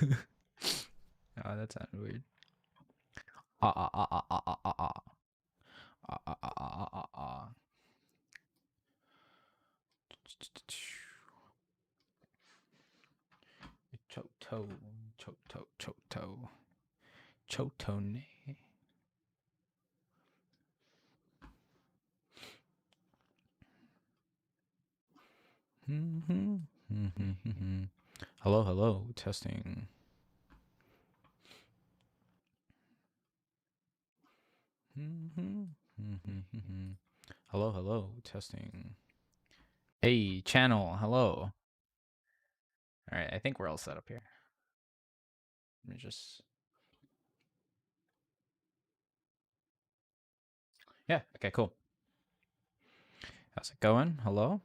Oh, that sounded weird. Ah ah ah ah ah ah ah ah ah ah ah ah ah. Choto, choto, choto, chotone. Hello, hello, testing. Hello, hello, testing. Hey, channel, hello. All right, I think we're all set up here. Let me just. Yeah, okay, cool. How's it going? Hello?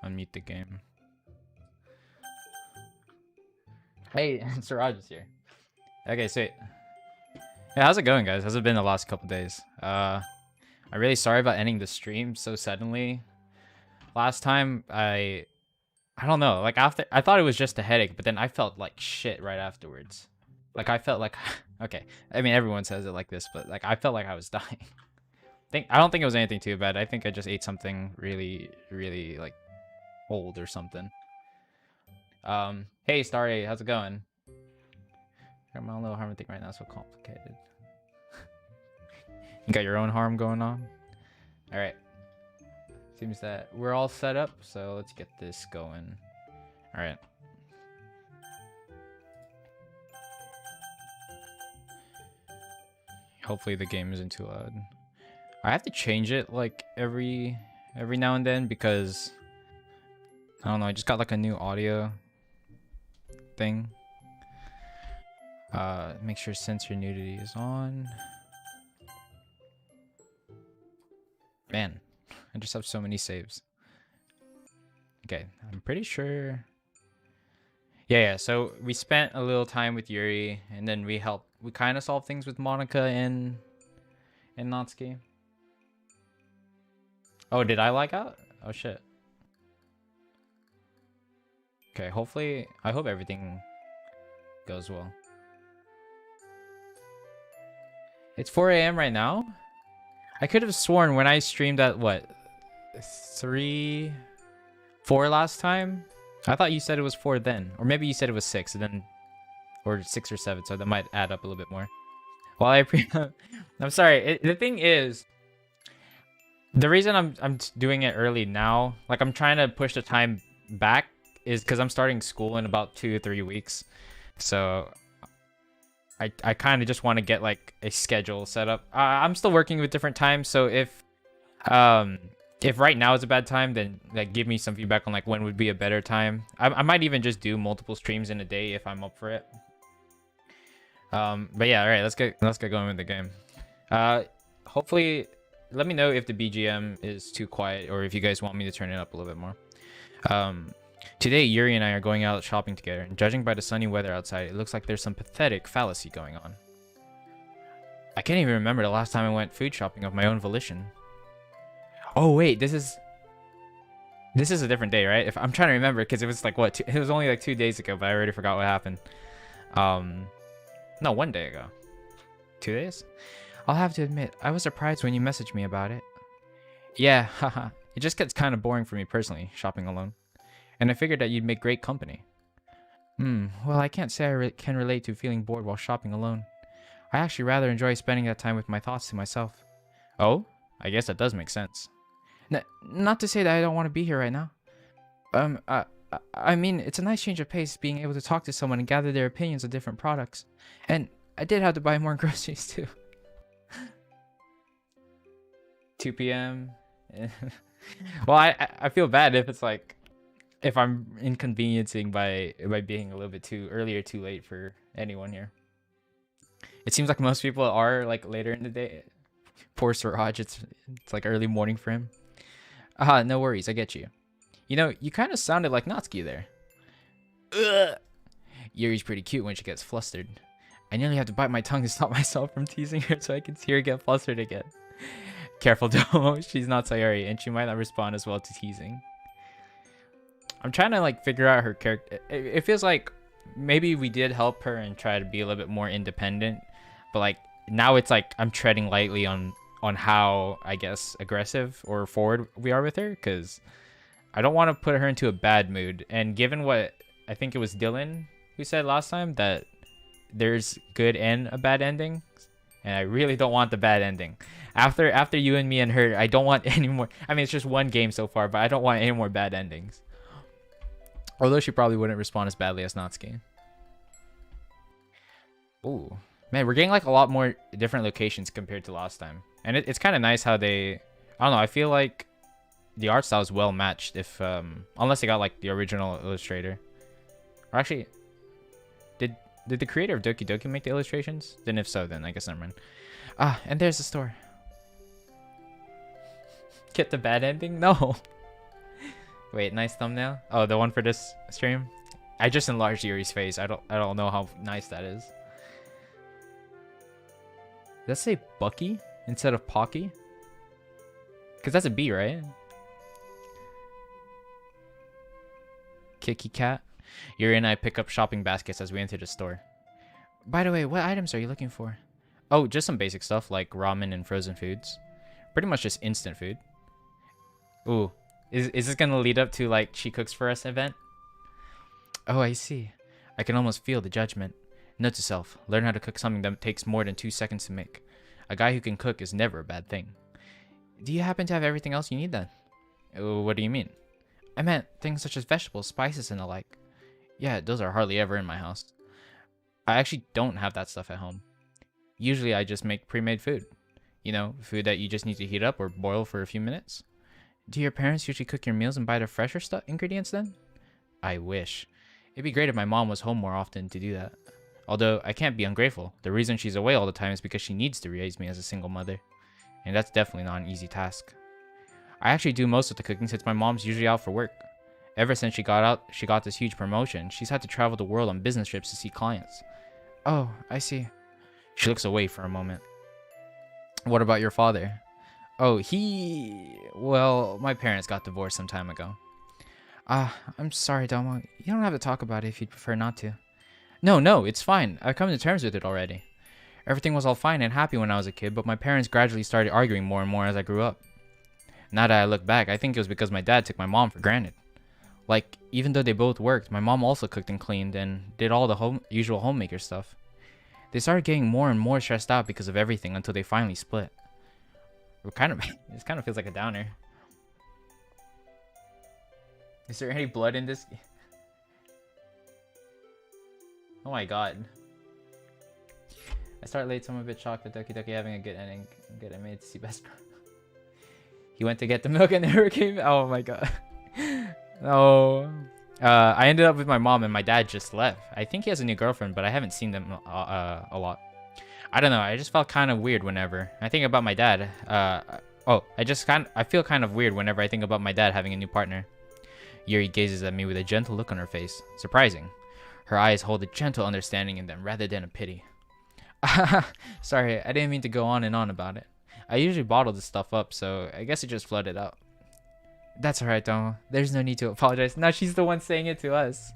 Unmute the game. Hey, Siraj is here. Okay, sweet. Yeah, how's it going, guys? How's it been the last couple days? I'm really sorry about ending the stream so suddenly. Last time, I don't know. Like after, I thought it was just a headache, but then I felt like shit right afterwards. Like I felt like, okay. I mean, everyone says it like this, but like I felt like I was dying. I don't think it was anything too bad. I think I just ate something really, really like old or something. Hey, Starry, how's it going? I'm on a little harm thing right now, so complicated. You got your own harm going on? All right. Seems that we're all set up, so let's get this going. All right. Hopefully the game isn't too loud. I have to change it like every now and then because I don't know, I just got like a new audio thing. Make sure sensor nudity is on. Man, I just have so many saves. Okay, I'm pretty sure. Yeah, so we spent a little time with Yuri, and then we kind of solved things with Monica and Natsuki. Oh, did I lag out? Oh, shit. Okay, hopefully, I hope everything goes well. It's 4 a.m. right now? I could have sworn when I streamed at, what, 3, 4 last time? I thought you said it was 4 then. Or maybe you said it was 6, and then, or 6 or 7, so that might add up a little bit more. Well, I'm sorry. The thing is, the reason I'm doing it early now, like I'm trying to push the time back, is because I'm starting school in about 2 or 3 weeks. So I kind of just want to get like a schedule set up. I'm still working with different times, so if right now is a bad time, then like give me some feedback on like when would be a better time. I might even just do multiple streams in a day if I'm up for it. But yeah, all right, let's get going with the game. Hopefully, let me know if the BGM is too quiet or if you guys want me to turn it up a little bit more. Today, Yuri and I are going out shopping together, and judging by the sunny weather outside, it looks like there's some pathetic fallacy going on. I can't even remember the last time I went food shopping of my own volition. Oh wait, this is a different day, right? If I'm trying to remember, because it was like what? It was only like 2 days ago, but I already forgot what happened. No, 1 day ago. 2 days? I'll have to admit, I was surprised when you messaged me about it. Yeah, haha. It just gets kind of boring for me personally, shopping alone. And I figured that you'd make great company. Well, I can't say I can relate to feeling bored while shopping alone. I actually rather enjoy spending that time with my thoughts to myself. Oh? I guess that does make sense. Not to say that I don't want to be here right now. I mean, it's a nice change of pace being able to talk to someone and gather their opinions of different products. And I did have to buy more groceries too. 2 p.m. Well, I feel bad if it's like if I'm inconveniencing by being a little bit too early or too late for anyone here. It seems like most people are like later in the day. Poor Siraj, it's like early morning for him. No worries, I get you. You know, you kind of sounded like Natsuki there. Ugh. Yuri's pretty cute when she gets flustered. I nearly have to bite my tongue to stop myself from teasing her so I can see her get flustered again. Careful, Domo. She's not Sayori, and she might not respond as well to teasing. I'm trying to like figure out her character. It feels like maybe we did help her and try to be a little bit more independent, but like now it's like I'm treading lightly on how, I guess, aggressive or forward we are with her, because I don't want to put her into a bad mood. And given what I think it was Dylan who said last time, that there's good and a bad ending, and I really don't want the bad ending. After you and me and her, I don't want any more. I mean, it's just one game so far, but I don't want any more bad endings. Although she probably wouldn't respond as badly as Natsuki. Ooh. Man, we're getting like a lot more different locations compared to last time. And it's kind of nice how they... I don't know, I feel like the art style is well matched if... unless they got like the original illustrator. Or actually... Did the creator of Doki Doki make the illustrations? Then if so, then I guess never mind. Ah, and there's the store. Get the bad ending? No. Wait, nice thumbnail. Oh, the one for this stream. I just enlarged Yuri's face. I don't know how nice that is. Does that say Bucky instead of Pocky? Because that's a B, right? Kiki Cat. Yuri and I pick up shopping baskets as we enter the store. By the way, what items are you looking for? Oh, just some basic stuff like ramen and frozen foods. Pretty much just instant food. Ooh. Is this gonna lead up to like she cooks for us event? Oh, I see. I can almost feel the judgment. Note to self, learn how to cook something that takes more than 2 seconds to make. A guy who can cook is never a bad thing. Do you happen to have everything else you need then? What do you mean? I meant things such as vegetables, spices, and the like. Yeah, those are hardly ever in my house. I actually don't have that stuff at home. Usually I just make pre-made food. You know, food that you just need to heat up or boil for a few minutes. Do your parents usually cook your meals and buy the fresher ingredients then? I wish. It'd be great if my mom was home more often to do that. Although, I can't be ungrateful. The reason she's away all the time is because she needs to raise me as a single mother. And that's definitely not an easy task. I actually do most of the cooking since my mom's usually out for work. Ever since she got this huge promotion, she's had to travel the world on business trips to see clients. Oh, I see. She looks away for a moment. What about your father? Oh, well, my parents got divorced some time ago. I'm sorry, Domo. You don't have to talk about it if you'd prefer not to. No, it's fine. I've come to terms with it already. Everything was all fine and happy when I was a kid, but my parents gradually started arguing more and more as I grew up. Now that I look back, I think it was because my dad took my mom for granted. Like, even though they both worked, my mom also cooked and cleaned and did all the usual homemaker stuff. They started getting more and more stressed out because of everything until they finally split. It kind of feels like a downer. Is there any blood in this? Oh my god. I start late, so I'm a bit shocked that Doki Doki having a good ending. Good, I made it to see best. He went to get the milk and never came. Oh my god. No. I ended up with my mom and my dad just left. I think he has a new girlfriend, but I haven't seen them a lot. I don't know. I just felt kind of weird whenever I think about my dad. I feel kind of weird whenever I think about my dad having a new partner. Yuri gazes at me with a gentle look on her face. Surprising. Her eyes hold a gentle understanding in them rather than a pity. Sorry, I didn't mean to go on and on about it. I usually bottle this stuff up, so I guess it just flooded out. That's alright, Domo. There's no need to apologize. Now she's the one saying it to us.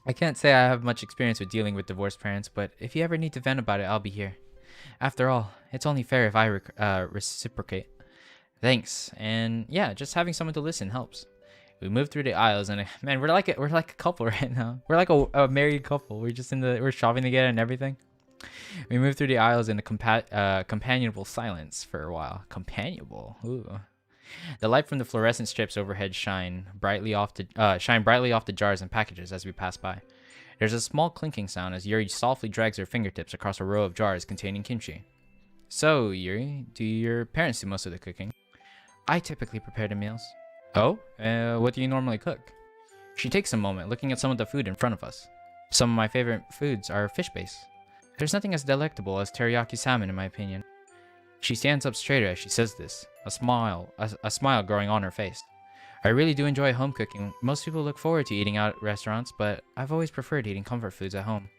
I can't say I have much experience with dealing with divorced parents, but if you ever need to vent about it, I'll be here. After all, it's only fair if I reciprocate. Thanks. And yeah, just having someone to listen helps. We moved through the aisles, and man, we're like a couple right now. We're like a married couple. We're shopping together and everything. We moved through the aisles in a companionable silence for a while. Companionable. Ooh. The light from the fluorescent strips overhead shine brightly off the jars and packages as we pass by. There's a small clinking sound as Yuri softly drags her fingertips across a row of jars containing kimchi. So, Yuri, do your parents do most of the cooking? I typically prepare the meals. Oh? What do you normally cook? She takes a moment, looking at some of the food in front of us. Some of my favorite foods are fish-based. There's nothing as delectable as teriyaki salmon in my opinion. She stands up straighter as she says this, a smile growing on her face. I really do enjoy home cooking. Most people look forward to eating out at restaurants, but I've always preferred eating comfort foods at home.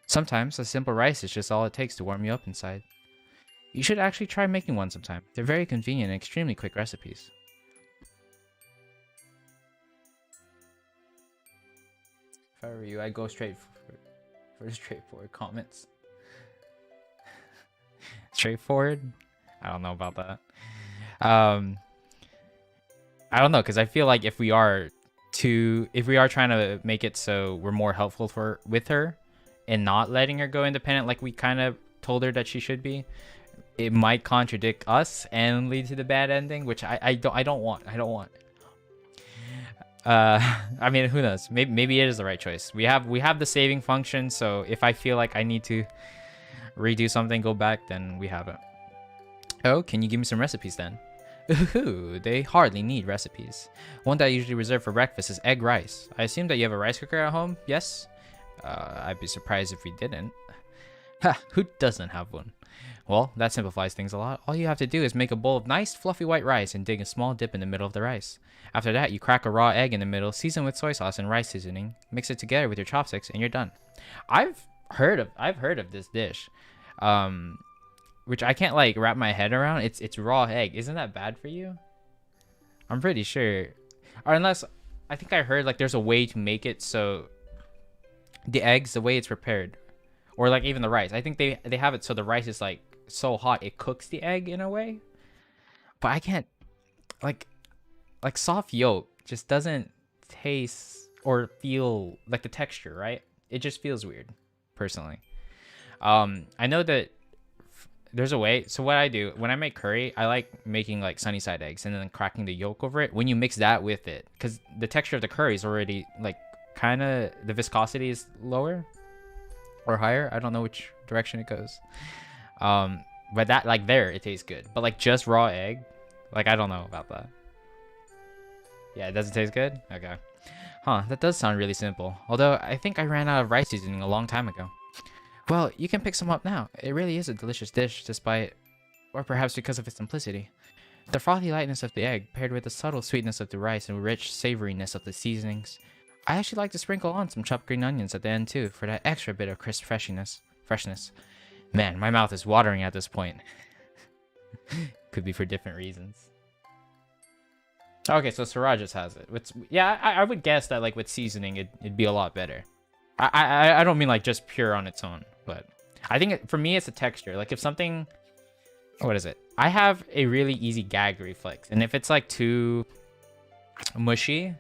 Sometimes a simple rice is just all it takes to warm you up inside. You should actually try making one sometime. They're very convenient and extremely quick recipes. If I were you, I'd go straight for straightforward comments. Straightforward? I don't know about that. I don't know, because I feel like if we are trying to make it so we're more helpful with her and not letting her go independent like we kind of told her that she should be, it might contradict us and lead to the bad ending, which I don't want. I mean, who knows? Maybe it is the right choice. We have the saving function, so if I feel like I need to redo something, go back, then we have it. Oh, can you give me some recipes then? Ooh, they hardly need recipes. One that I usually reserve for breakfast is egg rice. I assume that you have a rice cooker at home? Yes? I'd be surprised if we didn't. Ha, who doesn't have one? Well, that simplifies things a lot. All you have to do is make a bowl of nice fluffy white rice and dig a small dip in the middle of the rice. After that, you crack a raw egg in the middle, season with soy sauce and rice seasoning, mix it together with your chopsticks, and you're done. I've heard of this dish, which I can't like wrap my head around. It's raw egg. Isn't that bad for you? I'm pretty sure, or unless I think I heard like there's a way to make it so the eggs, the way it's prepared, or like even the rice. I think they have it so the rice is like so hot it cooks the egg in a way. But I can't like soft yolk just doesn't taste or feel like the texture, right? It just feels weird, personally. I know that there's a way. So what I do when I make curry, I like making like sunny side eggs and then cracking the yolk over it. When you mix that with it, because the texture of the curry is already like kind of, the viscosity is lower or higher. I don't know which direction it goes. But that, like, there it tastes good. But like just raw egg, like I don't know about that. Yeah, it doesn't taste good? Okay. Huh, that does sound really simple. Although I think I ran out of rice seasoning a long time ago. Well, you can pick some up now. It really is a delicious dish despite, or perhaps because of its simplicity. The frothy lightness of the egg paired with the subtle sweetness of the rice and rich savoriness of the seasonings. I actually like to sprinkle on some chopped green onions at the end too for that extra bit of crisp freshness. Man, my mouth is watering at this point. Could be for different reasons. Okay, so Syrah just has it. Yeah, I would guess that like with seasoning it'd be a lot better. I don't mean like just pure on its own, but I think for me it's a texture. Like if something, what is it? I have a really easy gag reflex, and if it's like too mushy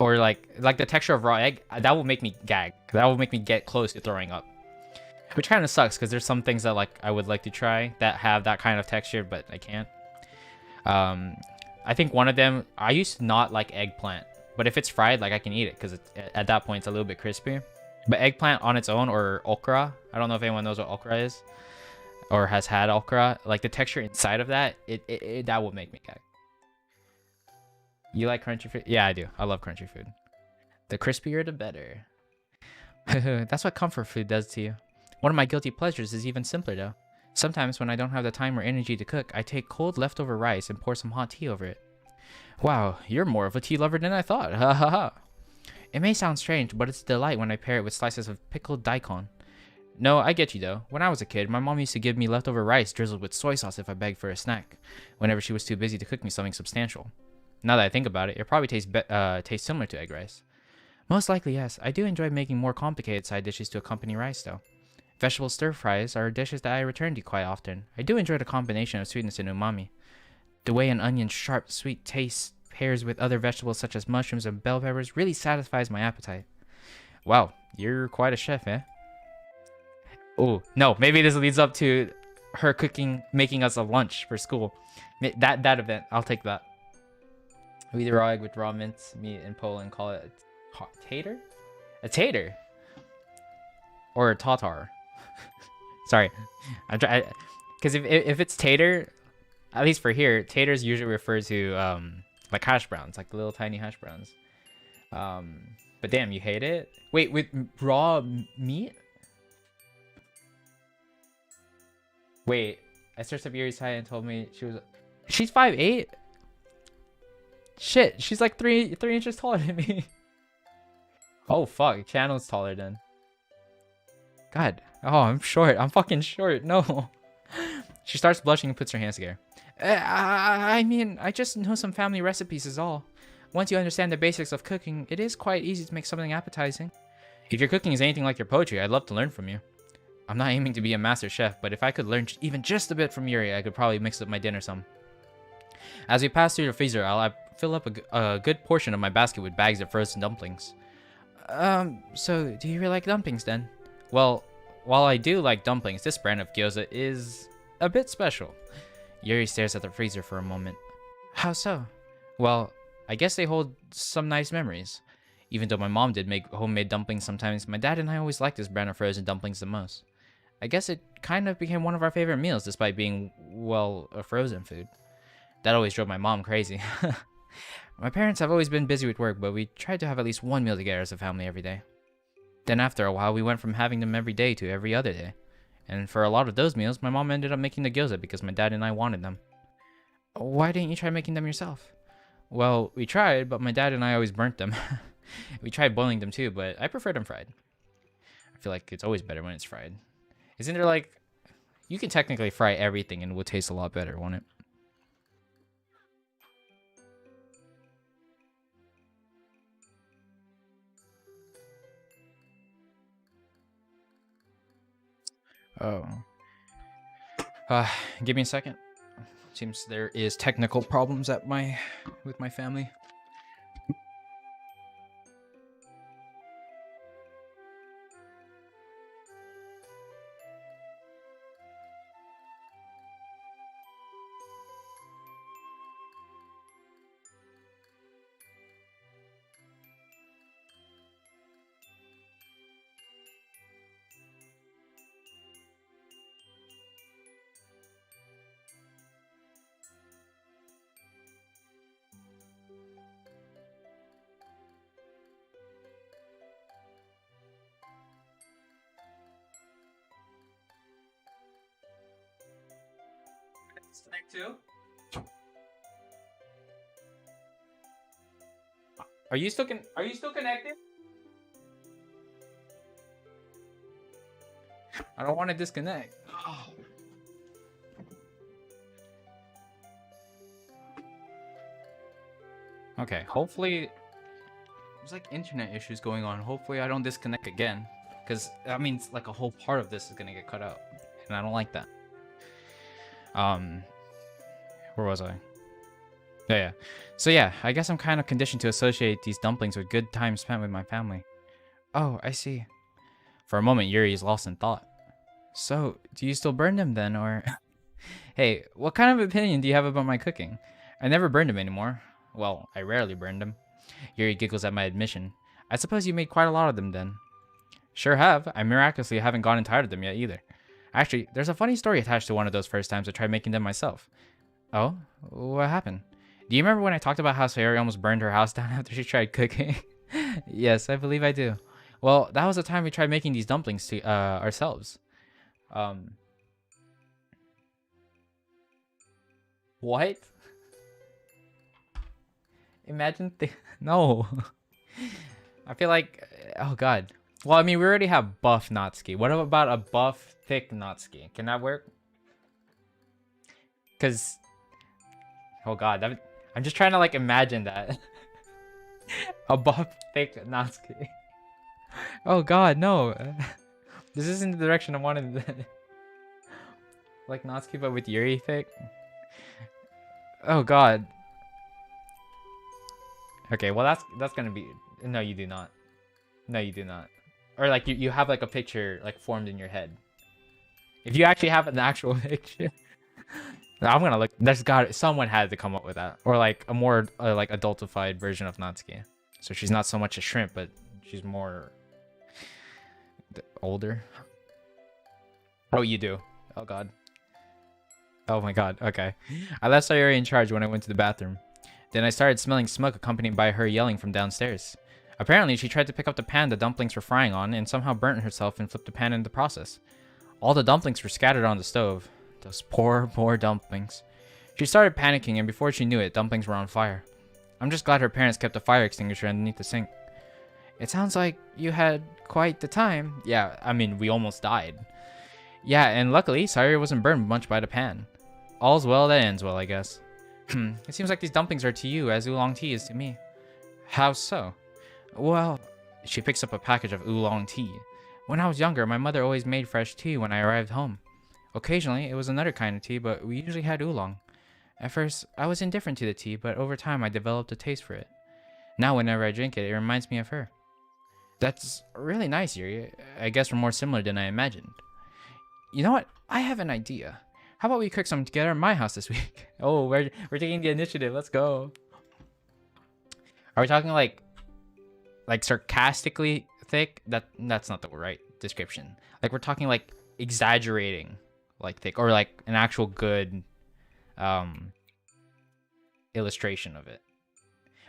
or like the texture of raw egg, that will make me gag. That will make me get close to throwing up, which kind of sucks because there's some things that like I would like to try that have that kind of texture, but I can't. I think one of them, I used to not like eggplant, but if it's fried, like I can eat it because at that point it's a little bit crispy. But eggplant on its own, or okra, I don't know if anyone knows what okra is or has had okra. Like the texture inside of that, that will make me gag. You like crunchy food? Yeah, I do. I love crunchy food. The crispier, the better. That's what comfort food does to you. One of my guilty pleasures is even simpler though. Sometimes when I don't have the time or energy to cook, I take cold leftover rice and pour some hot tea over it. Wow, you're more of a tea lover than I thought. Ha ha ha. It may sound strange, but it's a delight when I pair it with slices of pickled daikon. No, I get you though. When I was a kid, my mom used to give me leftover rice drizzled with soy sauce if I begged for a snack, whenever she was too busy to cook me something substantial. Now that I think about it, it probably tastes similar to egg rice. Most likely, yes. I do enjoy making more complicated side dishes to accompany rice though. Vegetable stir-fries are dishes that I return to quite often. I do enjoy the combination of sweetness and umami. The way an onion's sharp, sweet taste pairs with other vegetables such as mushrooms and bell peppers really satisfies my appetite. Wow, you're quite a chef, eh? Oh, no, maybe this leads up to her cooking, making us a lunch for school. That event, I'll take that. We eat a raw egg with raw mince meat in Poland, call it a tater? A tater? Or a tatar? Sorry, I'm trying, because if it's tater, at least for here, taters usually refer to like hash browns, like the little tiny hash browns. But damn, you hate it? Wait, with raw meat? Wait, I searched up Yuri's height and told me she's 5'8". Shit, she's like 3 inches taller than me. Oh fuck, Channel's taller then. God. Oh, I'm short. I'm fucking short. No. She starts blushing and puts her hands together. I mean, I just know some family recipes is all. Once you understand the basics of cooking, it is quite easy to make something appetizing. If your cooking is anything like your poetry, I'd love to learn from you. I'm not aiming to be a master chef, but if I could learn even just a bit from Yuri, I could probably mix up my dinner some. As we pass through the freezer, I'll fill up a good portion of my basket with bags of frozen dumplings. So do you really like dumplings then? Well, while I do like dumplings, this brand of gyoza is a bit special. Yuri stares at the freezer for a moment. How so? Well, I guess they hold some nice memories. Even though my mom did make homemade dumplings sometimes, my dad and I always liked this brand of frozen dumplings the most. I guess it kind of became one of our favorite meals despite being, well, a frozen food. That always drove my mom crazy. My parents have always been busy with work, but we tried to have at least one meal together as a family every day. Then after a while, we went from having them every day to every other day. And for a lot of those meals, my mom ended up making the gyoza because my dad and I wanted them. Why didn't you try making them yourself? Well, we tried, but my dad and I always burnt them. We tried boiling them too, but I prefer them fried. I feel like it's always better when it's fried. Isn't there like... You can technically fry everything and it will taste a lot better, won't it? Oh. Give me a second. Seems there is technical problems with my family. Disconnect too? Are you still connected? I don't want to disconnect. Oh. Okay, hopefully there's like internet issues going on. Hopefully I don't disconnect again, because that means like a whole part of this is gonna get cut out, and I don't like that. Where was I? Yeah. So yeah, I guess I'm kind of conditioned to associate these dumplings with good time spent with my family. Oh, I see. For a moment, Yuri is lost in thought. So, do you still burn them then, or... Hey, what kind of opinion do you have about my cooking? I never burn them anymore. Well, I rarely burn them. Yuri giggles at my admission. I suppose you made quite a lot of them then. Sure have. I miraculously haven't gotten tired of them yet either. Actually, there's a funny story attached to one of those first times I tried making them myself. Oh? What happened? Do you remember when I talked about how Sayori almost burned her house down after she tried cooking? Yes, I believe I do. Well, that was the time we tried making these dumplings to ourselves. What? Imagine no. I feel like, oh god. Well, I mean, we already have buff Natsuki. What about a buff thick Natsuki? Can that work? Because, oh god, I'm just trying to like imagine that. A buff thick Natsuki. Oh god, no. This isn't the direction I wanted. Like Natsuki, but with Yuri thick. Oh god. Okay, well that's gonna be... No, you do not. No, you do not. Or like you have like a picture like formed in your head. If you actually have an actual picture. I'm gonna look. Someone had to come up with that. Or like a more like adultified version of Natsuki. So she's not so much a shrimp, but she's more older. Oh, you do. Oh god. Oh my god. Okay. I left Sayori in charge when I went to the bathroom. Then I started smelling smoke accompanied by her yelling from downstairs. Apparently, she tried to pick up the pan the dumplings were frying on and somehow burnt herself and flipped the pan in the process. All the dumplings were scattered on the stove. Those poor dumplings. She started panicking, and before she knew it, dumplings were on fire. I'm just glad her parents kept a fire extinguisher underneath the sink. It sounds like you had quite the time. Yeah, I mean, we almost died. Yeah, and luckily, Sayori wasn't burned much by the pan. All's well that ends well, I guess. It seems like these dumplings are to you as oolong tea is to me. How so? Well, She picks up a package of oolong tea. When I was younger, my mother always made fresh tea when I arrived home. Occasionally, it was another kind of tea, but we usually had oolong. At first, I was indifferent to the tea, but over time I developed a taste for it. Now whenever I drink it, it reminds me of her. That's really nice, Yuri. I guess we're more similar than I imagined. You know what? I have an idea. How about we cook something together at my house this week? Oh, we're taking the initiative. Let's go. Are we talking like sarcastically thick? That's not the right description. Like we're talking like exaggerating like thick, or like an actual good illustration of it.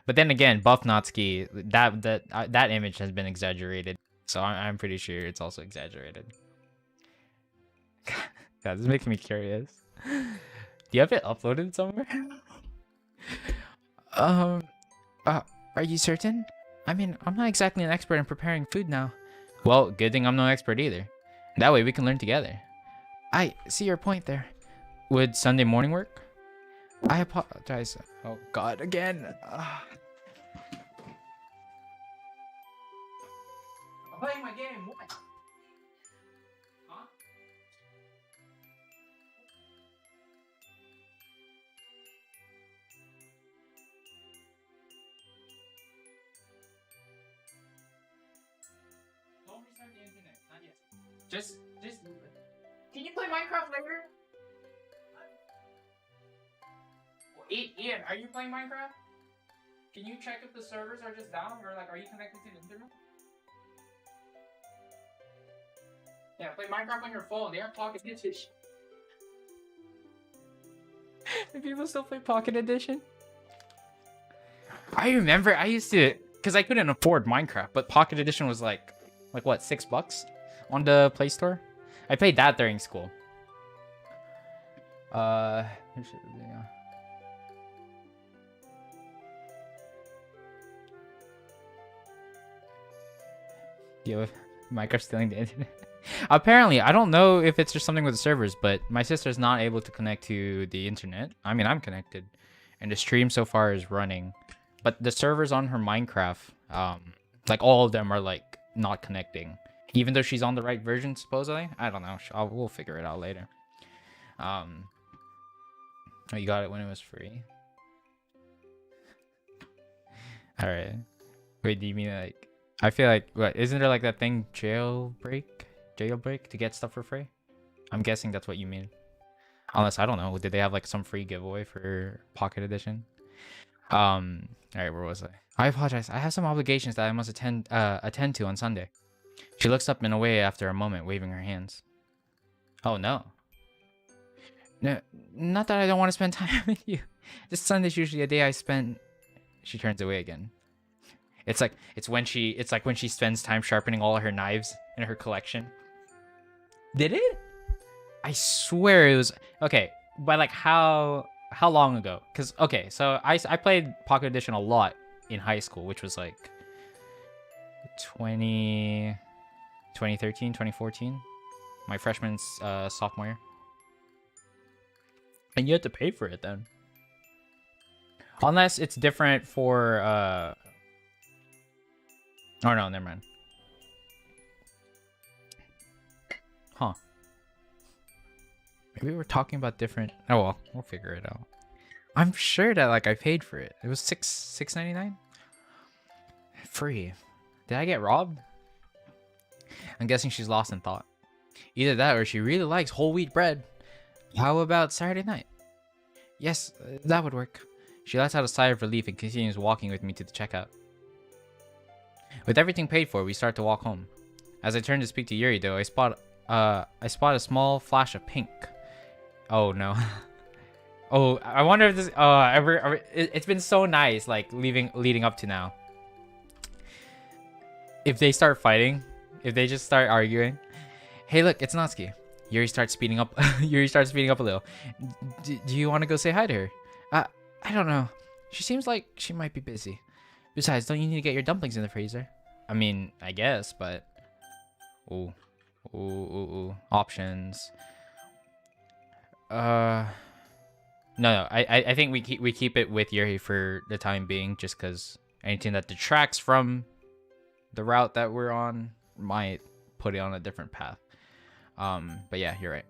But then again, Buffnotsky, that image has been exaggerated, so I'm pretty sure it's also exaggerated. God, this is making me curious. Do you have it uploaded somewhere? Are you certain? I mean, I'm not exactly an expert in preparing food now. Well, good thing I'm no expert either. That way we can learn together. I see your point there. Would Sunday morning work? I apologize. Oh God, again. I'm playing my game. What? Huh? Don't restart the internet. Not yet. Just. Can you play Minecraft later? Ian, are you playing Minecraft? Can you check if the servers are just down, or like, are you connected to the internet? Yeah, play Minecraft on your phone. They have Pocket Edition. Do people still play Pocket Edition? I remember I used to, because I couldn't afford Minecraft, but Pocket Edition was like what, $6 on the Play Store? I played that during school. Yo, Minecraft stealing the internet. Apparently, I don't know if it's just something with the servers, but my sister's not able to connect to the internet. I mean, I'm connected, and the stream so far is running, but the servers on her Minecraft, like all of them are like not connecting, even though she's on the right version supposedly. I don't know. We'll figure it out later. Oh, you got it when it was free. All right. Wait, do you mean like? I feel like, what, isn't there like that thing, jailbreak to get stuff for free? I'm guessing that's what you mean. Unless, I don't know, did they have like some free giveaway for Pocket Edition? All right, where was I? I apologize. I have some obligations that I must attend to on Sunday. She looks up and away after a moment, waving her hands. Oh no. No, not that I don't want to spend time with you. This Sunday's usually a day I spend. She turns away again. It's like when she spends time sharpening all of her knives in her collection. Did it? I swear it was okay. But like how long ago? Cause okay, so I played Pocket Edition a lot in high school, which was like 2013, 2014, my freshman sophomore year. And you had to pay for it then. Unless it's different for oh no, never mind. Huh. Maybe we're talking about different. Oh well, we'll figure it out. I'm sure that like I paid for it. It was $6.99. Free. Did I get robbed? I'm guessing she's lost in thought. Either that or she really likes whole wheat bread. How about Saturday night? Yes, that would work. She lets out a sigh of relief and continues walking with me to the checkout. With everything paid for, we start to walk home. As I turn to speak to Yuri, though, I spot a small flash of pink. Oh no. Oh, I wonder if this. It's been so nice, like leading up to now. If they start fighting, if they just start arguing, hey, look, it's Natsuki. Yuri starts speeding up. Yuri starts speeding up a little. Do you want to go say hi to her? I don't know. She seems like she might be busy. Besides, don't you need to get your dumplings in the freezer? I mean, I guess, but... Ooh. Options. No. I think we keep it with Yuri for the time being, just because anything that detracts from the route that we're on might put it on a different path. But yeah, you're right.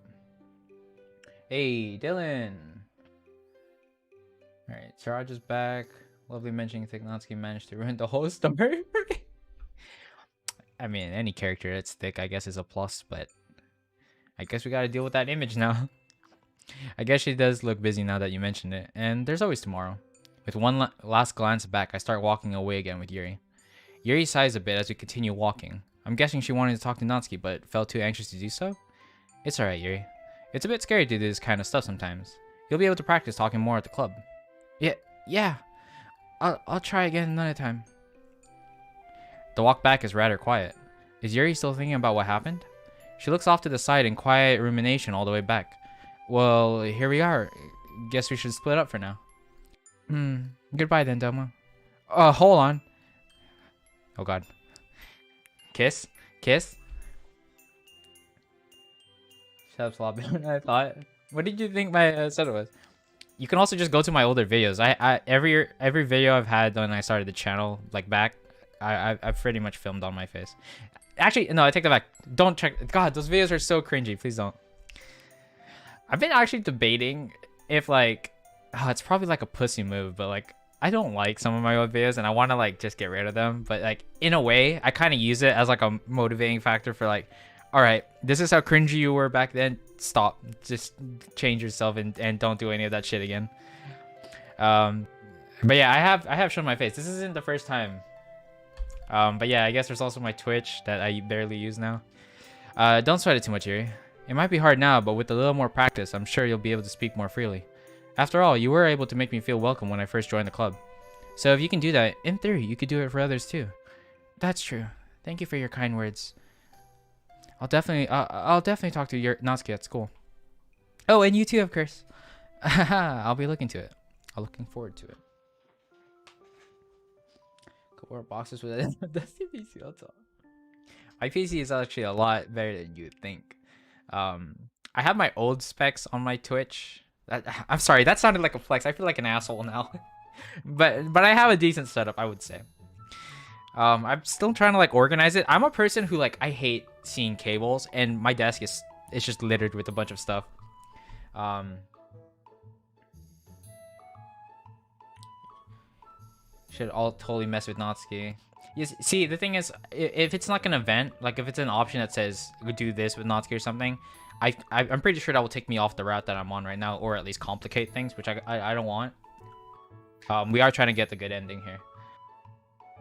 Hey, Dylan. All right, Siraj is back. Lovely mentioning Thicknotski managed to ruin the whole story. I mean, any character that's thick, I guess, is a plus, but I guess we gotta deal with that image now. I guess she does look busy now that you mentioned it, and there's always tomorrow. With one last glance back, I start walking away again with Yuri. Yuri sighs a bit as we continue walking. I'm guessing she wanted to talk to Natsuki, but felt too anxious to do so. It's alright, Yuri. It's a bit scary to do this kind of stuff sometimes. You'll be able to practice talking more at the club. Yeah. I'll try again another time. The walk back is rather quiet. Is Yuri still thinking about what happened? She looks off to the side in quiet rumination all the way back. Well, here we are. Guess we should split up for now. Goodbye then, Doma. Oh, hold on. Oh god. Kiss? Kiss? Shut up, sloppy. I thought. What did you think my setup was? You can also just go to my older videos. Every video I've had when I started the channel, like back, I've pretty much filmed on my face. Actually, no, I take that back. Don't check. God, those videos are so cringy. Please don't. I've been actually debating if like, oh, it's probably like a pussy move, but like, I don't like some of my old videos and I want to like just get rid of them. But like, in a way, I kind of use it as like a motivating factor for like, all right, this is how cringy you were back then. Stop. Just change yourself and don't do any of that shit again. But yeah, I have shown my face. This isn't the first time. But yeah, I guess there's also my Twitch that I barely use now. Don't sweat it too much, Yuri. It might be hard now, but with a little more practice, I'm sure you'll be able to speak more freely. After all, you were able to make me feel welcome when I first joined the club. So if you can do that, in theory, you could do it for others too. That's true. Thank you for your kind words. I'll definitely talk to your Natsuki at school. Oh, and you too, of course. I'll be looking to it. I'm looking forward to it. Couple more boxes with it. That's the PC on top. My PC is actually a lot better than you'd think. I have my old specs on my Twitch. I'm sorry, that sounded like a flex. I feel like an asshole now. but I have a decent setup, I would say. I'm still trying to like organize it. I'm a person who like I hate seeing cables, and my desk is just littered with a bunch of stuff. Should all totally mess with Natsuki. Yes, see, the thing is, if it's like an event, like if it's an option that says do this with Natsuki or something, I'm pretty sure that will take me off the route that I'm on right now, or at least complicate things, which I don't want. We are trying to get the good ending here.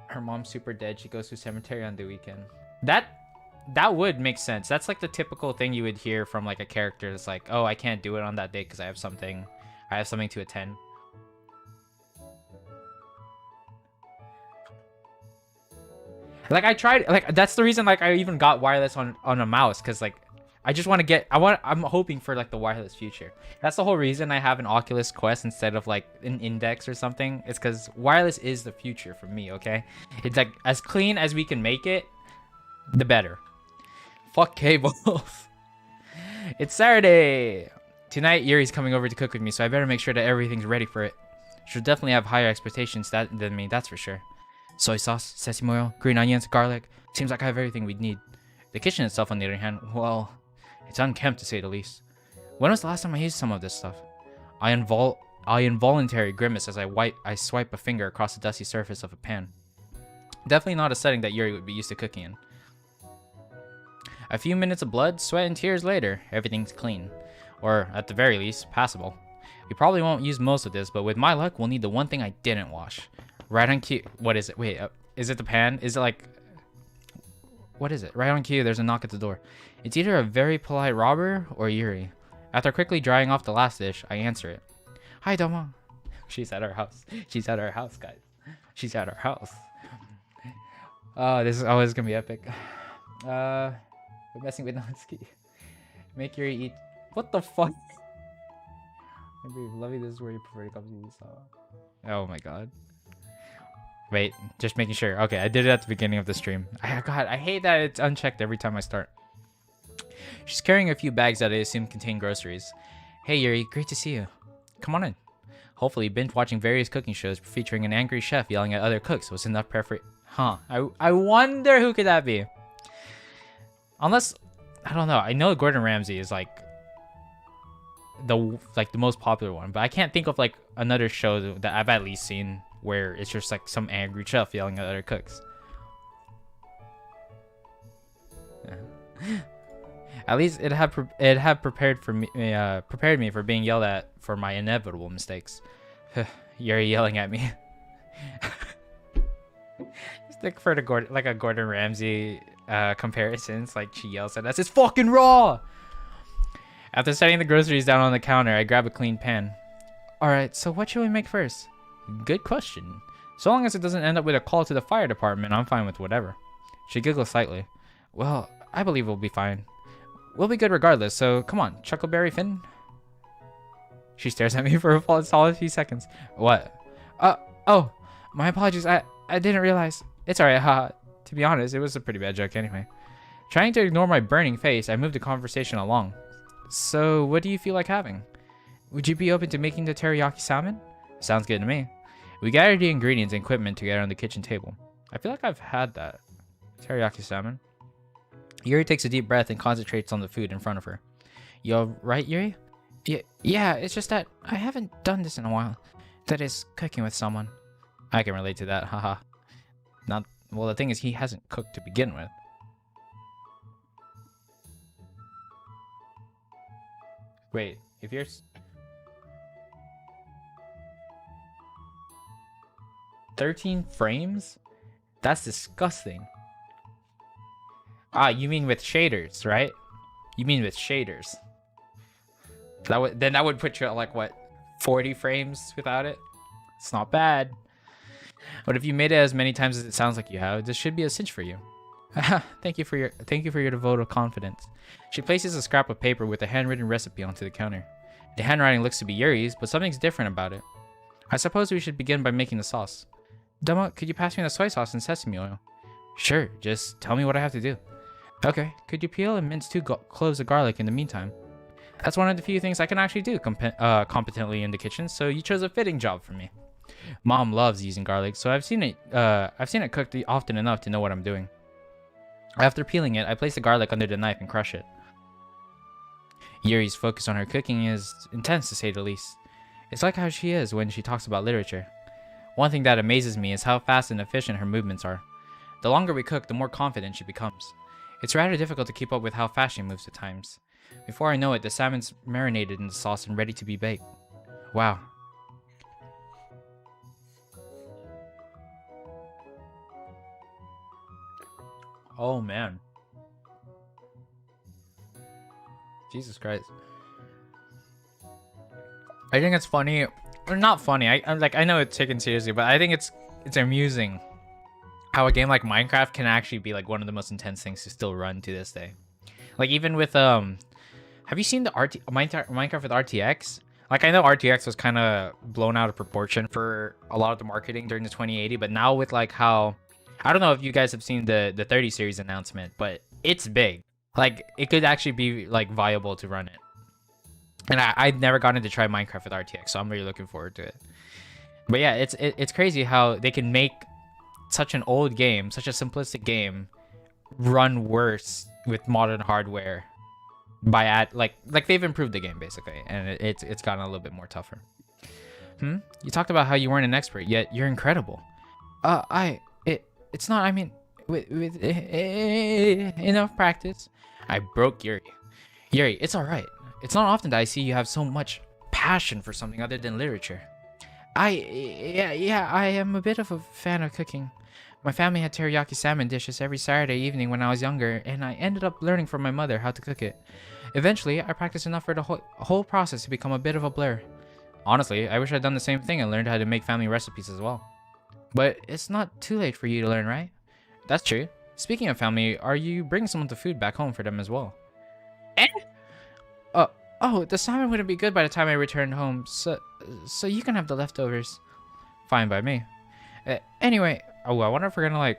Her mom's super dead. She goes to cemetery on the weekend. That would make sense. That's like the typical thing you would hear from like a character. It's like, oh, I can't do it on that day because I have something to attend. Like I tried, like that's the reason like I even got wireless on a mouse, because like I just want to get, I'm hoping for like the wireless future. That's the whole reason I have an Oculus Quest instead of like an Index or something. It's because wireless is the future for me, okay? It's like as clean as we can make it, the better. Fuck cables. It's Saturday. Tonight, Yuri's coming over to cook with me, so I better make sure that everything's ready for it. She'll definitely have higher expectations than me, that's for sure. Soy sauce, sesame oil, green onions, garlic. Seems like I have everything we'd need. The kitchen itself, on the other hand, well, it's unkempt to say the least. When was the last time I used some of this stuff? I involuntarily grimace as I swipe a finger across the dusty surface of a pan. Definitely not a setting that Yuri would be used to cooking in. A few minutes of blood, sweat, and tears later, everything's clean. Or, at the very least, passable. We probably won't use most of this, but with my luck, we'll need the one thing I didn't wash. Right on cue. What is it? Wait, is it the pan? Is it like... What is it? Right on cue, there's a knock at the door. It's either a very polite robber or Yuri. After quickly drying off the last dish, I answer it. Hi, Doma. She's at our house. She's at our house, guys. She's at our house. Oh, this is always gonna be epic. We're messing with Natsuki. Make Yuri eat. What the fuck? Maybe lovey, this is where you prefer to come to this. Oh my god. Wait, just making sure. Okay, I did it at the beginning of the stream. God, I hate that it's unchecked every time I start. She's carrying a few bags that I assume contain groceries. Hey Yuri, great to see you. Come on in. Hopefully, binge watching various cooking shows featuring an angry chef yelling at other cooks was enough Huh. I wonder who could that be. Unless, I don't know. I know Gordon Ramsay is like the most popular one, but I can't think of like another show that I've at least seen where it's just like some angry chef yelling at other cooks. At least it had prepared me for being yelled at for my inevitable mistakes. You're yelling at me. Just like for the Gordon Ramsay comparisons, like she yells at us, "It's fucking raw!" After setting the groceries down on the counter, I grab a clean pan. Alright, so what should we make first? Good question. So long as it doesn't end up with a call to the fire department, I'm fine with whatever. She giggles slightly. Well, I believe we'll be fine. We'll be good regardless, so come on, Chuckleberry Finn. She stares at me for a solid few seconds. What? Oh, my apologies, I didn't realize. It's alright, haha. To be honest, it was a pretty bad joke anyway. Trying to ignore my burning face, I moved the conversation along. So, what do you feel like having? Would you be open to making the teriyaki salmon? Sounds good to me. We gathered the ingredients and equipment together on the kitchen table. I feel like I've had that. Teriyaki salmon. Yuri takes a deep breath and concentrates on the food in front of her. You alright, Yuri? Yeah, it's just that I haven't done this in a while. That is, cooking with someone. I can relate to that, haha. Well, the thing is, he hasn't cooked to begin with. Wait, if you're... 13 frames? That's disgusting. Ah, you mean with shaders, right? You mean with shaders. Then that would put you at like, what, 40 frames without it? It's not bad. But if you made it as many times as it sounds like you have, this should be a cinch for you. Thank you for your devoted confidence. She places a scrap of paper with a handwritten recipe onto the counter. The handwriting looks to be Yuri's, but something's different about it. I suppose we should begin by making the sauce. Dama, could you pass me the soy sauce and sesame oil? Sure, just tell me what I have to do. Okay, could you peel and mince 2 cloves of garlic in the meantime? That's one of the few things I can actually do competently in the kitchen, so you chose a fitting job for me. Mom loves using garlic, so I've seen it cooked often enough to know what I'm doing. After peeling it, I place the garlic under the knife and crush it. Yuri's focus on her cooking is intense, to say the least. It's like how she is when she talks about literature. One thing that amazes me is how fast and efficient her movements are. The longer we cook, the more confident she becomes. It's rather difficult to keep up with how fast she moves at times. Before I know it, the salmon's marinated in the sauce and ready to be baked. Wow. Oh man. Jesus Christ. I think it's funny, or not funny. I know it's taken seriously, but I think it's amusing how a game like Minecraft can actually be like one of the most intense things to still run to this day. Like even with have you seen the Minecraft with RTX? Like I know RTX was kind of blown out of proportion for a lot of the marketing during the 2080, but now with like how, I don't know if you guys have seen the 30 series announcement, but it's big. Like it could actually be like viable to run it. And I've never gotten to try Minecraft with RTX, so I'm really looking forward to it. But yeah, it's crazy how they can make such an old game, such a simplistic game, run worse with modern hardware by like they've improved the game basically, and it's gotten a little bit more tougher. You talked about how you weren't an expert, yet you're incredible. It's not. I mean, with enough practice, I broke Yuri. Yuri, it's all right. It's not often that I see you have so much passion for something other than literature. I am a bit of a fan of cooking. My family had teriyaki salmon dishes every Saturday evening when I was younger, and I ended up learning from my mother how to cook it. Eventually, I practiced enough for the whole process to become a bit of a blur. Honestly, I wish I'd done the same thing and learned how to make family recipes as well. But it's not too late for you to learn, right? That's true. Speaking of family, are you bringing some of the food back home for them as well? Eh? Oh, the salmon wouldn't be good by the time I returned home, so you can have the leftovers. Fine by me. Anyway, I wonder if we're gonna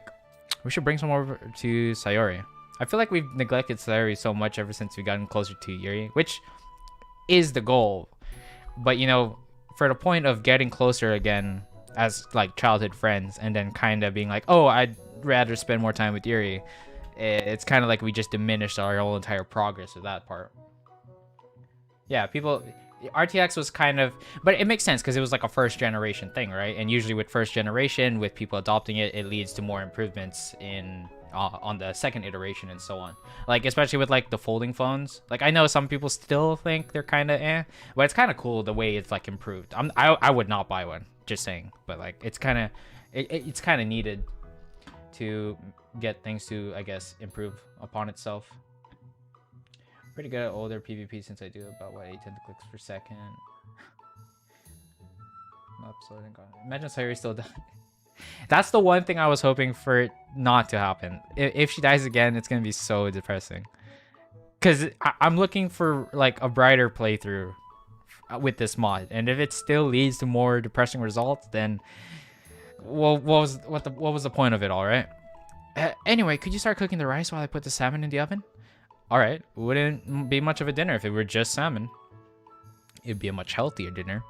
we should bring some over to Sayori. I feel like we've neglected Sayori so much ever since we gotten closer to Yuri, which is the goal. But you know, for the point of getting closer again, as like childhood friends, and then kind of being like, oh, I'd rather spend more time with Yuri. It's kind of like we just diminished our whole entire progress of that part. Yeah, people, RTX was kind of, but it makes sense because it was like a first generation thing, right? And usually with first generation, with people adopting it, it leads to more improvements in on the second iteration and so on. Like especially with like the folding phones. Like I know some people still think they're kind of but it's kind of cool the way it's like improved. I would not buy one, just saying, but like it's kind of it's kind of needed to get things to, I guess, improve upon itself. Pretty good at older PvP since I do about what 810 clicks per second. Uploading. Imagine Sayuri still dying. That's the one thing I was hoping for it not to happen. If she dies again, it's gonna be so depressing. Cause I'm looking for like a brighter playthrough with this mod, and if it still leads to more depressing results, then well, what was the point of it all, right? Anyway, could you start cooking the rice while I put the salmon in the oven? All right, wouldn't be much of a dinner if it were just salmon. It'd be a much healthier dinner.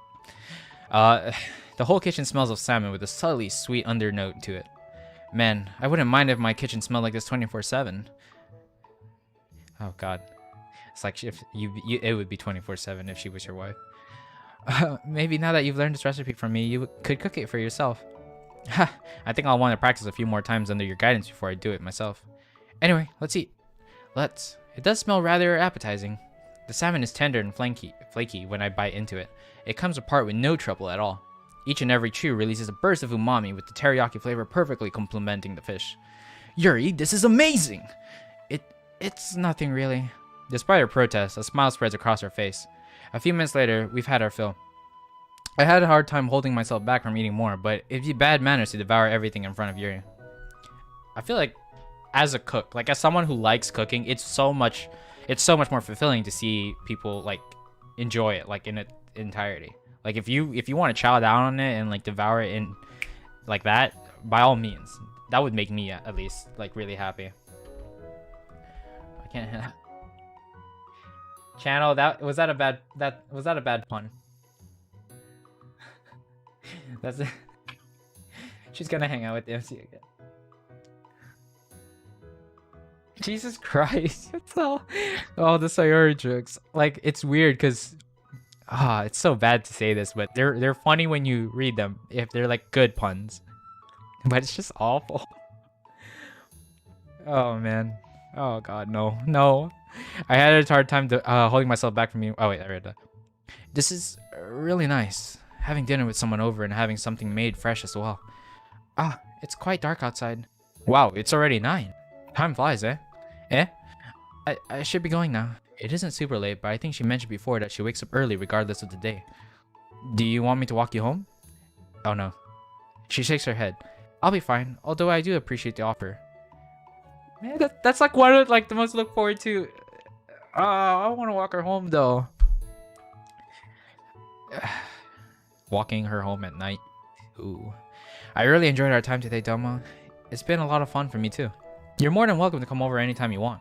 The whole kitchen smells of salmon with a subtly sweet undernote to it. Man, I wouldn't mind if my kitchen smelled like this 24/7. Oh God, it's like if it would be 24/7 if she was your wife. Maybe now that you've learned this recipe from me, you could cook it for yourself. I think I'll want to practice a few more times under your guidance before I do it myself. Anyway, let's eat. Let's. It does smell rather appetizing. The salmon is tender and flaky when I bite into it. It comes apart with no trouble at all. Each and every chew releases a burst of umami with the teriyaki flavor perfectly complementing the fish. Yuri, this is amazing! It's nothing really. Despite her protest, a smile spreads across her face. A few minutes later, we've had our fill. I had a hard time holding myself back from eating more, but it'd be bad manners to devour everything in front of Yuri. I feel like, as a cook, like as someone who likes cooking, it's so much more fulfilling to see people like enjoy it like in its entirety. Like if you want to chow down on it and like devour it in like that, by all means, that would make me at least like really happy. I can't. Channel, was that a bad pun? That's it. She's gonna hang out with MC again. Jesus Christ. Oh, the Sayori jokes. Like, it's weird because it's so bad to say this, but they're funny when you read them if they're like good puns. But it's just awful. Oh man. Oh God, no. I had a hard time holding myself back from you. Oh wait, I read that. This is really nice. Having dinner with someone over and having something made fresh as well. Ah, it's quite dark outside. Wow, it's already 9. Time flies, eh? I should be going now. It isn't super late, but I think she mentioned before that she wakes up early regardless of the day. Do you want me to walk you home? Oh no. She shakes her head. I'll be fine, although I do appreciate the offer. Man, that's like one of like the most look forward to. I want to walk her home though. Walking her home at night. Ooh. I really enjoyed our time today, Domo. It's been a lot of fun for me too. You're more than welcome to come over anytime you want.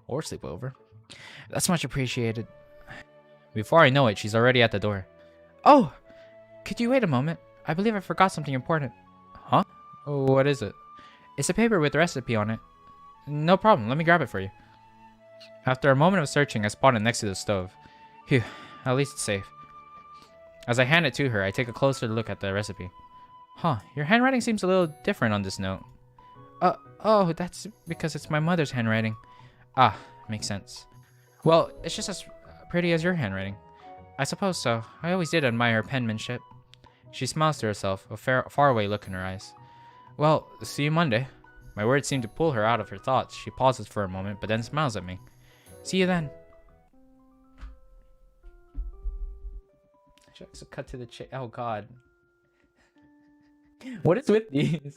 Or sleep over. That's much appreciated. Before I know it, she's already at the door. Oh! Could you wait a moment? I believe I forgot something important. Huh? What is it? It's a paper with the recipe on it. No problem, let me grab it for you. After a moment of searching, I spot it next to the stove. Phew, at least it's safe. As I hand it to her, I take a closer look at the recipe. Huh, your handwriting seems a little different on this note. Oh, that's because it's my mother's handwriting. Ah, makes sense. Well, it's just as pretty as your handwriting. I suppose so. I always did admire her penmanship. She smiles to herself, a faraway look in her eyes. Well, see you Monday. My words seem to pull her out of her thoughts. She pauses for a moment, but then smiles at me. See you then. Just a cut to the chase. Oh God. What is with these?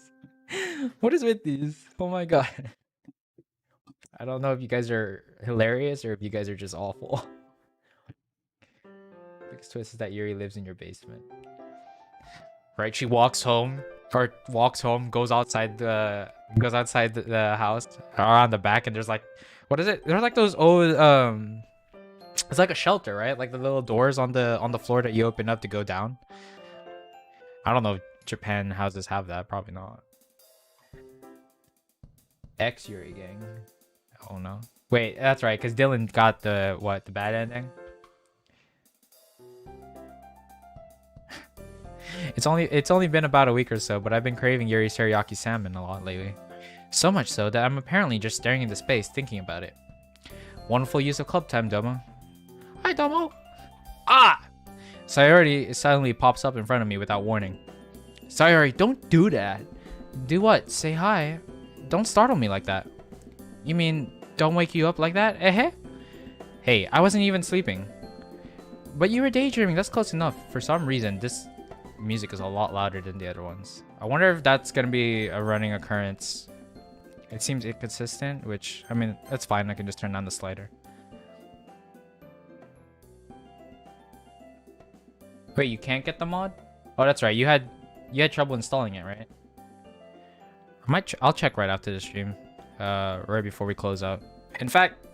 What is with these? Oh my God. I don't know if you guys are hilarious or if you guys are just awful. Biggest twist is that Yuri lives in your basement. Right? She walks home, goes outside the house, around the back, and there's like, what is it? There's like those old it's like a shelter, right? Like the little doors on the floor that you open up to go down. I don't know Japan houses have that. Probably not. X Yuri gang. Oh no. Wait, that's right, because Dylan got the bad ending. It's only been about a week or so, but I've been craving Yuri's teriyaki salmon a lot lately. So much so that I'm apparently just staring into space thinking about it. Wonderful use of club time, Domo. Hi, Domo. Ah! Sayori suddenly pops up in front of me without warning. Sayori, don't do that. Do what? Say hi. Don't startle me like that. You mean, don't wake you up like that? Eh? Hey, I wasn't even sleeping. But you were daydreaming, that's close enough. For some reason, this music is a lot louder than the other ones. I wonder if that's gonna be a running occurrence. It seems inconsistent, which, I mean, that's fine. I can just turn down the slider. Wait, you can't get the mod? Oh, that's right. You had trouble installing it, right? I'll check right after the stream, right before we close out. In fact,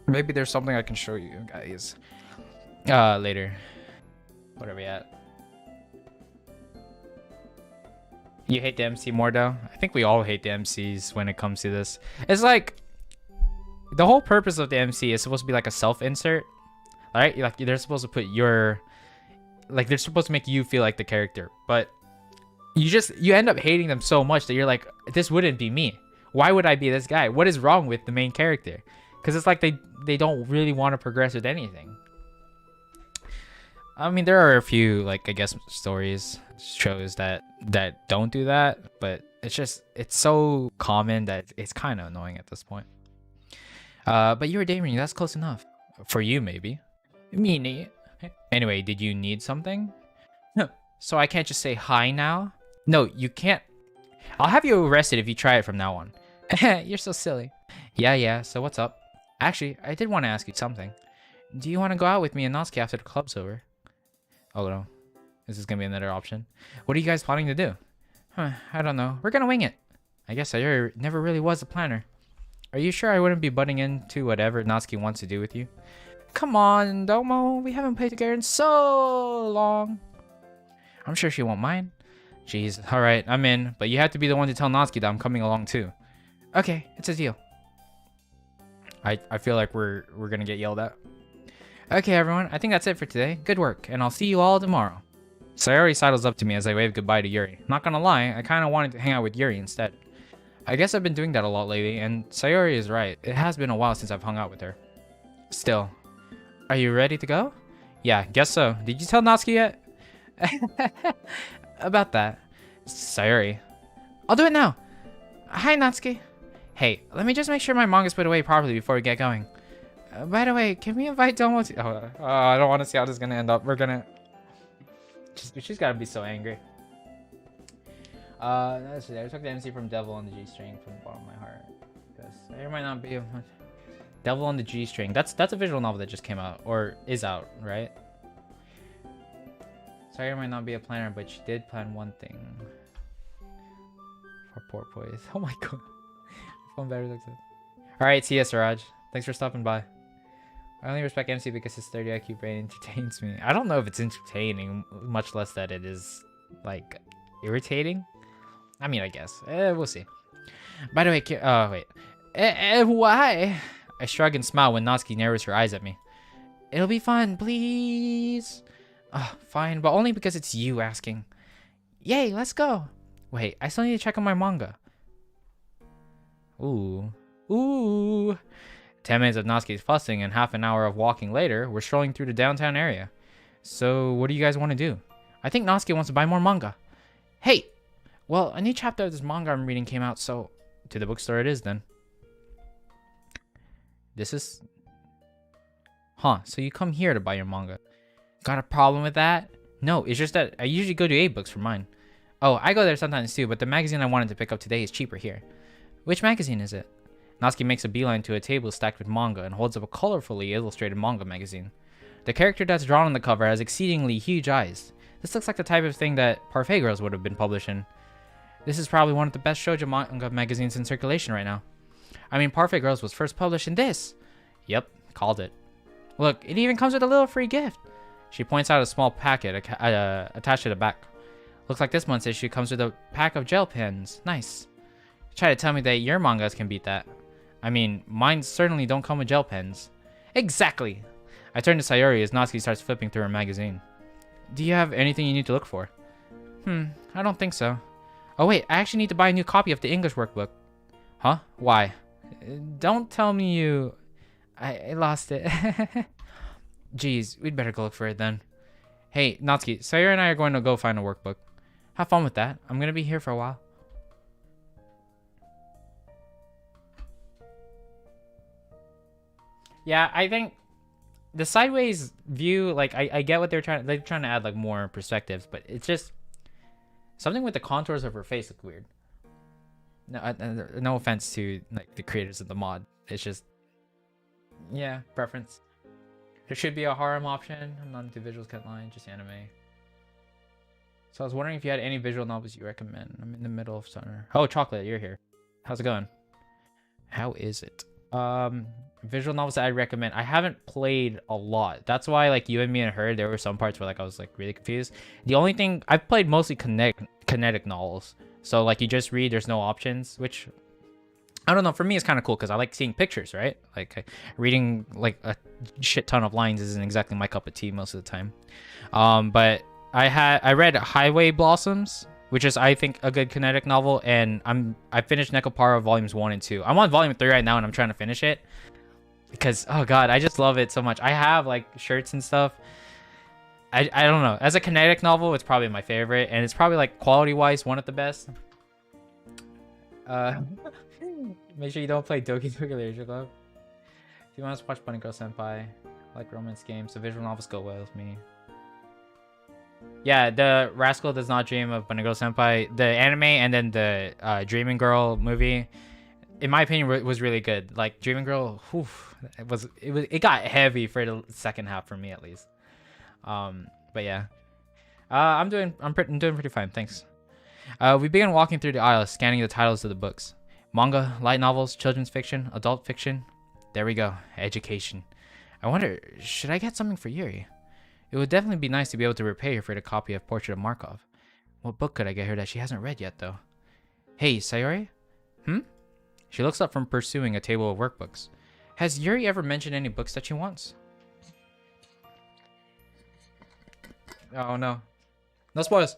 maybe there's something I can show you guys later. What are we at? You hate the MC more though? I think we all hate the MCs when it comes to this. It's like the whole purpose of the MC is supposed to be like a self-insert, right? Like they're supposed to put your, like they're supposed to make you feel like the character, but you end up hating them so much that you're like, this wouldn't be me. Why would I be this guy? What is wrong with the main character? Because it's like they don't really want to progress with anything. I mean, there are a few, like, I guess shows that don't do that, but it's so common that it's kind of annoying at this point. But you were daydreaming, that's close enough. For you, maybe. Meanie. Anyway, did you need something? No. So I can't just say hi now? No, you can't. I'll have you arrested if you try it from now on. You're so silly. Yeah, so what's up? Actually, I did want to ask you something. Do you want to go out with me and Natsuki after the club's over? Oh no. This is going to be another option. What are you guys planning to do? I don't know. We're going to wing it. I guess I never really was a planner. Are you sure I wouldn't be butting into whatever Natsuki wants to do with you? Come on, Domo. We haven't played together in so long. I'm sure she won't mind. Jeez. Alright, I'm in. But you have to be the one to tell Natsuki that I'm coming along too. Okay, it's a deal. I feel like we're going to get yelled at. Okay, everyone. I think that's it for today. Good work. And I'll see you all tomorrow. Sayori sidles up to me as I wave goodbye to Yuri. Not gonna lie, I kinda wanted to hang out with Yuri instead. I guess I've been doing that a lot lately, and Sayori is right. It has been a while since I've hung out with her. Still. Are you ready to go? Yeah, guess so. Did you tell Natsuki yet? About that. Sayori. I'll do it now. Hi, Natsuki. Hey, let me just make sure my manga's put away properly before we get going. By the way, can we invite Domo to... Oh, I don't want to see how this is gonna end up. We're gonna... She's gotta be so angry. That's it. I took the MC from Devil on the G string from the bottom of my heart. Because there might not be a much. Devil on the G string. That's a visual novel that just came out or is out, right? Sorry, I might not be a planner, but she did plan one thing. For poor boys. Oh my god. Phone battery looks good. Alright, see ya, Siraj. Thanks for stopping by. I only respect MC because his 30 IQ brain entertains me. I don't know if it's entertaining, much less that it is, like, irritating. I mean, I guess. We'll see. By the way, wait. Why? I shrug and smile when Natsuki narrows her eyes at me. It'll be fun, please. Fine, but only because it's you asking. Yay, let's go. Wait, I still need to check on my manga. Ooh. 10 minutes of Natsuki's fussing and half an hour of walking later, we're strolling through the downtown area. So, what do you guys want to do? I think Natsuki wants to buy more manga. Hey! Well, a new chapter of this manga I'm reading came out, so... To the bookstore it is, then. This is... Huh, so you come here to buy your manga. Got a problem with that? No, it's just that I usually go to A-Books for mine. Oh, I go there sometimes too, but the magazine I wanted to pick up today is cheaper here. Which magazine is it? Natsuki makes a beeline to a table stacked with manga and holds up a colorfully illustrated manga magazine. The character that's drawn on the cover has exceedingly huge eyes. This looks like the type of thing that Parfait Girls would have been publishing. This is probably one of the best shoujo manga magazines in circulation right now. I mean, Parfait Girls was first published in this. Yep, called it. Look, it even comes with a little free gift. She points out a small packet attached to the back. Looks like this month's issue comes with a pack of gel pens. Nice. You try to tell me that your mangas can beat that. I mean, mine certainly don't come with gel pens. Exactly. I turn to Sayori as Natsuki starts flipping through her magazine. Do you have anything you need to look for? I don't think so. Oh wait, I actually need to buy a new copy of the English workbook. Huh? Why? Don't tell me you... I lost it. Jeez, we'd better go look for it then. Hey, Natsuki, Sayori and I are going to go find a workbook. Have fun with that. I'm going to be here for a while. Yeah, I think the sideways view, like, I get what they're trying to add, like, more perspectives, but it's just something with the contours of her face look weird. No offense to, like, the creators of the mod. It's just, yeah, preference. There should be a harem option. I'm not into visuals cut line, just anime. So I was wondering if you had any visual novels you recommend. I'm in the middle of summer. Oh, Chocolate, you're here. How's it going? How is it? Visual novels that I recommend. I haven't played a lot. That's why, like, you and me and her, there were some parts where, like, I was, like, really confused. The only thing I've played mostly kinetic novels. So, like, you just read, there's no options, which I don't know, for me it's kind of cool because I like seeing pictures, right? Like, reading like a shit ton of lines isn't exactly my cup of tea most of the time. But I read Highway Blossoms, which is, I think, a good kinetic novel, and I finished Nekopara volumes 1 and 2. I'm on volume 3 right now and I'm trying to finish it because, oh god, I just love it so much. I have like shirts and stuff. I don't know, as a kinetic novel it's probably my favorite, and it's probably, like, quality wise one of the best. Make sure you don't play Doki Doki Literature Club. If you want to watch Bunny Girl Senpai, I like romance games, so visual novels go well with me. Yeah, the Rascal Does Not Dream of Bunny Girl Senpai, the anime, and then the Dreaming Girl movie, in my opinion, was really good. Like, Dreaming Girl, whew, it got heavy for the second half for me at least. But yeah, I'm doing pretty fine, thanks. We began walking through the aisles, scanning the titles of the books. Manga, light novels, children's fiction, adult fiction. There we go, education. I wonder, should I get something for Yuri? It would definitely be nice to be able to repay her for the copy of Portrait of Markov. What book could I get her that she hasn't read yet, though? Hey, Sayori? She looks up from pursuing a table of workbooks. Has Yuri ever mentioned any books that she wants? Oh no. No spoilers.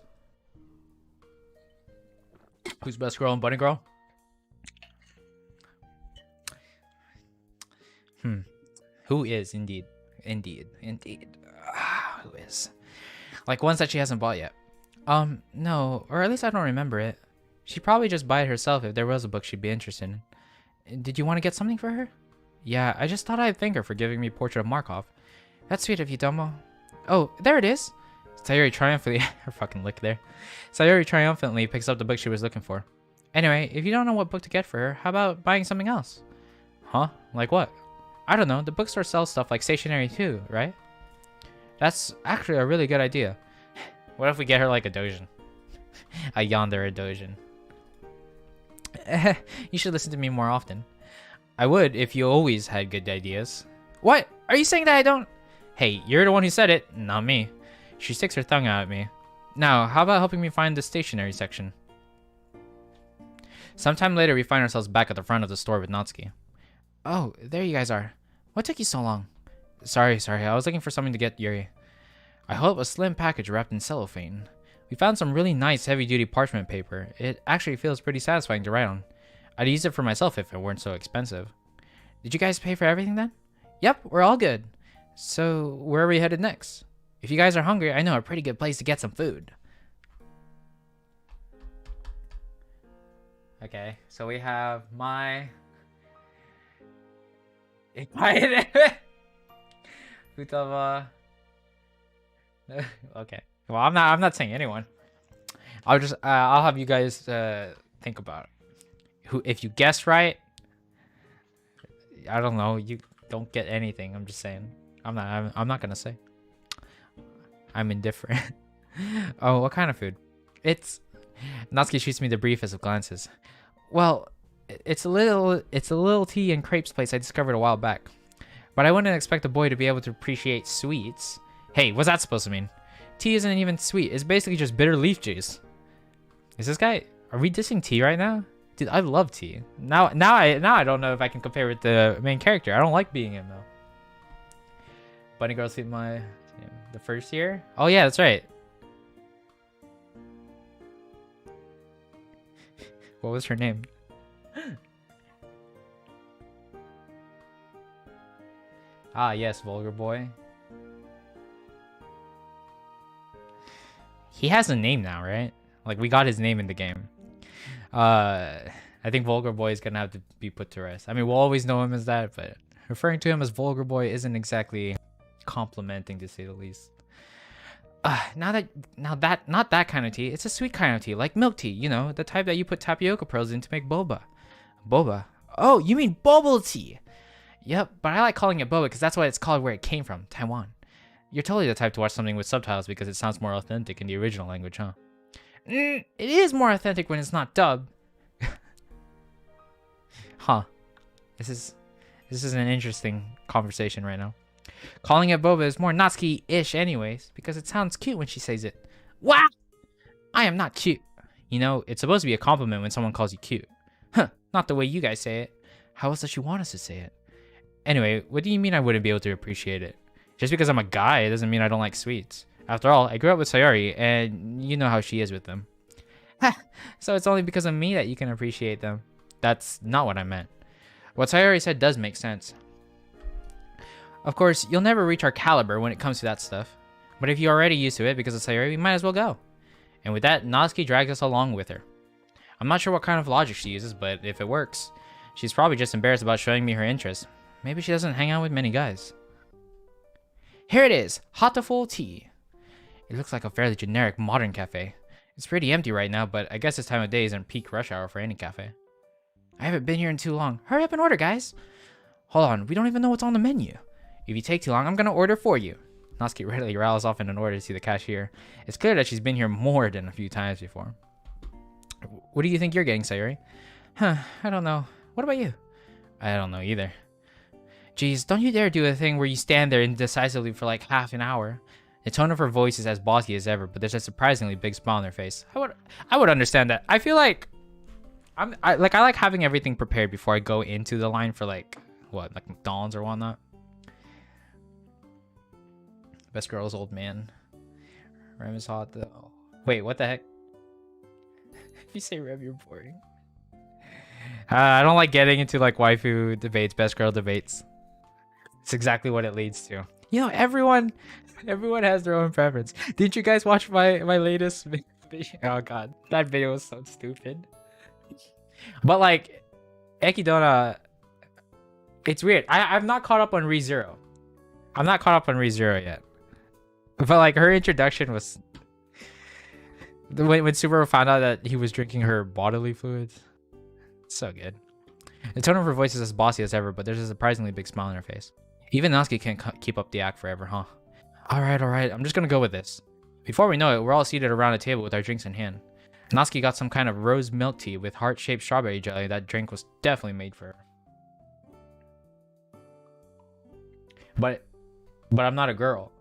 Who's best girl and bunny girl? Who is indeed? Indeed. Who is? Like, ones that she hasn't bought yet. No, or at least I don't remember it. She'd probably just buy it herself if there was a book she'd be interested in. Did you want to get something for her? Yeah, I just thought I'd thank her for giving me Portrait of Markov. That's sweet of you, Domo. Oh, there it is. Sayori triumphantly, her fucking lick there. Sayori triumphantly picks up the book she was looking for. Anyway, if you don't know what book to get for her, how about buying something else? Huh? Like what? I don't know, the bookstore sells stuff like stationery too, right? That's actually a really good idea. What if we get her like a dojin? A yandere dojin. You should listen to me more often. I would if you always had good ideas. What? Are you saying that I don't? Hey, you're the one who said it, not me. She sticks her tongue out at me. Now, how about helping me find the stationery section? Sometime later, we find ourselves back at the front of the store with Natsuki. Oh, there you guys are. What took you so long? Sorry, I was looking for something to get Yuri. I held up a slim package wrapped in cellophane. We found some really nice heavy-duty parchment paper. It actually feels pretty satisfying to write on. I'd use it for myself if it weren't so expensive. Did you guys pay for everything then? Yep, we're all good. So, where are we headed next? If you guys are hungry, I know a pretty good place to get some food. Okay, so we have my... Futaba. Okay. Well, I'm not saying anyone. I'll have you guys think about it. Who, if you guess right, I don't know, you don't get anything. I'm just saying. I'm not gonna say. I'm indifferent. Oh, what kind of food? It's... Natsuki shoots me the briefest of glances. Well, it's a little tea and crepes place I discovered a while back. But I wouldn't expect a boy to be able to appreciate sweets. Hey, what's that supposed to mean? tea isn't even sweet. It's basically just bitter leaf juice. Is this guy? Are we dissing tea right now? Dude, I love tea. Now I don't know if I can compare with the main character. I don't like being him though. Bunny girl sleep my the first year. Oh yeah, that's right. What was her name? Ah yes, vulgar boy. He has a name now, right? Like we got his name in the game. I think vulgar boy is gonna have to be put to rest. I mean, we'll always know him as that, but referring to him as vulgar boy isn't exactly complimenting, to say the least. Not that kind of tea. It's a sweet kind of tea, like milk tea. You know, the type that you put tapioca pearls in to make boba. Boba. Oh, you mean bubble tea? Yep, but I like calling it boba because that's what it's called where it came from, Taiwan. You're totally the type to watch something with subtitles because it sounds more authentic in the original language, huh? It is more authentic when it's not dubbed. Huh. This is an interesting conversation right now. Calling it boba is more Natsuki-ish anyways, because it sounds cute when she says it. Wow! I am not cute. You know, it's supposed to be a compliment when someone calls you cute. Huh, not the way you guys say it. How else does she want us to say it? Anyway, what do you mean I wouldn't be able to appreciate it? Just because I'm a guy, it doesn't mean I don't like sweets. After all, I grew up with Sayori, and you know how she is with them. So it's only because of me that you can appreciate them. That's not what I meant. What Sayori said does make sense. Of course, you'll never reach our caliber when it comes to that stuff. But if you're already used to it because of Sayori, we might as well go. And with that, Natsuki drags us along with her. I'm not sure what kind of logic she uses, but if it works, she's probably just embarrassed about showing me her interest. Maybe she doesn't hang out with many guys. Here it is, Hataful Tea. It looks like a fairly generic modern cafe. It's pretty empty right now, but I guess this time of day isn't peak rush hour for any cafe. I haven't been here in too long. Hurry up and order, guys. Hold on, we don't even know what's on the menu. If you take too long, I'm gonna order for you. Natsuki readily rattles off in an order to see the cashier. It's clear that she's been here more than a few times before. What do you think you're getting, Sayori? Huh, I don't know. What about you? I don't know either. Geez, don't you dare do a thing where you stand there indecisively for like half an hour. The tone of her voice is as bossy as ever, but there's a surprisingly big smile on her face. I would understand that. I feel like I like having everything prepared before I go into the line for like McDonald's or whatnot. Best girl's old man. Rem is hot though. Wait, what the heck? If you say Rem, you're boring. I don't like getting into like waifu debates, best girl debates. It's exactly what it leads to. You know, everyone has their own preference. Didn't you guys watch my latest video? Oh god, that video was so stupid. But like, Ekidona, it's weird. I'm not caught up on ReZero. I'm not caught up on ReZero yet. But like, her introduction was when Subaru found out that he was drinking her bodily fluids. So good. The tone of her voice is as bossy as ever, but there's a surprisingly big smile on her face. Even Natsuki can't keep up the act forever, huh? Alright, I'm just gonna go with this. Before we know it, we're all seated around a table with our drinks in hand. Natsuki got some kind of rose milk tea with heart-shaped strawberry jelly. That drink was definitely made for her. But I'm not a girl.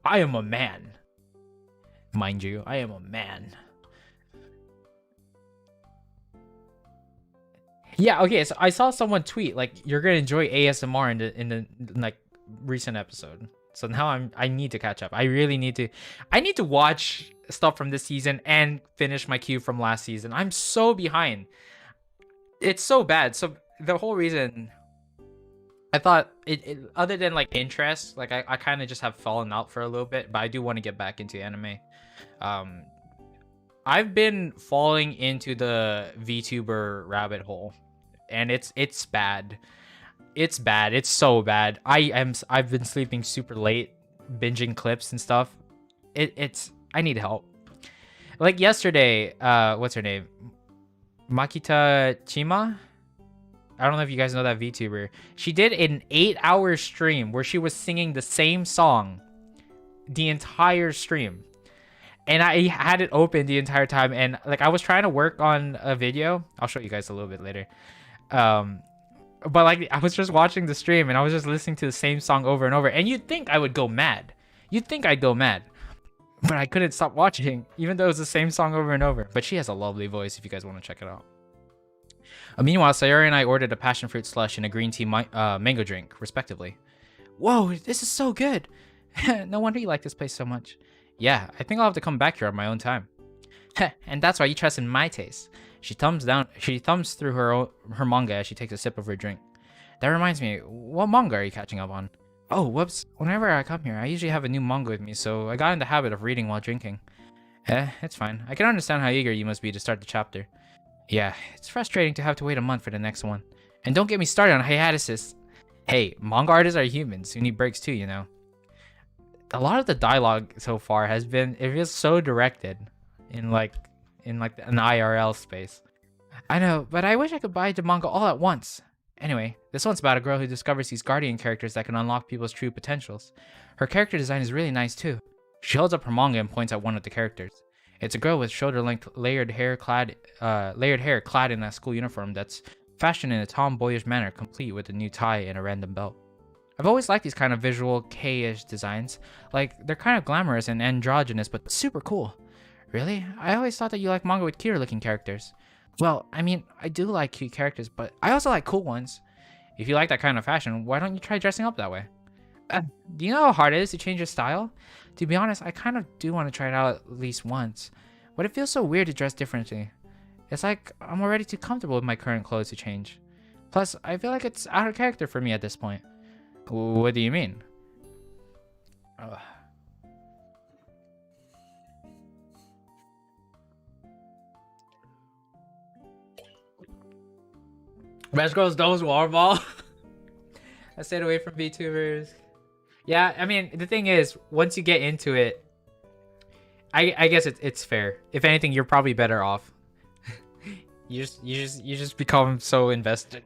I am a man. Mind you, I am a man. Yeah, okay, so I saw someone tweet like you're gonna enjoy ASMR in the like recent episode. So now I need to catch up. I really need to. I need to watch stuff from this season and finish my queue from last season. I'm so behind. It's so bad. So the whole reason I thought it other than like interest, like I kind of just have fallen out for a little bit, but I do want to get back into anime. I've been falling into the VTuber rabbit hole, and it's bad. It's bad. It's so bad. I've been sleeping super late, binging clips and stuff. I need help. Like yesterday, what's her name? Makita Chima? I don't know if you guys know that VTuber. She did an 8-hour stream where she was singing the same song the entire stream. And I had it open the entire time, and like I was trying to work on a video. I'll show you guys a little bit later. But like I was just watching the stream and I was just listening to the same song over and over. And you'd think I would go mad. You'd think I'd go mad. but I couldn't stop watching, even though it was the same song over and over. But she has a lovely voice if you guys want to check it out. Meanwhile, Sayori and I ordered a passion fruit slush and a green tea mango drink, respectively. Whoa, this is so good! No wonder you like this place so much. Yeah, I think I'll have to come back here on my own time. And that's why you trust in my taste. She thumbs through her manga as she takes a sip of her drink. That reminds me, what manga are you catching up on? Oh, whoops. Whenever I come here, I usually have a new manga with me, so I got in the habit of reading while drinking. It's fine. I can understand how eager you must be to start the chapter. Yeah, it's frustrating to have to wait a month for the next one. And don't get me started on hiatuses. Hey, manga artists are humans who need breaks too, you know. A lot of the dialogue so far it feels so directed in like an IRL space. I know, but I wish I could buy the manga all at once. Anyway, this one's about a girl who discovers these guardian characters that can unlock people's true potentials. Her character design is really nice too. She holds up her manga and points at one of the characters. It's a girl with shoulder-length layered hair clad in a school uniform that's fashioned in a tomboyish manner, complete with a new tie and a random belt. I've always liked these kind of visual K-ish designs. Like, they're kind of glamorous and androgynous, but super cool. Really? I always thought that you like manga with cuter looking characters. Well, I mean, I do like cute characters, but I also like cool ones. If you like that kind of fashion, why don't you try dressing up that way? Do you know how hard it is to change your style? To be honest, I kind of do want to try it out at least once, but it feels so weird to dress differently. It's like I'm already too comfortable with my current clothes to change. Plus, I feel like it's out of character for me at this point. What do you mean? Best girls don't warball. I stayed away from VTubers. Yeah, I mean, the thing is, once you get into it, I guess it's fair. If anything, you're probably better off. you just become so invested.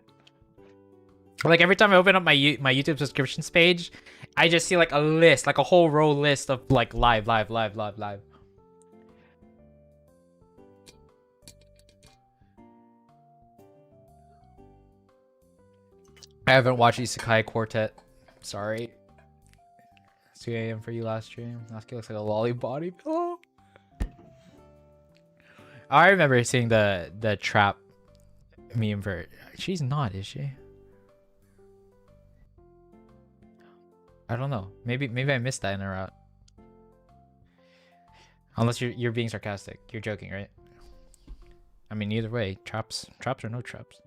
Like every time I open up my YouTube subscriptions page, I just see like a list, like a whole row list of like live. I haven't watched Isekai Quartet. Sorry. It's 2 a.m. for you last stream. Natsuki looks like a lolly body pillow. I remember seeing the trap meme for. She's not, is she? I don't know. Maybe I missed that in a route. Unless you're being sarcastic. You're joking, right? I mean, either way, traps or no traps.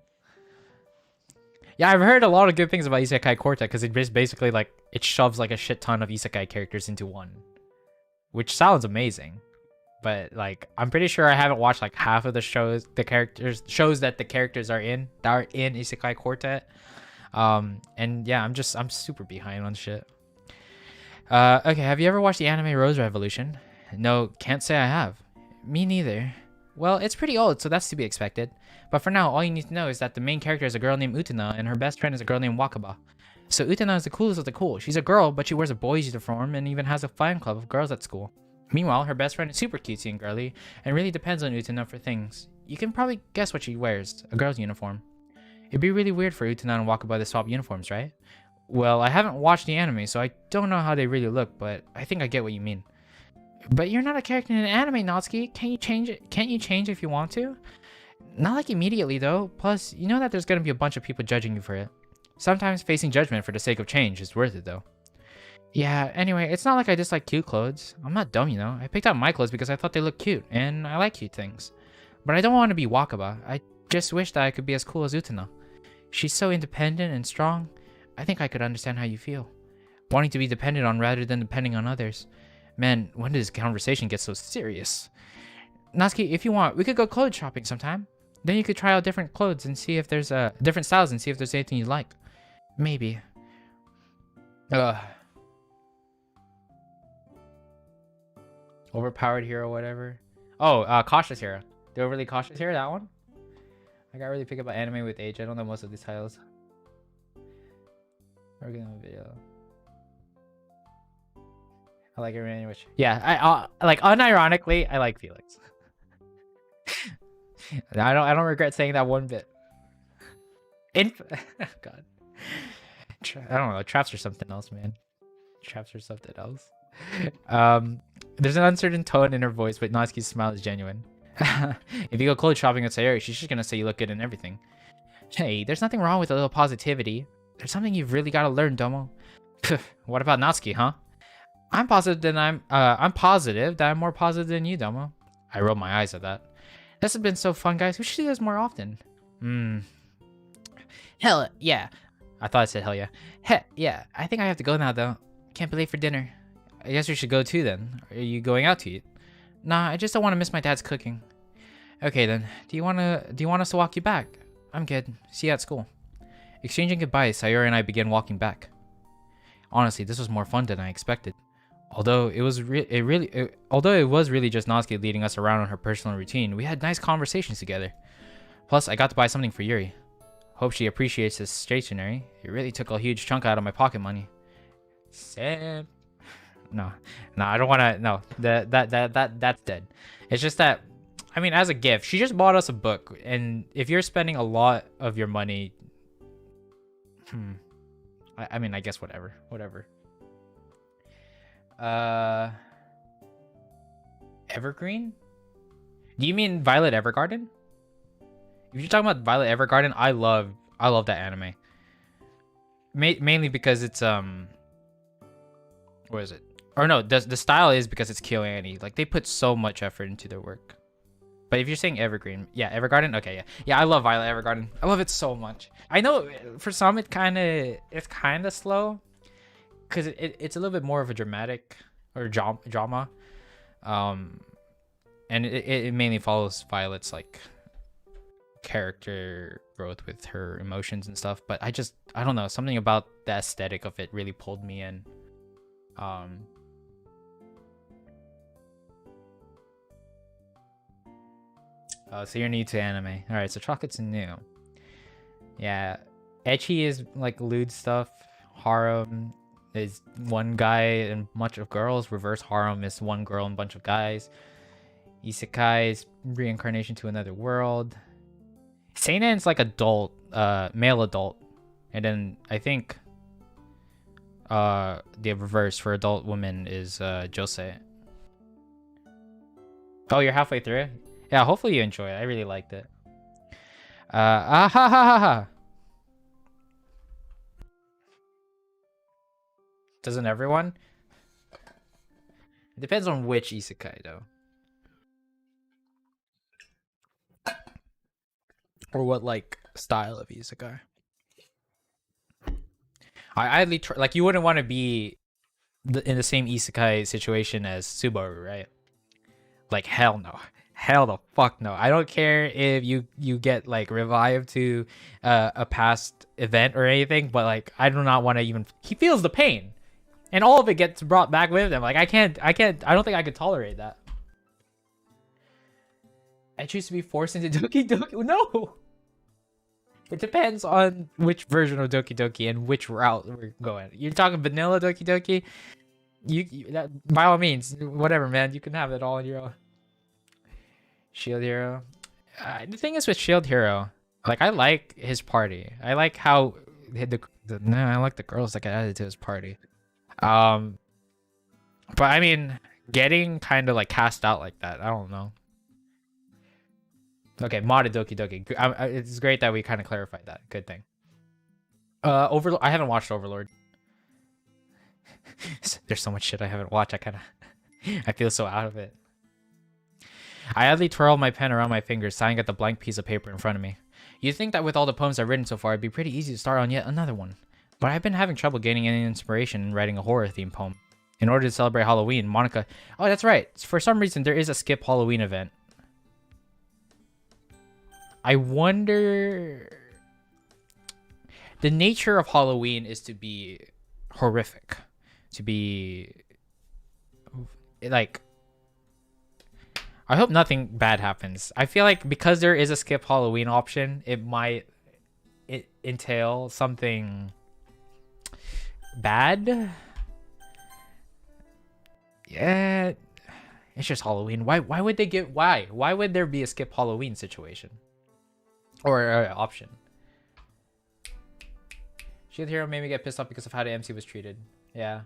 Yeah, I've heard a lot of good things about Isekai Quartet because it just basically like it shoves like a shit ton of isekai characters into one, which sounds amazing. But like, I'm pretty sure I haven't watched like half of the shows that the characters are in Isekai Quartet. And yeah, I'm super behind on shit. Okay, have you ever watched the anime Rose Revolution? No, can't say I have. Me neither. Well, it's pretty old, so that's to be expected. But for now, all you need to know is that the main character is a girl named Utena, and her best friend is a girl named Wakaba. So Utena is the coolest of the cool. She's a girl, but she wears a boy's uniform and even has a fan club of girls at school. Meanwhile, her best friend is super cutesy and girly, and really depends on Utena for things. You can probably guess what she wears, a girl's uniform. It'd be really weird for Utena and Wakaba to swap uniforms, right? Well, I haven't watched the anime, so I don't know how they really look, but I think I get what you mean. But you're not a character in an anime, Natsuki. Can't you change it? Can't you change if you want to? Not like immediately, though. Plus, you know that there's gonna be a bunch of people judging you for it. Sometimes facing judgment for the sake of change is worth it, though. Yeah, anyway, it's not like I dislike cute clothes. I'm not dumb, you know. I picked out my clothes because I thought they looked cute, and I like cute things. But I don't want to be Wakaba. I just wish that I could be as cool as Utena. She's so independent and strong. I think I could understand how you feel. Wanting to be dependent on rather than depending on others. Man, when did this conversation get so serious? Natsuki, if you want, we could go clothes shopping sometime. Then you could try out different clothes and see if there's different styles and see if there's anything you like. Maybe. Overpowered hero, whatever. Oh, cautious hero. The overly cautious hero, that one? I got really picky about anime with age. I don't know most of these titles. Original video. I like everyone which. Yeah, I like unironically, I like Felix. I don't regret saying that one bit. God. I don't know. Traps are something else, man. Traps are something else. There's an uncertain tone in her voice, but Natsuki's smile is genuine. If you go clothes shopping with Sayori, she's just gonna say you look good in everything. Hey, there's nothing wrong with a little positivity. There's something you've really got to learn, Domo. What about Natsuki, huh? I'm positive that I'm more positive than you, Domo. I rolled my eyes at that. This has been so fun, guys. We should do this more often. Hell yeah. I thought I said hell yeah. Heh, yeah. I think I have to go now, though. Can't be late for dinner. I guess we should go too, then. Are you going out to eat? Nah, I just don't want to miss my dad's cooking. Okay, then. Do you want us to walk you back? I'm good. See you at school. Exchanging goodbyes, Sayori and I began walking back. Honestly, this was more fun than I expected. Although it was really just Natsuki leading us around on her personal routine, we had nice conversations together. Plus, I got to buy something for Yuri. Hope she appreciates this stationery. It really took a huge chunk out of my pocket money. Sam. No, I don't want to. No, that's dead. It's just that, I mean, as a gift, she just bought us a book, and if you're spending a lot of your money, I mean, I guess whatever. Evergreen? Do you mean Violet Evergarden? If you're talking about Violet Evergarden, I love that anime. Mainly because it's what is it? Or no, the style is because it's KyoAni. Like, they put so much effort into their work. But if you're saying Evergreen, yeah, Evergarden, okay, yeah, I love Violet Evergarden. I love it so much. I know for some it's kind of slow, because it's a little bit more of a dramatic or drama, and it mainly follows Violet's like character growth with her emotions and stuff. But I don't know, something about the aesthetic of it really pulled me in. So you're new to anime. Alright, so Chocolate's new. Yeah. Ecchi is like lewd stuff. Harem is one guy and a bunch of girls. Reverse harem is one girl and a bunch of guys. Isekai is reincarnation to another world. Seinen's like adult, male adult. And then I think the reverse for adult women is josei. Oh, you're halfway through it? Yeah, hopefully you enjoy it. I really liked it. Ha ha ha ha. Doesn't everyone? It depends on which isekai, though. Or what, like, style of isekai. I like, you wouldn't want to be in the same isekai situation as Subaru, right? Like, hell no. Hell the fuck no. I don't care if you get like revived to a past event or anything, but like, I do not want to even. He feels the pain, and all of it gets brought back with him. Like, I don't think I could tolerate that. I choose to be forced into Doki Doki. No. It depends on which version of Doki Doki and which route we're going. You're talking vanilla Doki Doki. That, by all means, whatever, man. You can have it all on your own. Shield Hero. The thing is with Shield Hero, like, I like his party. I like how I like the girls that get added to his party. But I mean, getting kind of like cast out like that, I don't know. Okay, modded Doki Doki. It's great that we kind of clarified that. Good thing. Overlord. I haven't watched Overlord. There's so much shit I haven't watched. I feel so out of it. I idly twirl my pen around my fingers, sighing at the blank piece of paper in front of me. You'd think that with all the poems I've written so far, it'd be pretty easy to start on yet another one. But I've been having trouble gaining any inspiration in writing a horror-themed poem. In order to celebrate Halloween, Monica... Oh, that's right. For some reason, there is a Skip Halloween event. I wonder... The nature of Halloween is to be horrific. To be... like... I hope nothing bad happens. I feel like because there is a skip Halloween option, it might entail something bad. Yeah, it's just Halloween. Why would they get why would there be a skip Halloween situation or option? Shield Hero made me get pissed off because of how the MC was treated. Yeah.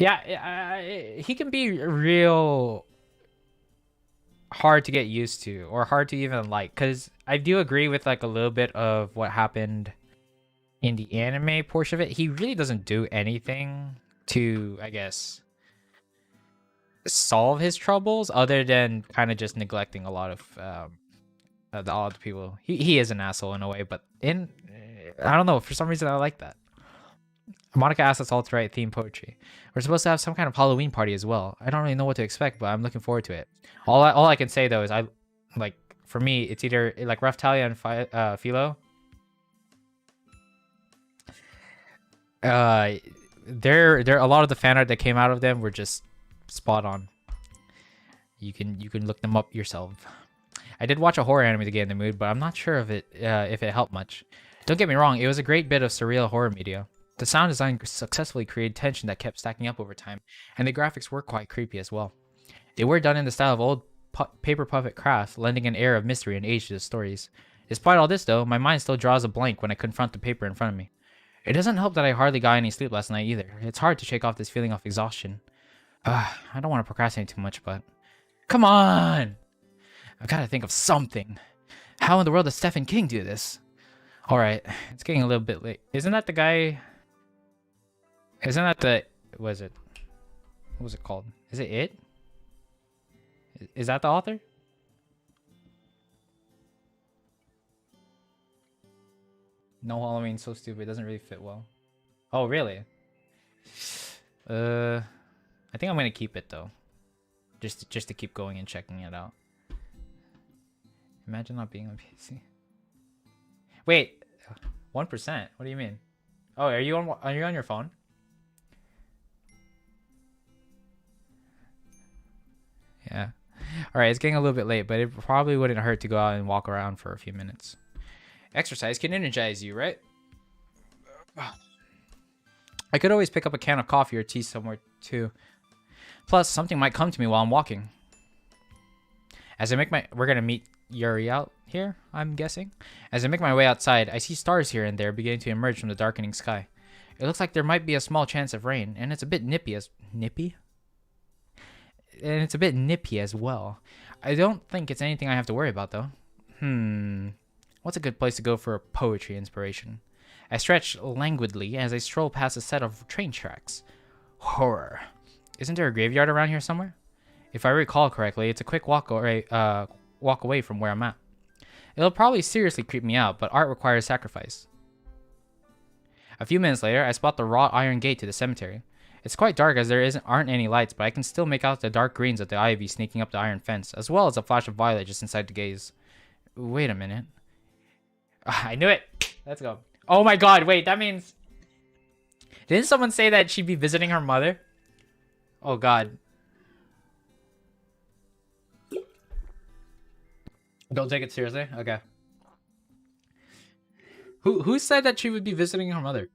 Yeah, he can be real hard to get used to or hard to even like, because I do agree with like a little bit of what happened in the anime portion of it. He really doesn't do anything to, I guess, solve his troubles other than kind of just neglecting a lot of all the people. He is an asshole in a way, but I don't know, for some reason I like that. Monica asked us all to write theme poetry. We're supposed to have some kind of Halloween party as well. I don't really know what to expect, but I'm looking forward to it. All I can say though is for me, it's either like Raphtalia and Philo. They're a lot of the fan art that came out of them were just spot on. You can look them up yourself. I did watch a horror anime to get in the mood, but I'm not sure if it helped much. Don't get me wrong, it was a great bit of surreal horror media. The sound design successfully created tension that kept stacking up over time, and the graphics were quite creepy as well. They were done in the style of old paper puppet craft, lending an air of mystery and age to the stories. Despite all this though, my mind still draws a blank when I confront the paper in front of me. It doesn't help that I hardly got any sleep last night either. It's hard to shake off this feeling of exhaustion. I don't want to procrastinate too much, but... Come on! I've got to think of something. How in the world does Stephen King do this? Alright, it's getting a little bit late. Isn't that the guy... Isn't that the... What is it? What was it called? Is it It? Is that the author? No Halloween, so stupid. It doesn't really fit well. Oh, really? I think I'm gonna keep it though. Just to keep going and checking it out. Imagine not being on PC. Wait, 1%? What do you mean? Oh, are you on your phone? Yeah. All right, it's getting a little bit late, but it probably wouldn't hurt to go out and walk around for a few minutes. Exercise can energize you, right? I could always pick up a can of coffee or tea somewhere too. Plus, something might come to me while I'm walking. As I make we're gonna meet Yuri out here, I'm guessing. As I make my way outside, I see stars here and there beginning to emerge from the darkening sky. It looks like there might be a small chance of rain, and it's a bit nippy as well. I don't think it's anything I have to worry about though. What's a good place to go for a poetry inspiration? I stretch languidly as I stroll past a set of train tracks. Horror. Isn't there a graveyard around here somewhere? If I recall correctly, it's a quick walk away from where I'm at. It'll probably seriously creep me out, but art requires sacrifice. A few minutes later, I spot the wrought iron gate to the cemetery. It's quite dark as there aren't any lights, but I can still make out the dark greens of the ivy sneaking up the iron fence, as well as a flash of violet just inside the gaze. Wait a minute. I knew it! Let's go. Oh my god, wait, that means... Didn't someone say that she'd be visiting her mother? Oh god. Don't take it seriously? Okay. Who said that she would be visiting her mother?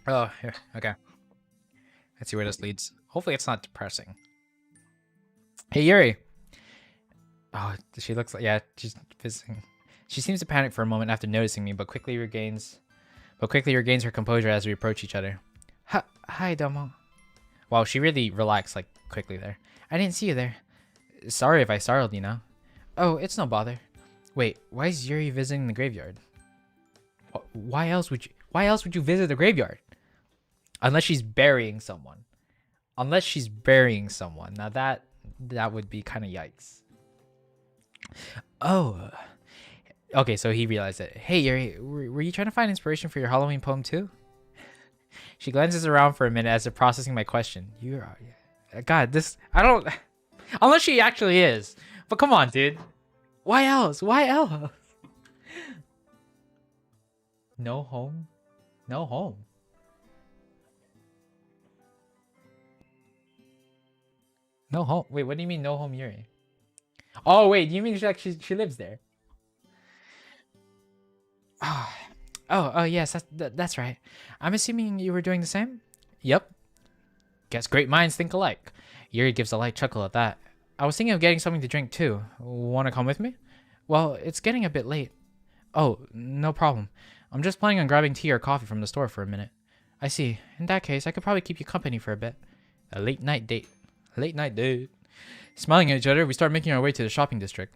Oh, here. Okay. Let's see where this leads. Hopefully it's not depressing. Hey, Yuri. Oh, she looks like... Yeah, she's visiting. She seems to panic for a moment after noticing me, but quickly regains her composure as we approach each other. Hi, Domo. Wow, she really relaxed, like, quickly there. I didn't see you there. Sorry if I startled you now. Oh, it's no bother. Wait, why is Yuri visiting the graveyard? Why else would you visit the graveyard? Unless she's burying someone. Now that would be kind of yikes. Oh. Okay, so he realized it. Hey, Yuri, were you trying to find inspiration for your Halloween poem too? She glances around for a minute as if processing my question. God, this... I don't... Unless she actually is. But come on, dude. Why else? No home? No home. No home? Wait, what do you mean no home, Yuri? Oh, wait, you mean she lives there? Oh, yes, that's right. I'm assuming you were doing the same? Yep. Guess great minds think alike. Yuri gives a light chuckle at that. I was thinking of getting something to drink too. Want to come with me? Well, it's getting a bit late. Oh, no problem. I'm just planning on grabbing tea or coffee from the store for a minute. I see. In that case, I could probably keep you company for a bit. A late night date. Late night date. Smiling at each other, we start making our way to the shopping district.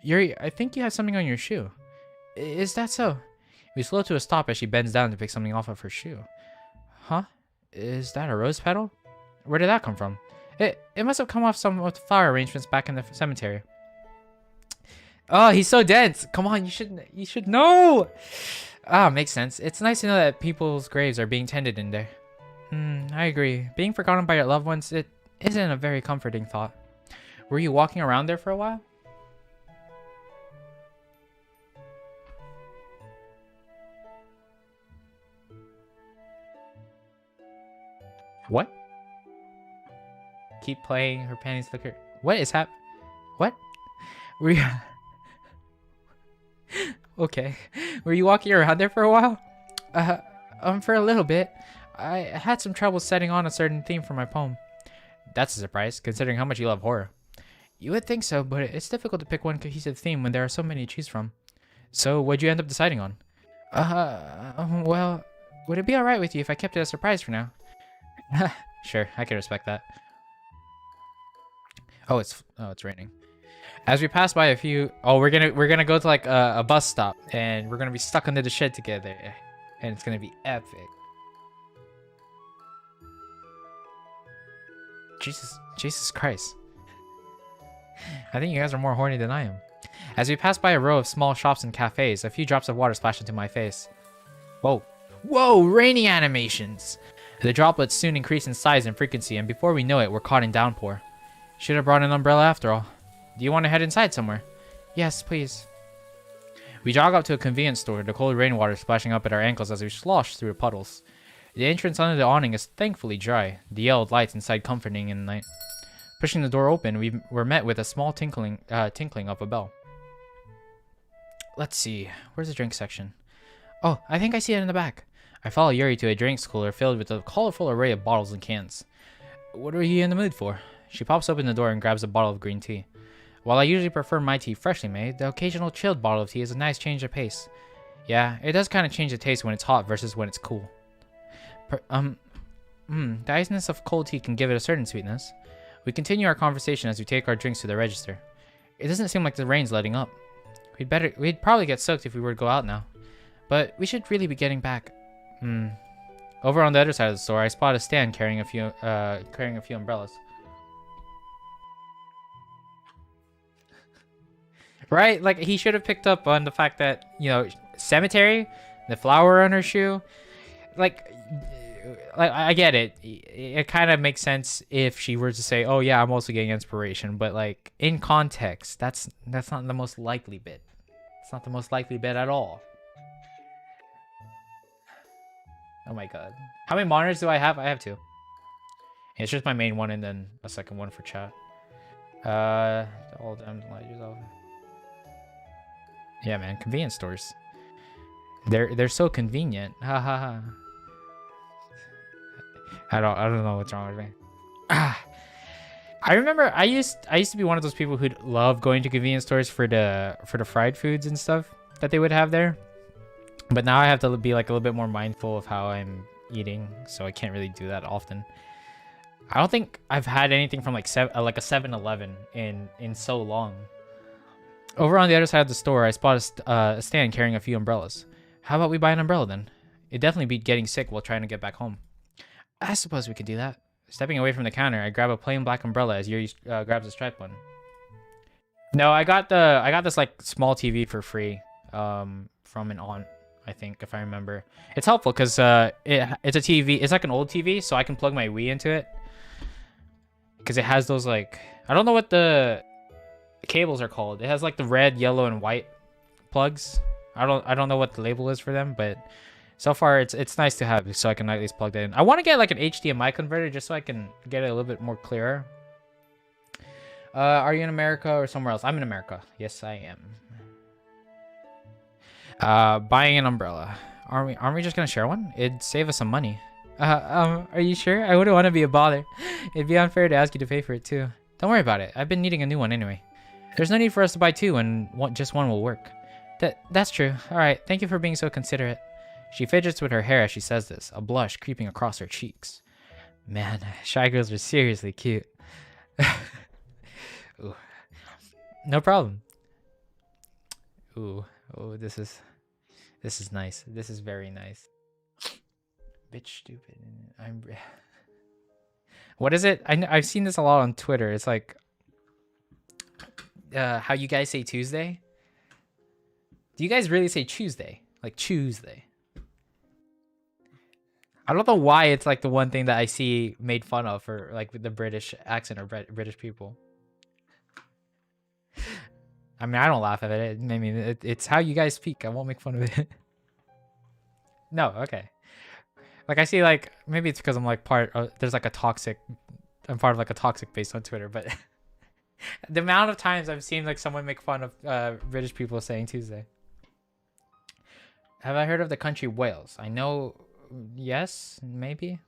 Yuri, I think you have something on your shoe. Is that so? We slow to a stop as she bends down to pick something off of her shoe. Huh? Is that a rose petal? Where did that come from? It must have come off some of the flower arrangements back in the cemetery. Oh, he's so dense. Come on, you should know. Ah, makes sense. It's nice to know that people's graves are being tended in there. I agree. Being forgotten by your loved ones, it isn't a very comforting thought. Were you walking around there for a while? What? Keep playing, her panties flicker. What is What? Were you... Okay. Were you walking around there for a while? For a little bit. I had some trouble setting on a certain theme for my poem. That's a surprise, considering how much you love horror. You would think so, but it's difficult to pick one cohesive theme when there are so many to choose from. So, what'd you end up deciding on? Well, would it be alright with you if I kept it a surprise for now? Sure, I can respect that. Oh, it's raining. As we pass by a few, we're gonna go to like a bus stop, and we're gonna be stuck under the shed together, and it's gonna be epic. Jesus Christ! I think you guys are more horny than I am. As we pass by a row of small shops and cafes, a few drops of water splash into my face. Whoa! Rainy animations. The droplets soon increase in size and frequency, and before we know it, we're caught in downpour. Should have brought an umbrella after all. Do you want to head inside somewhere? Yes, please. We jog up to a convenience store, the cold rainwater splashing up at our ankles as we slosh through the puddles. The entrance under the awning is thankfully dry, the yellowed lights inside comforting in the night. Pushing the door open, we were met with a small tinkling of a bell. Let's see, where's the drink section? Oh, I think I see it in the back. I follow Yuri to a drinks cooler filled with a colorful array of bottles and cans. What are you in the mood for? She pops open the door and grabs a bottle of green tea. While I usually prefer my tea freshly made, the occasional chilled bottle of tea is a nice change of pace. Yeah, it does kind of change the taste when it's hot versus when it's cool. The iciness of cold tea can give it a certain sweetness. We continue our conversation as we take our drinks to the register. It doesn't seem like the rain's letting up. We'd probably get soaked if we were to go out now. But we should really be getting back. Over on the other side of the store, I spot a stand carrying a few umbrellas. Right? Like, he should have picked up on the fact that, cemetery, the flower on her shoe. Like I get it. It kind of makes sense if she were to say, oh yeah, I'm also getting inspiration. But like, in context, that's not the most likely bit. It's not the most likely bit at all. Oh my god. How many monitors do I have? I have 2. It's just my main one and then a second one for chat. All damn light off. Yeah, man, convenience stores. They're so convenient. Ha ha ha. I don't know what's wrong with me. I remember I used to be one of those people who'd love going to convenience stores for the fried foods and stuff that they would have there. But now I have to be like a little bit more mindful of how I'm eating, so I can't really do that often. I don't think I've had anything from like a 7-Eleven in so long. Over on the other side of the store, I spot a stand carrying a few umbrellas. How about we buy an umbrella then? It'd definitely be getting sick while trying to get back home. I suppose we could do that. Stepping away from the counter, I grab a plain black umbrella as Yuri grabs a striped one. No, I got this like small TV for free from an aunt, I think, if I remember. It's helpful because it's a TV. It's like an old TV, so I can plug my Wii into it. Because it has those like, I don't know what the cables are called. It has like the red, yellow, and white plugs. I don't know what the label is for them, but so far it's nice to have, so I can at least plug that in. I want to get like an HDMI converter just so I can get it a little bit more clearer. Are you in America or somewhere else? I'm in America. Yes, I am. Buying an umbrella. Aren't we just gonna share one? It'd save us some money. Are you sure? I wouldn't want to be a bother. It'd be unfair to ask you to pay for it too. Don't worry about it. I've been needing a new one anyway. There's no need for us to buy 2 and just one will work. That's true. Alright, thank you for being so considerate. She fidgets with her hair as she says this, a blush creeping across her cheeks. Man, shy girls are seriously cute. Ooh. No problem. Ooh, this is nice. This is very nice. Bitch, stupid. What is it? I've seen this a lot on Twitter. It's like, how you guys say Tuesday? Do you guys really say Tuesday? Like Tuesday? I don't know why it's like the one thing that I see made fun of for like the British accent or British people. I mean, I don't laugh at it. I mean, it's how you guys speak. I won't make fun of it. No, okay. Like I see, like maybe it's because I'm like there's like a toxic. I'm part of like a toxic base on Twitter, but the amount of times I've seen like someone make fun of British people saying Tuesday. Have I heard of the country Wales? I know. Yes, maybe.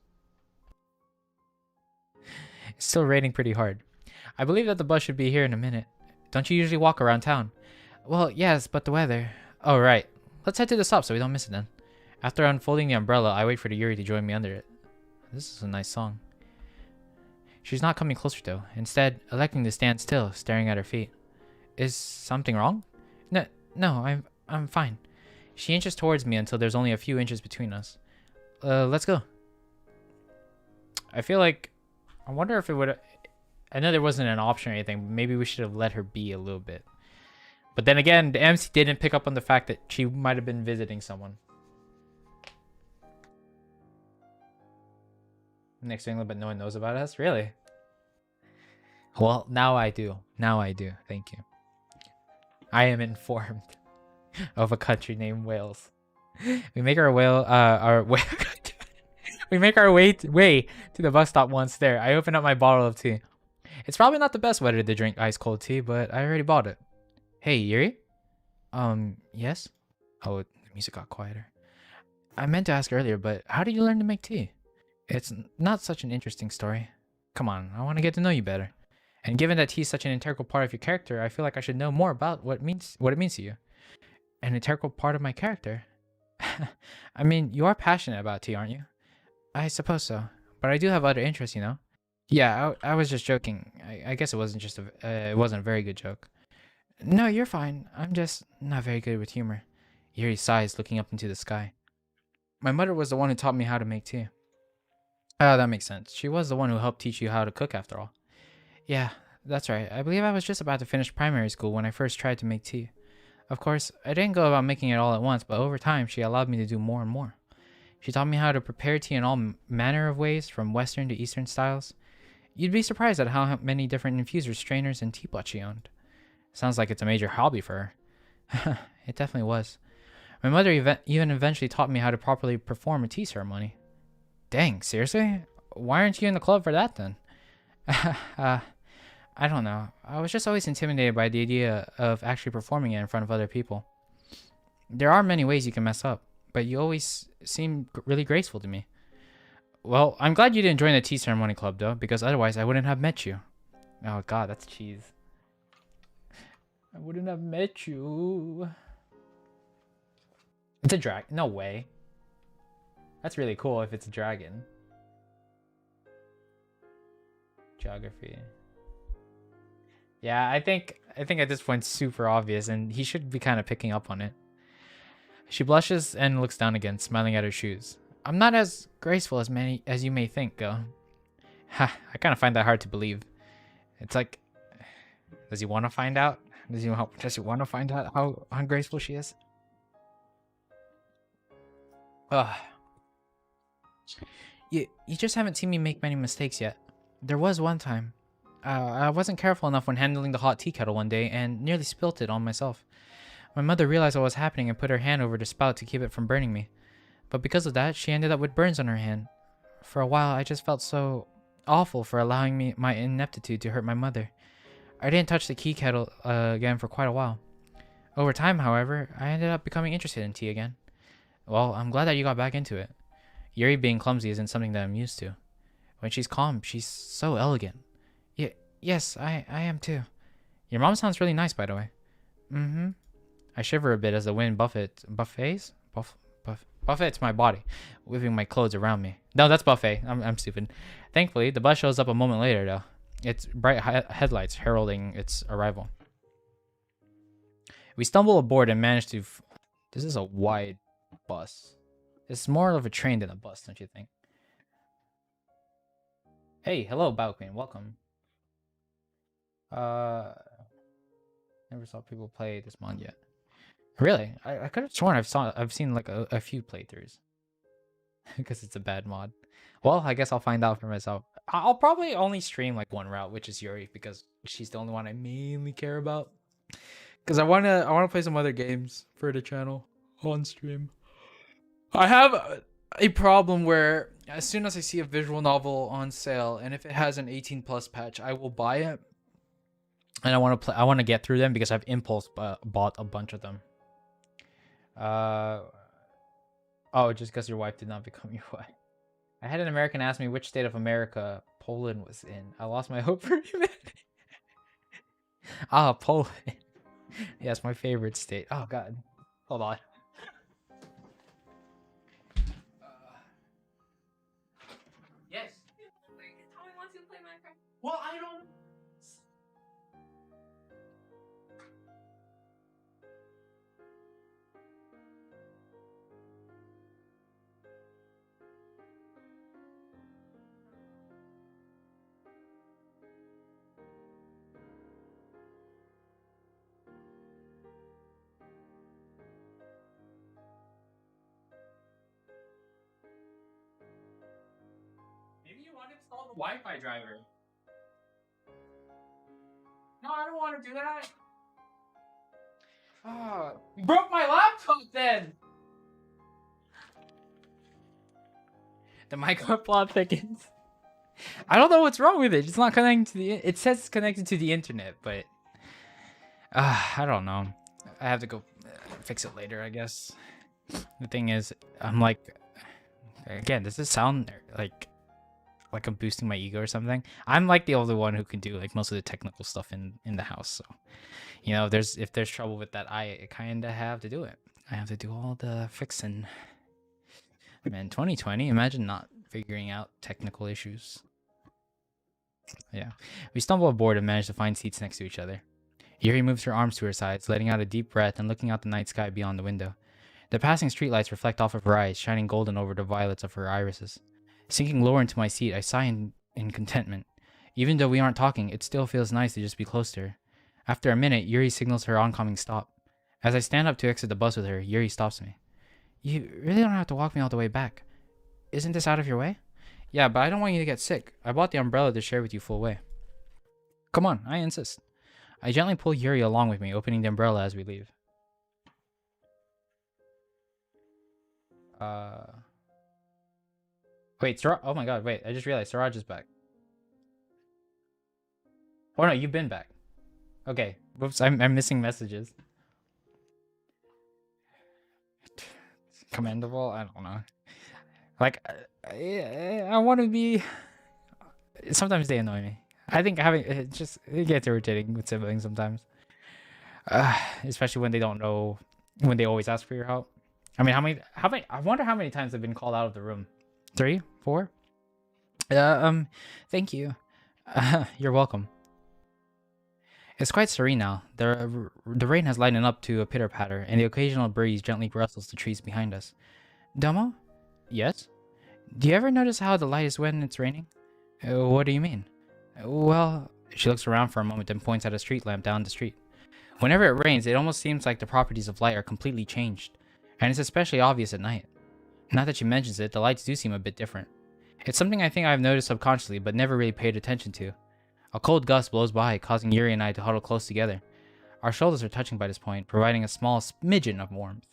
It's still raining pretty hard. I believe that the bus should be here in a minute. Don't you usually walk around town? Well, yes, but the weather. Oh, right. Let's head to the stop so we don't miss it then. After unfolding the umbrella, I wait for the Yuri to join me under it. This is a nice song. She's not coming closer though, instead electing to stand still, staring at her feet. Is something wrong? No, I'm fine. She inches towards me until there's only a few inches between us. Let's go. I feel like, I wonder if it would, I know there wasn't an option or anything, but maybe we should have let her be a little bit. But then again, the MC didn't pick up on the fact that she might have been visiting someone. Next to England, but no one knows about us? Really? Well, now I do. Now I do. Thank you. I am informed of a country named Wales. We make our we make our way to the bus stop once there. I open up my bottle of tea. It's probably not the best weather to drink ice cold tea, but I already bought it. Hey, Yuri? Yes? Oh, the music got quieter. I meant to ask earlier, but how did you learn to make tea? It's not such an interesting story. Come on, I want to get to know you better. And given that tea is such an integral part of your character, I feel like I should know more about what it means to you. An integral part of my character? I mean, you are passionate about tea, aren't you? I suppose so, but I do have other interests, you know? Yeah, I was just joking. I guess it wasn't it wasn't a very good joke. No, you're fine. I'm just not very good with humor. Yuri sighs, looking up into the sky. My mother was the one who taught me how to make tea. Oh, that makes sense. She was the one who helped teach you how to cook, after all. Yeah, that's right. I believe I was just about to finish primary school when I first tried to make tea. Of course, I didn't go about making it all at once, but over time, she allowed me to do more and more. She taught me how to prepare tea in all manner of ways, from Western to Eastern styles. You'd be surprised at how many different infusers, strainers, and teapots she owned. Sounds like it's a major hobby for her. It definitely was. My mother even eventually taught me how to properly perform a tea ceremony. Dang, seriously? Why aren't you in the club for that then? I don't know. I was just always intimidated by the idea of actually performing it in front of other people. There are many ways you can mess up, but you always seem really graceful to me. Well, I'm glad you didn't join the tea ceremony club though, because otherwise I wouldn't have met you. Oh god, that's cheese. I wouldn't have met you. It's a drag. No way. That's really cool if it's a dragon. Geography. Yeah, I think at this point it's super obvious, and he should be kind of picking up on it. She blushes and looks down again, smiling at her shoes. I'm not as graceful as you may think, though. Ha, I kind of find that hard to believe. It's like, does he want to find out? Does he want to find out how ungraceful she is? Ugh. You just haven't seen me make many mistakes yet. There was one time. I wasn't careful enough when handling the hot tea kettle one day and nearly spilt it on myself. My mother realized what was happening and put her hand over the spout to keep it from burning me. But because of that, she ended up with burns on her hand. For a while, I just felt so awful for allowing my ineptitude to hurt my mother. I didn't touch the tea kettle again for quite a while. Over time, however, I ended up becoming interested in tea again. Well, I'm glad that you got back into it. Yuri being clumsy isn't something that I'm used to. When she's calm, she's so elegant. Yes, I am too. Your mom sounds really nice, by the way. Mm-hmm. I shiver a bit as the wind buffets my body, weaving my clothes around me. No, that's buffet. I'm stupid. Thankfully, the bus shows up a moment later, though. Its bright headlights heralding its arrival. We stumble aboard and manage to... This is a wide bus. It's more of a train than a bus, don't you think? Hey, hello, Bao Queen. Welcome. Never saw people play this mod yet. Really? I could have sworn I've seen like a few playthroughs. Because it's a bad mod. Well, I guess I'll find out for myself. I'll probably only stream like one route, which is Yuri, because she's the only one I mainly care about. Because I wanna play some other games for the channel on stream. I have a problem where as soon as I see a visual novel on sale, and if it has an 18+ patch, I will buy it. And I want to get through them because I've impulse bought a bunch of them. Oh, just because your wife did not become your wife. I had an American ask me which state of America Poland was in. I lost my hope for humanity. Ah, Poland. Yes, my favorite state. Oh God, hold on. Yes. Tommy wants you to play Minecraft. Well, I don't. Maybe you want to install the Wi-Fi driver. No, I don't want to do that. Oh, you broke my laptop then. The Minecraft plot thickens. I don't know what's wrong with it. It's not connecting to the... It says it's connected to the internet, but... I don't know. I have to go fix it later, I guess. The thing is, I'm like... Again, does this sound like I'm boosting my ego or something? I'm like the only one who can do like most of the technical stuff in the house. So, you know, if there's trouble with that, I kind of have to do it. I have to do all the fixing. Man, 2020, imagine not figuring out technical issues. Yeah. We stumble aboard and manage to find seats next to each other. Yuri moves her arms to her sides, letting out a deep breath and looking out the night sky beyond the window. The passing streetlights reflect off of her eyes, shining golden over the violets of her irises. Sinking lower into my seat, I sigh in contentment. Even though we aren't talking, it still feels nice to just be close to her. After a minute, Yuri signals her oncoming stop. As I stand up to exit the bus with her, Yuri stops me. You really don't have to walk me all the way back. Isn't this out of your way? Yeah, but I don't want you to get sick. I bought the umbrella to share with you full way. Come on, I insist. I gently pull Yuri along with me, opening the umbrella as we leave. Wait, oh my God, wait, I just realized Siraj is back. Oh no, you've been back. Okay, whoops, I'm missing messages. Commendable? I don't know. Like, I want to be... Sometimes they annoy me. I think it gets irritating with siblings sometimes. Especially when they don't know, when they always ask for your help. I mean, how many, I wonder how many times I've been called out of the room. 3? 4? Thank you. You're welcome. It's quite serene now. The rain has lightened up to a pitter-patter, and the occasional breeze gently rustles the trees behind us. Domo? Yes? Do you ever notice how the light is when it's raining? What do you mean? Well, she looks around for a moment and points at a street lamp down the street. Whenever it rains, it almost seems like the properties of light are completely changed, and it's especially obvious at night. Now that she mentions it, the lights do seem a bit different. It's something I think I've noticed subconsciously, but never really paid attention to. A cold gust blows by, causing Yuri and I to huddle close together. Our shoulders are touching by this point, providing a small smidgen of warmth.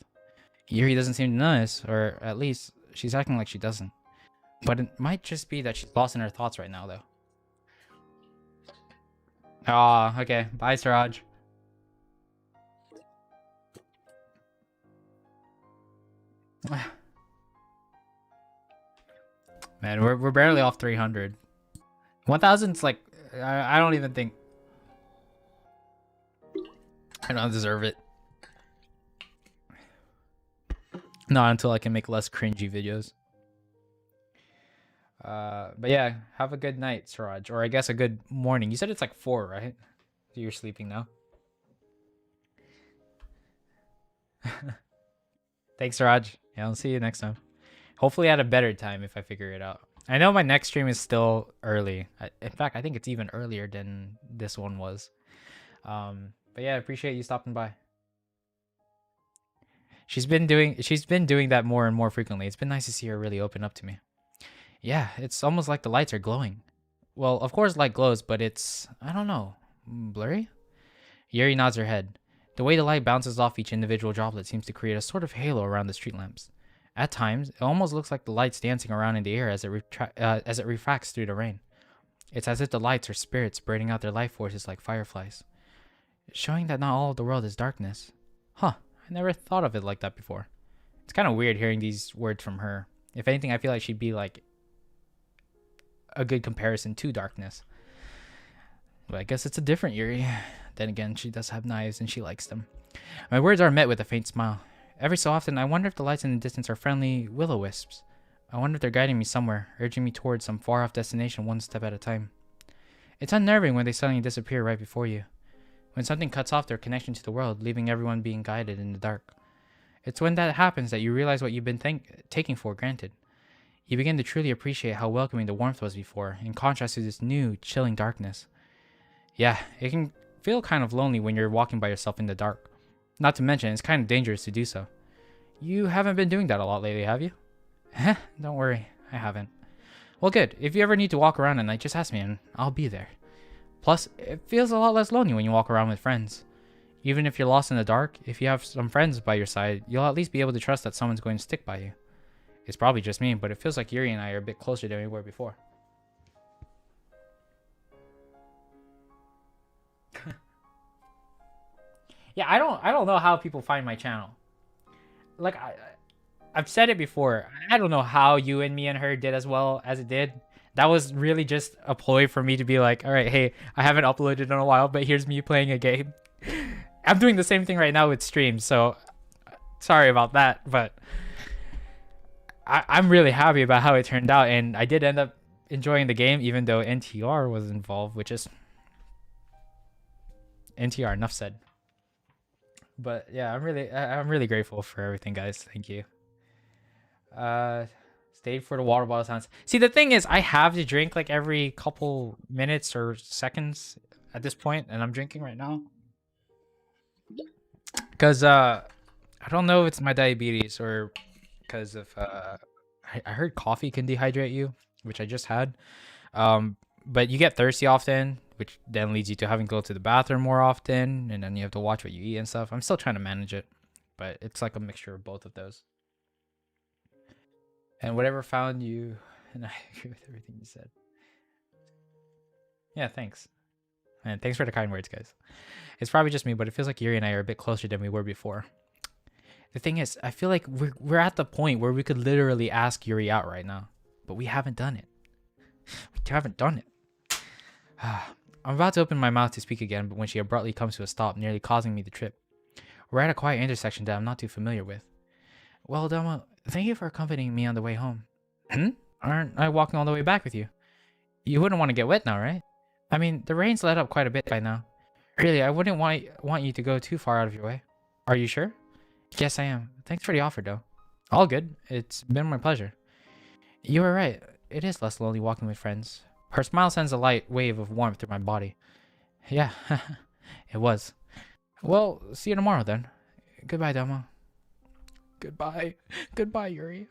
Yuri doesn't seem to notice, or at least, she's acting like she doesn't. But it might just be that she's lost in her thoughts right now, though. Ah, okay. Bye, Siraj. Man, we're barely off 300. 1,000's like... I don't even think... I don't deserve it. Not until I can make less cringy videos. But yeah, have a good night, Siraj. Or I guess a good morning. You said it's like 4, right? So you're sleeping now. Thanks, Siraj. Yeah, I'll see you next time. Hopefully at a better time if I figure it out. I know my next stream is still early. In fact, I think it's even earlier than this one was. But yeah, I appreciate you stopping by. She's been doing that more and more frequently. It's been nice to see her really open up to me. Yeah, it's almost like the lights are glowing. Well, of course light glows, but it's, I don't know, blurry? Yuri nods her head. The way the light bounces off each individual droplet seems to create a sort of halo around the street lamps. At times, it almost looks like the light's dancing around in the air as it refracts through the rain. It's as if the lights are spirits spreading out their life forces like fireflies, showing that not all of the world is darkness. Huh, I never thought of it like that before. It's kind of weird hearing these words from her. If anything, I feel like she'd be like a good comparison to darkness. But I guess it's a different Yuri. Then again, she does have knives and she likes them. My words are met with a faint smile. Every so often, I wonder if the lights in the distance are friendly will-o-wisps. I wonder if they're guiding me somewhere, urging me towards some far-off destination one step at a time. It's unnerving when they suddenly disappear right before you. When something cuts off their connection to the world, leaving everyone being guided in the dark. It's when that happens that you realize what you've been taking for granted. You begin to truly appreciate how welcoming the warmth was before, in contrast to this new, chilling darkness. Yeah, it can feel kind of lonely when you're walking by yourself in the dark. Not to mention, it's kind of dangerous to do so. You haven't been doing that a lot lately, have you? Heh, don't worry, I haven't. Well, good. If you ever need to walk around at night, just ask me and I'll be there. Plus, it feels a lot less lonely when you walk around with friends. Even if you're lost in the dark, if you have some friends by your side, you'll at least be able to trust that someone's going to stick by you. It's probably just me, but it feels like Yuri and I are a bit closer than we were before. Yeah, I don't know how people find my channel. Like I've said it before. I don't know how you and me and her did as well as it did. That was really just a ploy for me to be like, all right, hey, I haven't uploaded in a while, but here's me playing a game. I'm doing the same thing right now with streams, so sorry about that, but I'm really happy about how it turned out, and I did end up enjoying the game, even though NTR was involved, which is NTR. Enough said. But yeah, I'm really grateful for everything, guys. Thank you. Stayed for the water bottle sounds. See, the thing is, I have to drink like every couple minutes or seconds at this point, and I'm drinking right now. Because I don't know if it's my diabetes or because of I heard coffee can dehydrate you, which I just had. But you get thirsty often, which then leads you to having to go to the bathroom more often, and then you have to watch what you eat and stuff. I'm still trying to manage it, but it's like a mixture of both of those. And whatever found you, and I agree with everything you said. Yeah, thanks. And thanks for the kind words, guys. It's probably just me, but it feels like Yuri and I are a bit closer than we were before. The thing is, I feel like we're at the point where we could literally ask Yuri out right now, but we haven't done it. We haven't done it. I'm about to open my mouth to speak again, but when she abruptly comes to a stop, nearly causing me to trip. We're at a quiet intersection that I'm not too familiar with. Well, Dama, thank you for accompanying me on the way home. Aren't I walking all the way back with you? You wouldn't want to get wet now, right? I mean, the rain's let up quite a bit by now. Really, I wouldn't want you to go too far out of your way. Are you sure? Yes, I am. Thanks for the offer, though. All good. It's been my pleasure. You were right. It is less lonely walking with friends. Her smile sends a light wave of warmth through my body. Yeah, it was. Well, see you tomorrow then. Goodbye, Dama. Goodbye. Goodbye, Yuri.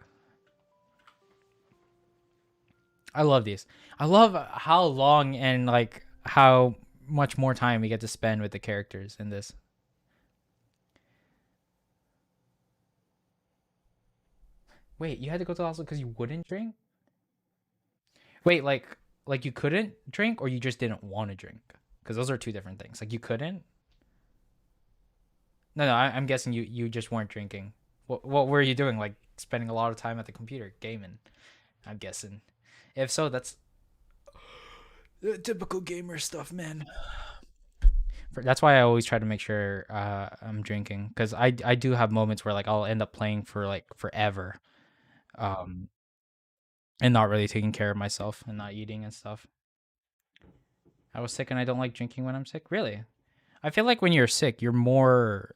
I love these. I love how long and like how much more time we get to spend with the characters in this. Wait, you had to go to the hospital because you wouldn't drink? Wait, like you couldn't drink or you just didn't want to drink? Because those are two different things. Like you couldn't? No, I'm guessing you just weren't drinking. What were you doing? Like spending a lot of time at the computer gaming, I'm guessing. If so, that's typical gamer stuff, man. That's why I always try to make sure I'm drinking, because I do have moments where like I'll end up playing for like forever, um, and not really taking care of myself and not eating and stuff. I was sick and I don't like drinking when I'm sick. Really, I feel like when you're sick, you're more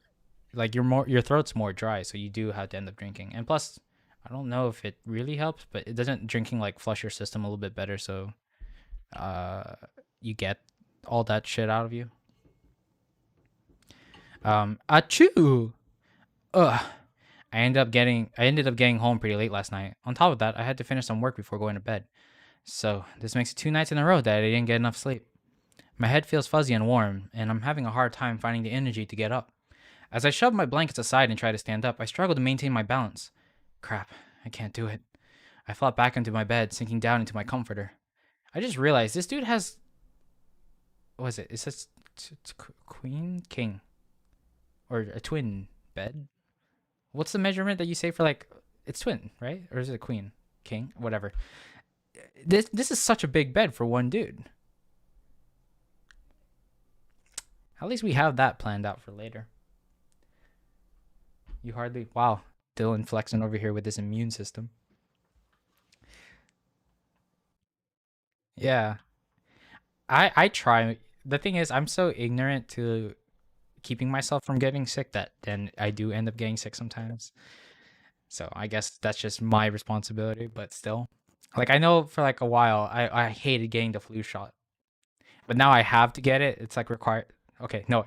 like your throat's more dry, so you do have to end up drinking. And plus, I don't know if it really helps, but it doesn't drinking like flush your system a little bit better, so uh, you get all that shit out of you. Achoo! Ugh. I ended up getting home pretty late last night. On top of that, I had to finish some work before going to bed. So this makes it 2 nights in a row that I didn't get enough sleep. My head feels fuzzy and warm, and I'm having a hard time finding the energy to get up. As I shove my blankets aside and try to stand up, I struggle to maintain my balance. Crap, I can't do it. I flop back into my bed, sinking down into my comforter. I just realized this dude has... What is it? It says queen? King. Or a twin bed? What's the measurement that you say for like... It's twin, right? Or is it a queen? King? Whatever. This is such a big bed for one dude. At least we have that planned out for later. You hardly... Wow. Dylan flexing over here with his immune system. Yeah. I try. The thing is, I'm so ignorant to keeping myself from getting sick that then I do end up getting sick sometimes. So I guess that's just my responsibility, but still. Like I know for like a while I hated getting the flu shot. But now I have to get it. It's like required. Okay, no.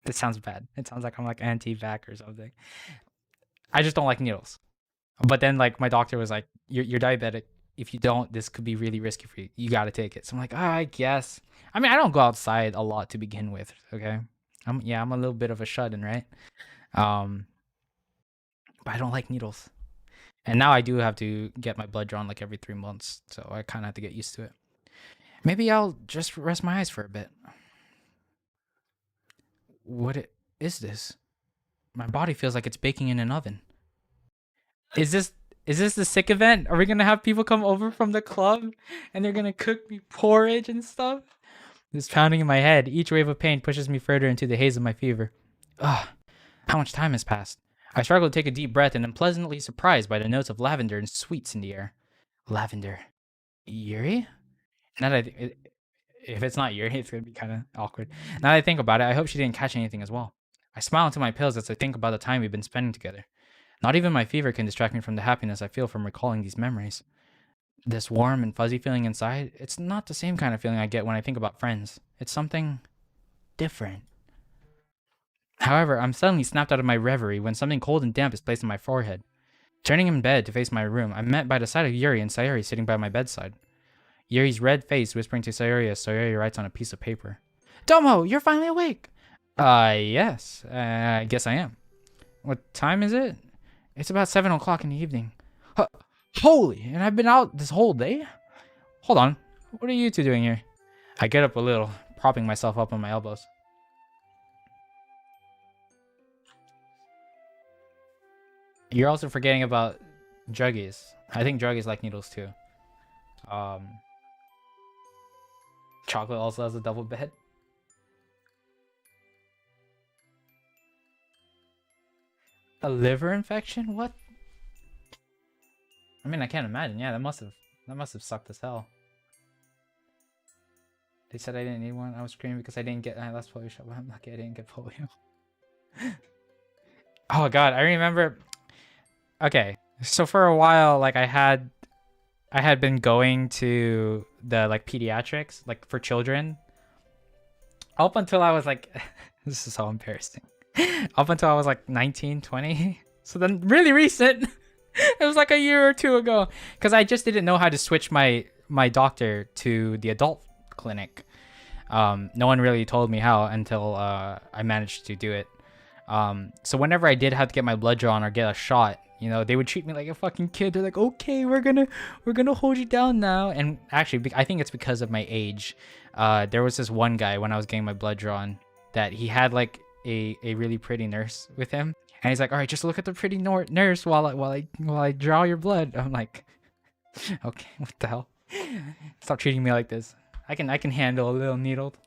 This sounds bad. It sounds like I'm like anti-vax or something. I just don't like needles. But then like my doctor was like, you're diabetic. If you don't, this could be really risky for you. You got to take it. So I'm like, I guess. I mean, I don't go outside a lot to begin with. Okay. I'm a little bit of a shut-in, right? Um, but I don't like needles. And now I do have to get my blood drawn like every 3 months. So I kind of have to get used to it. Maybe I'll just rest my eyes for a bit. Is this? My body feels like it's baking in an oven. Is this the sick event? Are we gonna have people come over from the club and they're gonna cook me porridge and stuff? This pounding in my head. Each wave of pain pushes me further into the haze of my fever. Ugh, how much time has passed? I struggle to take a deep breath and am pleasantly surprised by the notes of lavender and sweets in the air. Lavender. Yuri? Now that if it's not Yuri, it's gonna be kind of awkward. Now that I think about it, I hope she didn't catch anything as well. I smile into my pills as I think about the time we've been spending together. Not even my fever can distract me from the happiness I feel from recalling these memories. This warm and fuzzy feeling inside, it's not the same kind of feeling I get when I think about friends. It's something different. However, I'm suddenly snapped out of my reverie when something cold and damp is placed on my forehead. Turning in bed to face my room, I'm met by the sight of Yuri and Sayuri sitting by my bedside. Yuri's red face whispering to Sayuri as Sayuri writes on a piece of paper. Domo, you're finally awake! Yes. I guess I am. What time is it? It's about 7 o'clock in the evening. Holy, and I've been out this whole day? Hold on, what are you two doing here? I get up a little, propping myself up on my elbows. You're also forgetting about druggies. I think druggies like needles too. Chocolate also has a double bed. A liver infection? What? I mean, I can't imagine. Yeah, that must have sucked as hell. They said I didn't need one. I was screaming because I didn't get my last polio shot, but I'm lucky I didn't get polio. Oh god, I remember. Okay, so for a while, like I had been going to the like pediatrics, like for children, up until I was like, this is so embarrassing. Up until I was like 19, 20. So then really recent. It was like a year or two ago. Because I just didn't know how to switch my doctor to the adult clinic. No one really told me how until I managed to do it. So whenever I did have to get my blood drawn or get a shot, you know, they would treat me like a fucking kid. They're like, okay, we're gonna hold you down now. And actually, I think it's because of my age. There was this one guy when I was getting my blood drawn that he had like a really pretty nurse with him, and he's like, all right, just look at the pretty nurse while I draw your blood. I'm like, okay, what the hell? Stop treating me like this. I can handle a little needled.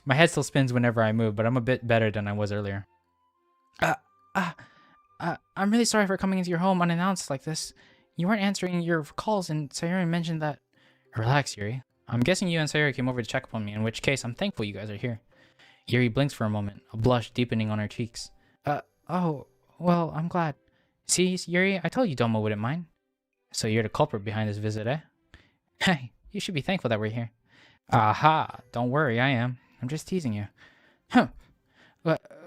My head still spins whenever I move, but I'm a bit better than I was earlier. Uh, uh, I'm really sorry for coming into your home unannounced like this. You weren't answering your calls, and Sayori mentioned that... Relax, Yuri. I'm guessing you and Sayori came over to check upon me, in which case I'm thankful you guys are here. Yuri blinks for a moment, a blush deepening on her cheeks. Oh, well, I'm glad. See, Yuri, I told you Domo wouldn't mind. So you're the culprit behind this visit, eh? Hey, you should be thankful that we're here. Aha, don't worry, I am. I'm just teasing you. Huh.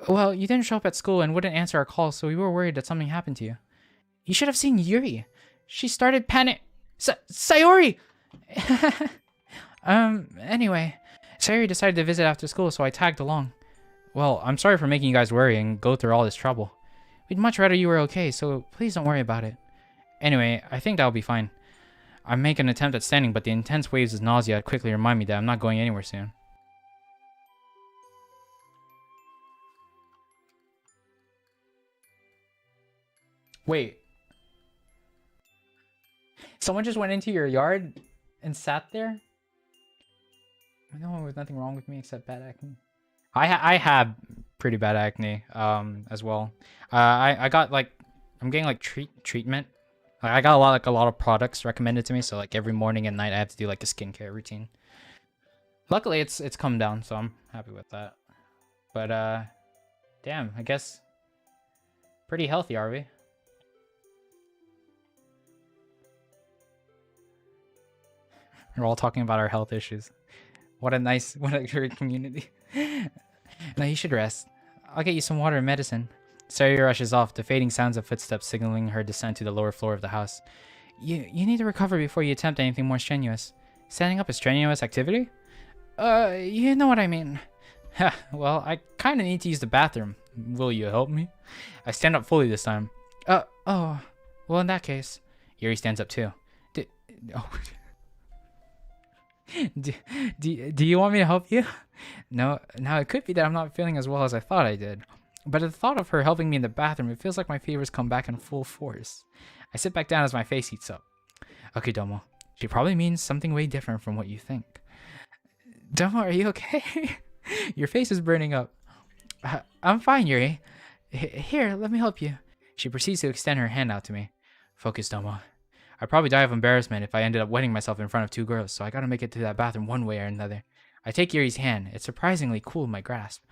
Well, you didn't show up at school and wouldn't answer our calls, so we were worried that something happened to you. You should have seen Yuri. She started panic... Sayori! Anyway, Sayori decided to visit after school, so I tagged along. Well, I'm sorry for making you guys worry and go through all this trouble. We'd much rather you were okay, so please don't worry about it. Anyway, I think that'll be fine. I make an attempt at standing, but the intense waves of nausea quickly remind me that I'm not going anywhere soon. Wait. Someone just went into your yard and sat there? No, there's nothing wrong with me except bad acne. I have pretty bad acne as well. I got like I'm getting like treatment. Like, I got a lot of products recommended to me, so like every morning and night I have to do like a skincare routine. Luckily it's come down, so I'm happy with that. But damn, I guess pretty healthy, are we? We're all talking about our health issues. What a great community. No, you should rest. I'll get you some water and medicine. Sayori rushes off, the fading sounds of footsteps signaling her descent to the lower floor of the house. You need to recover before you attempt anything more strenuous. Standing up is strenuous activity? You know what I mean. Well, I kinda need to use the bathroom. Will you help me? I stand up fully this time. Oh. Well, in that case... Yuri stands up too. Do you want me to help you? No, now it could be that I'm not feeling as well as I thought I did. But at the thought of her helping me in the bathroom, it feels like my fevers come back in full force. I sit back down as my face heats up. Okay, Domo. She probably means something way different from what you think. Domo, are you okay? Your face is burning up. I'm fine, Yuri. Here, let me help you. She proceeds to extend her hand out to me. Focus, Domo. I'd probably die of embarrassment if I ended up wetting myself in front of two girls, so I gotta make it to that bathroom one way or another. I take Yuri's hand. It's surprisingly cool in my grasp.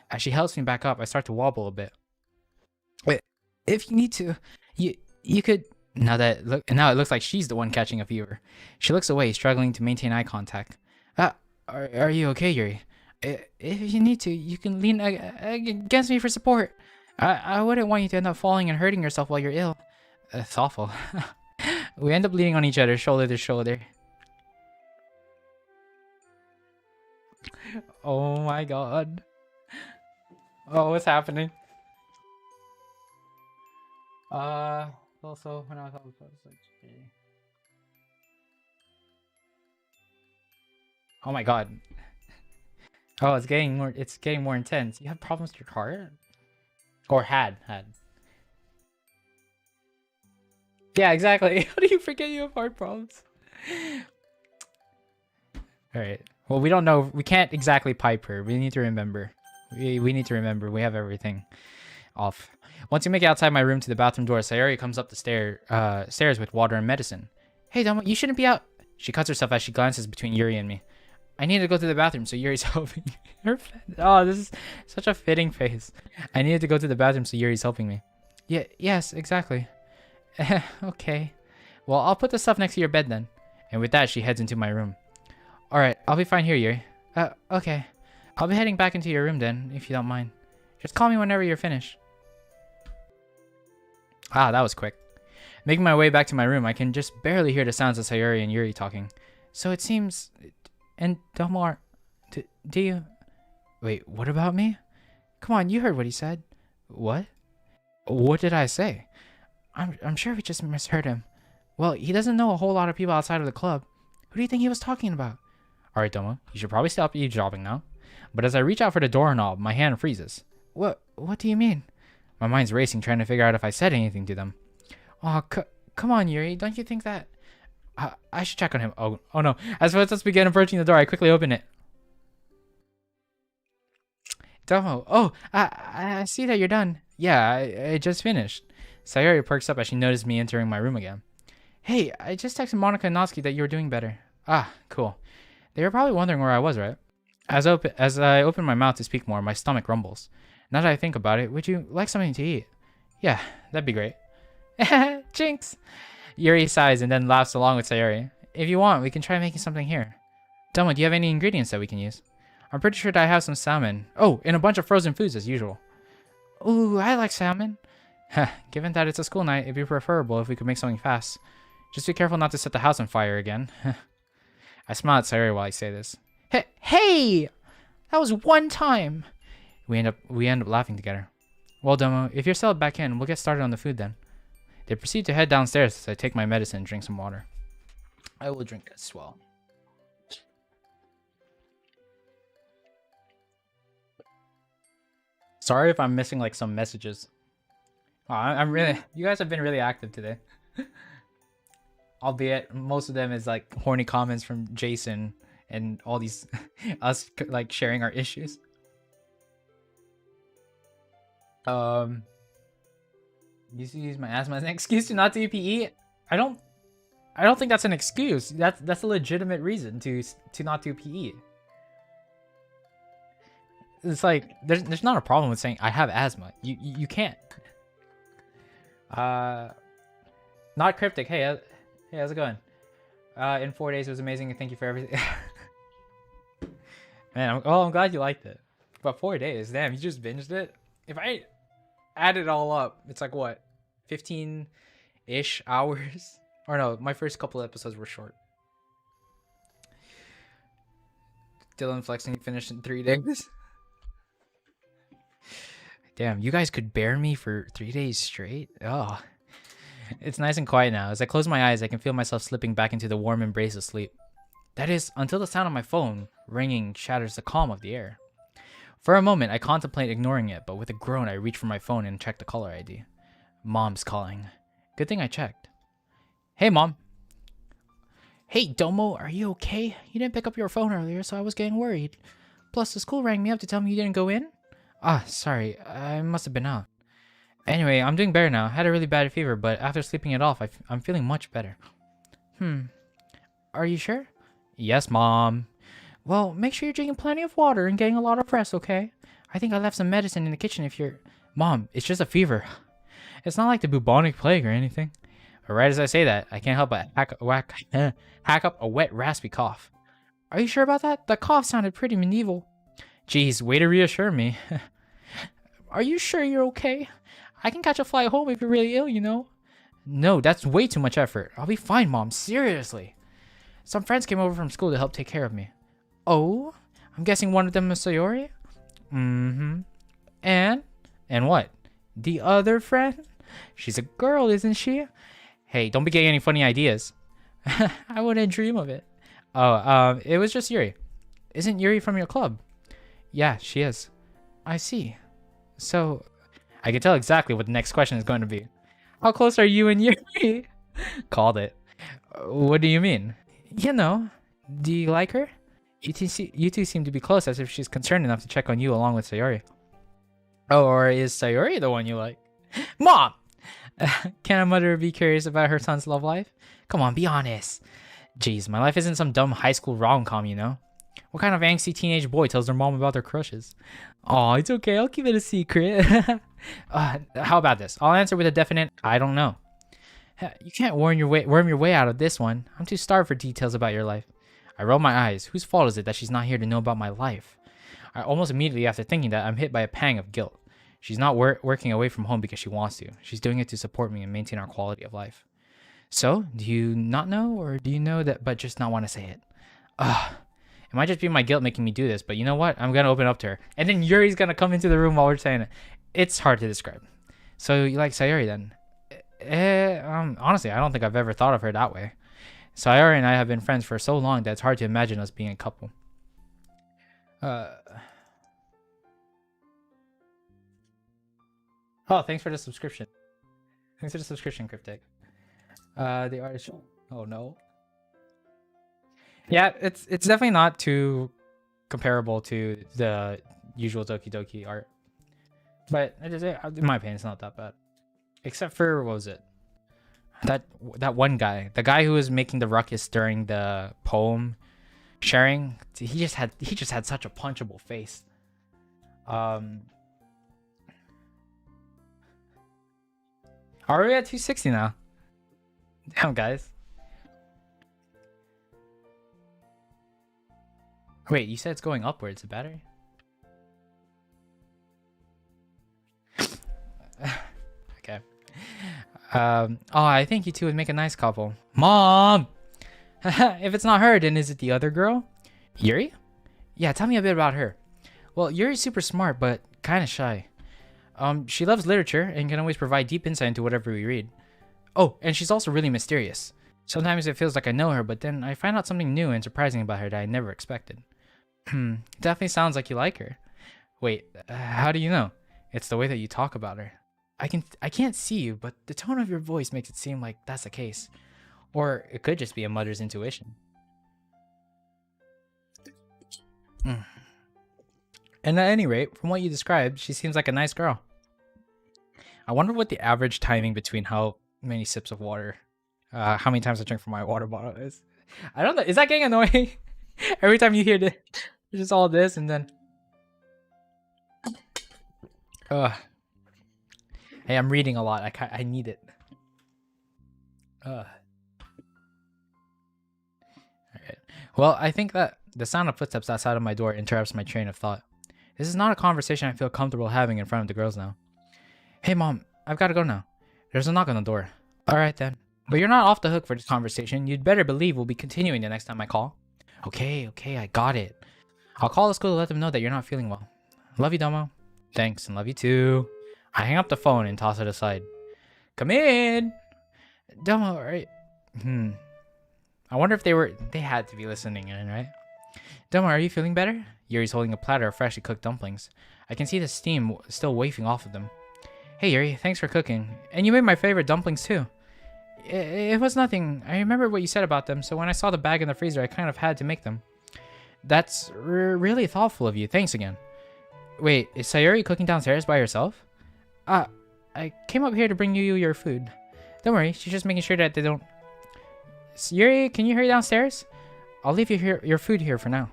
As she helps me back up, I start to wobble a bit. Wait, if you need to, you could... Now it looks like she's the one catching a fever. She looks away, struggling to maintain eye contact. Are you okay, Yuri? If you need to, you can lean against me for support. I wouldn't want you to end up falling and hurting yourself while you're ill. It's awful. We end up leaning on each other, shoulder to shoulder. Oh my god. Oh, what's happening? Also, when I was like, oh my god. Oh, it's getting more intense. You have problems with your car? Or had. Yeah, exactly. How do you forget you have heart problems? Alright. Well, we don't know. We can't exactly pipe her. We need to remember. We need to remember. We have everything off. Once you make it outside my room to the bathroom door, Sayori comes up the stairs with water and medicine. Hey, Domo, you shouldn't be out. She cuts herself as she glances between Yuri and me. I need to go to the bathroom, so Yuri's helping me. Oh, this is such a fitting face. I needed to go to the bathroom, so Yuri's helping me. Yes, exactly. Okay. Well, I'll put the stuff next to your bed then. And with that, she heads into my room. Alright, I'll be fine here, Yuri. Okay. I'll be heading back into your room then, if you don't mind. Just call me whenever you're finished. Ah, that was quick. Making my way back to my room, I can just barely hear the sounds of Sayori and Yuri talking. So it seems... And Domo, do you... Wait, what about me? Come on, you heard what he said. What? What did I say? I'm sure we just misheard him. Well, he doesn't know a whole lot of people outside of the club. Who do you think he was talking about? Alright, Domo, you should probably stop eavesdropping now. But as I reach out for the doorknob, my hand freezes. What do you mean? My mind's racing, trying to figure out if I said anything to them. Oh, come on, Yuri. Don't you think that... I should check on him. Oh no. As footsteps begin approaching the door, I quickly open it. Domo. Oh, I see that you're done. Yeah, I just finished. Sayori perks up as she noticed me entering my room again. Hey, I just texted Monica and Natsuki that you were doing better. Ah, cool. They were probably wondering where I was, right? As I open my mouth to speak more, my stomach rumbles. Now that I think about it, would you like something to eat? Yeah, that'd be great. Jinx! Yuri sighs and then laughs along with Sayori. If you want, we can try making something here. Domo, do you have any ingredients that we can use? I'm pretty sure that I have some salmon. Oh, and a bunch of frozen foods as usual. Ooh, I like salmon. Given that it's a school night, it'd be preferable if we could make something fast. Just be careful not to set the house on fire again. I smile at Sayori while I say this. Hey! That was one time! We end up laughing together. Well, Domo, if you're settled back in, we'll get started on the food then. They proceed to head downstairs as I take my medicine and drink some water. I will drink as well. Sorry if I'm missing like some messages. Oh, I'm really, you guys have been really active today. Albeit most of them is like horny comments from Jason and all these us like sharing our issues. Used to use my asthma as an excuse to not do PE. I don't think that's an excuse. That's a legitimate reason to not do PE. It's like there's not a problem with saying I have asthma. You can't. Not cryptic. Hey, how's it going? In 4 days it was amazing. Thank you for everything. Man, I'm glad you liked it. But 4 days, damn, you just binged it. If I add it all up, it's like what, 15-ish hours? Or no, my first couple episodes were short. Dylan flexing, he finished in 3 days. Damn, you guys could bear me for 3 days straight? Oh. It's nice and quiet now. As I close my eyes, I can feel myself slipping back into the warm embrace of sleep. That is, until the sound of my phone ringing shatters the calm of the air. For a moment, I contemplate ignoring it, but with a groan, I reach for my phone and check the caller ID. Mom's calling. Good thing I checked. Hey, Mom. Hey, Domo, are you okay? You didn't pick up your phone earlier, so I was getting worried. Plus, the school rang me up to tell me you didn't go in. Ah, sorry. I must have been out. Anyway, I'm doing better now. I had a really bad fever, but after sleeping it off, I'm feeling much better. Are you sure? Yes, Mom. Well, make sure you're drinking plenty of water and getting a lot of rest, okay? I think I left some medicine in the kitchen if you're... Mom, it's just a fever. It's not like the bubonic plague or anything. But right as I say that, I can't help but hack up a wet, raspy cough. Are you sure about that? The cough sounded pretty medieval. Jeez, way to reassure me. Are you sure you're okay? I can catch a flight home if you're really ill, you know? No, that's way too much effort. I'll be fine, Mom. Seriously. Some friends came over from school to help take care of me. Oh? I'm guessing one of them is Sayori? Mm-hmm. And what? The other friend? She's a girl, isn't she? Hey, don't be getting any funny ideas. I wouldn't dream of it. Oh, it was just Yuri. Isn't Yuri from your club? Yeah, she is. I see. So, I can tell exactly what the next question is going to be. How close are you and Yuri? Called it. What do you mean? You know, do you like her? You two seem to be close, as if she's concerned enough to check on you along with Sayori. Oh, or is Sayori the one you like? Mom! Can a mother be curious about her son's love life? Come on, be honest. Jeez, my life isn't some dumb high school rom-com, you know? What kind of angsty teenage boy tells their mom about their crushes? Aw, it's okay, I'll keep it a secret. How about this? I'll answer with a definite, I don't know. You can't worm your way out of this one. I'm too starved for details about your life. I roll my eyes. Whose fault is it that she's not here to know about my life? Almost immediately after thinking that, I'm hit by a pang of guilt. She's not working away from home because she wants to. She's doing it to support me and maintain our quality of life. So, do you not know, or do you know that but just not want to say it? It might just be my guilt making me do this, but you know what? I'm going to open up to her. And then Yuri's going to come into the room while we're saying it. It's hard to describe. So, you like Sayori then? Honestly, I don't think I've ever thought of her that way. Sayori and I have been friends for so long that it's hard to imagine us being a couple. Oh, thanks for the subscription. Thanks for the subscription, Cryptic. The artist. Oh no. Yeah, it's definitely not too comparable to the usual Doki Doki art. But in my opinion, it's not that bad. Except for, what was it? That one guy. The guy who was making the ruckus during the poem sharing. He just had such a punchable face. Are we at 260 now? Damn, guys. Wait, you said it's going upwards, the battery? Okay. Oh, I think you two would make a nice couple. Mom! If it's not her, then is it the other girl? Yuri? Yeah, tell me a bit about her. Well, Yuri's super smart, but kind of shy. She loves literature and can always provide deep insight into whatever we read. Oh, and she's also really mysterious. Sometimes it feels like I know her, but then I find out something new and surprising about her that I never expected. Definitely sounds like you like her. Wait, how do you know? It's the way that you talk about her. I can't see you, but the tone of your voice makes it seem like that's the case. Or it could just be a mother's intuition. And at any rate, from what you described, she seems like a nice girl. I wonder what the average timing between how many sips of water, how many times I drink from my water bottle is. I don't know. Is that getting annoying? Every time you hear this, it's just all this and then... Hey, I'm reading a lot. I need it. Alright. Well, I think that the sound of footsteps outside of my door interrupts my train of thought. This is not a conversation I feel comfortable having in front of the girls now. Hey, Mom, I've got to go now. There's a knock on the door. Alright then. But you're not off the hook for this conversation. You'd better believe we'll be continuing the next time I call. Okay, I got it. I'll call the school to let them know that you're not feeling well. Love you, Domo. Thanks, and love you too. I hang up the phone and toss it aside. Come in! Domo, right? I wonder if they had to be listening in, right? Domo, are you feeling better? Yuri's holding a platter of freshly cooked dumplings. I can see the steam still wafting off of them. Hey Yuri, thanks for cooking. And you made my favorite dumplings too. It was nothing. I remember what you said about them, so when I saw the bag in the freezer, I kind of had to make them. That's really thoughtful of you. Thanks again. Wait, is Sayuri cooking downstairs by herself? I came up here to bring you your food. Don't worry, she's just making sure that they don't... Yuri, can you hurry downstairs? I'll leave your food here for now.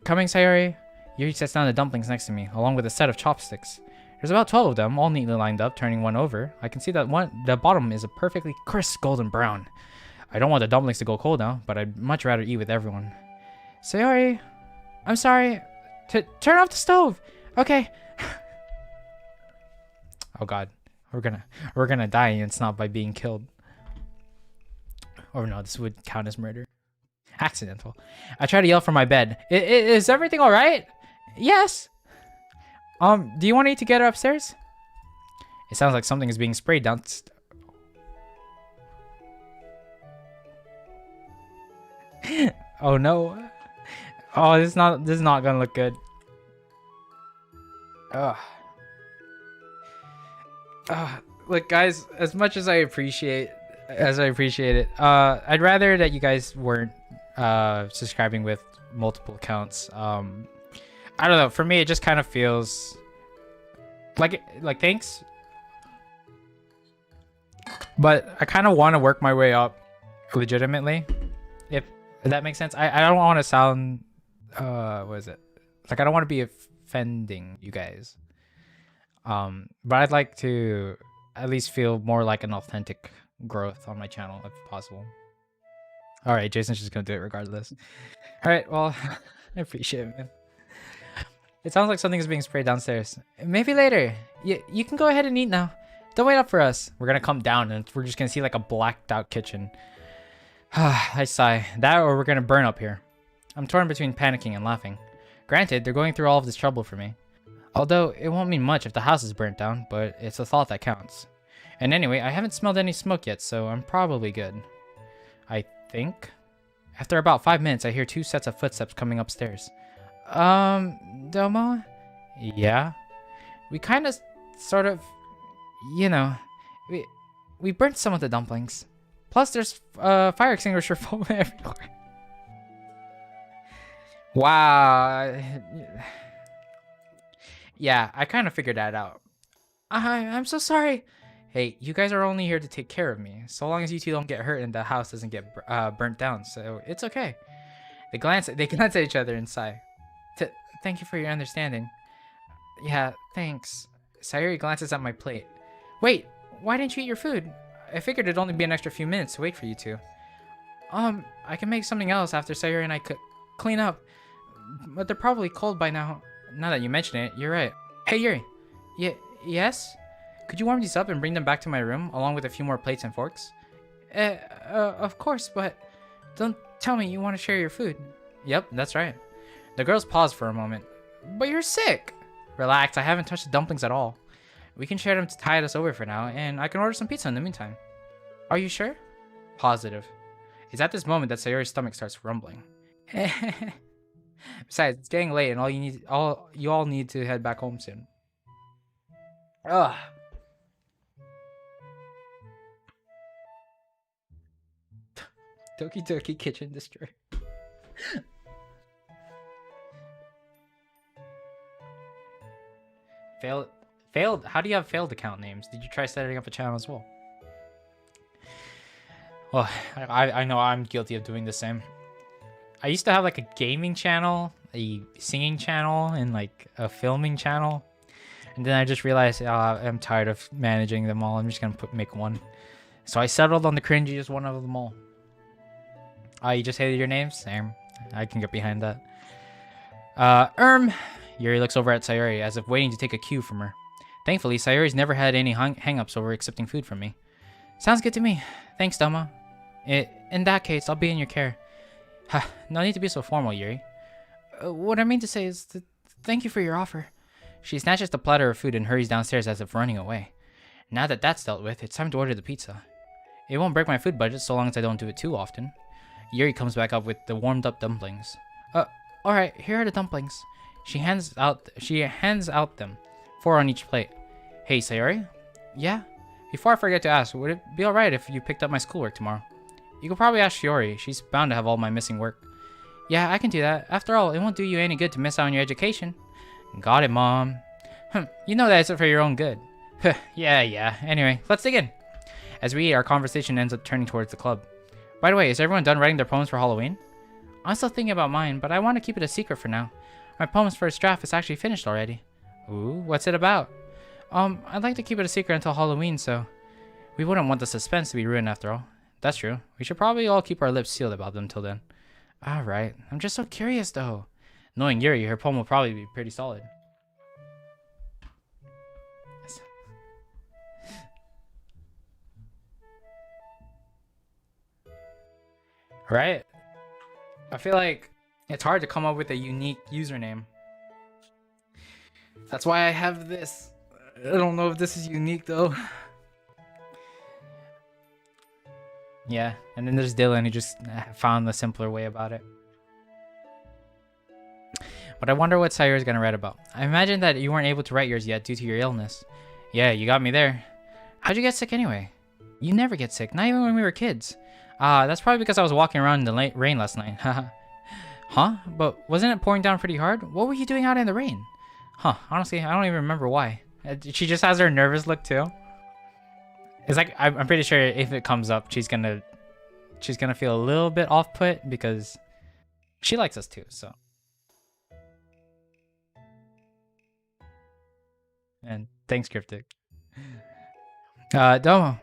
Coming, Sayuri. Yuri sets down the dumplings next to me, along with a set of chopsticks. There's about 12 of them, all neatly lined up, turning one over. I can see that the bottom is a perfectly crisp golden brown. I don't want the dumplings to go cold now, but I'd much rather eat with everyone. Sayori, I'm sorry. Turn off the stove. Okay. Oh God, we're gonna die, and it's not by being killed. Or no, this would count as murder. Accidental. I try to yell from my bed. Is everything all right? Yes. Do you want to eat together upstairs? It sounds like something is being sprayed down. Oh no. Oh, this is not gonna look good. Look guys, as much as I appreciate it, I'd rather that you guys weren't subscribing with multiple accounts. I don't know, for me it just kind of feels like thanks, but I kind of want to work my way up legitimately, if that makes sense. I don't want to sound what is it, like I don't want to be offending you guys, but I'd like to at least feel more like an authentic growth on my channel if possible. All right, Jason's just gonna do it regardless. All right, well, I appreciate it, man. It sounds like something is being sprayed downstairs. Maybe later. You can go ahead and eat now. Don't wait up for us. We're gonna come down and we're just gonna see like a blacked out kitchen. I sigh. That or we're gonna burn up here. I'm torn between panicking and laughing. Granted, they're going through all of this trouble for me. Although, it won't mean much if the house is burnt down, but it's a thought that counts. And anyway, I haven't smelled any smoke yet, so I'm probably good. I think. After about 5 minutes, I hear 2 sets of footsteps coming upstairs. Domo? Yeah? We kind of, sort of, you know, we burnt some of the dumplings. Plus, there's fire extinguisher foam everywhere. Wow. Yeah, I kind of figured that out. I'm so sorry. Hey, you guys are only here to take care of me. So long as you two don't get hurt and the house doesn't get burnt down, so it's okay. They glance at each other and sigh. Thank you for your understanding. Yeah, thanks. Sayuri glances at my plate. Wait, why didn't you eat your food? I figured it'd only be an extra few minutes to wait for you two. I can make something else after Sayuri and I could clean up. But they're probably cold by now. Now that you mention it, you're right. Hey, Yuri. Yes? Could you warm these up and bring them back to my room, along with a few more plates and forks? Of course, but don't tell me you want to share your food. Yep, that's right. The girls pause for a moment. But you're sick! Relax, I haven't touched the dumplings at all. We can share them to tide us over for now, and I can order some pizza in the meantime. Are you sure? Positive. It's at this moment that Sayori's stomach starts rumbling. Besides, it's getting late, and you all need to head back home soon. Ugh. Doki Doki Kitchen Destroy. Failed? How do you have failed account names? Did you try setting up a channel as well? Well, I know I'm guilty of doing the same. I used to have like a gaming channel, a singing channel, and like a filming channel. And then I just realized I'm tired of managing them all. I'm just gonna make one. So I settled on the cringiest one of them all. You just hated your names? Same. I can get behind that. Yuri looks over at Sayori as if waiting to take a cue from her. Thankfully, Sayori's never had any hang-ups over accepting food from me. Sounds good to me. Thanks, Doma. In that case, I'll be in your care. No need to be so formal, Yuri. What I mean to say is thank you for your offer. She snatches the platter of food and hurries downstairs as if running away. Now that that's dealt with, it's time to order the pizza. It won't break my food budget so long as I don't do it too often. Yuri comes back up with the warmed up dumplings. Alright, here are the dumplings. She hands out them, 4 on each plate. Hey, Sayori? Yeah? Before I forget to ask, would it be alright if you picked up my schoolwork tomorrow? You could probably ask Shiori. She's bound to have all my missing work. Yeah, I can do that. After all, it won't do you any good to miss out on your education. Got it, Mom. You know that it's for your own good. Yeah. Anyway, let's dig in. As we eat, our conversation ends up turning towards the club. By the way, is everyone done writing their poems for Halloween? I'm still thinking about mine, but I want to keep it a secret for now. My poem's first draft is actually finished already. Ooh, what's it about? I'd like to keep it a secret until Halloween, so we wouldn't want the suspense to be ruined after all. That's true. We should probably all keep our lips sealed about them till then. Alright, I'm just so curious though. Knowing Yuri, her poem will probably be pretty solid. Right? I feel like it's hard to come up with a unique username. That's why I have this. I don't know if this is unique though. Yeah, and then there's Dylan who just found the simpler way about it. But I wonder what Sayori's gonna write about. I imagine that you weren't able to write yours yet due to your illness. Yeah, you got me there. How'd you get sick anyway? You never get sick, not even when we were kids. That's probably because I was walking around in the rain last night. Huh? But wasn't it pouring down pretty hard? What were you doing out in the rain? Huh, honestly, I don't even remember why. She just has her nervous look too. It's like, I'm pretty sure if it comes up, she's gonna feel a little bit off-put because she likes us too, so. And thanks, Cryptic. Domo,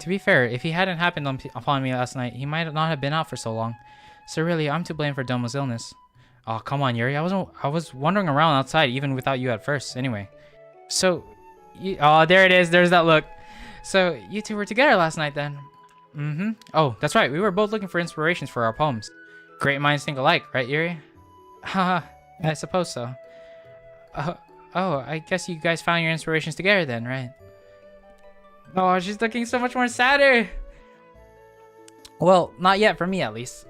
to be fair, if he hadn't happened upon me last night, he might not have been out for so long. So really, I'm to blame for Domo's illness. Oh, come on, Yuri. I was wandering around outside even without you at first. Anyway, so, oh, there it is. There's that look. So you two were together last night then? Mm-hmm. Oh, that's right. We were both looking for inspirations for our poems. Great minds think alike, right, Yuri? Haha, I suppose so. Oh, I guess you guys found your inspirations together then, right? Oh, she's looking so much more sadder. Well, not yet for me at least.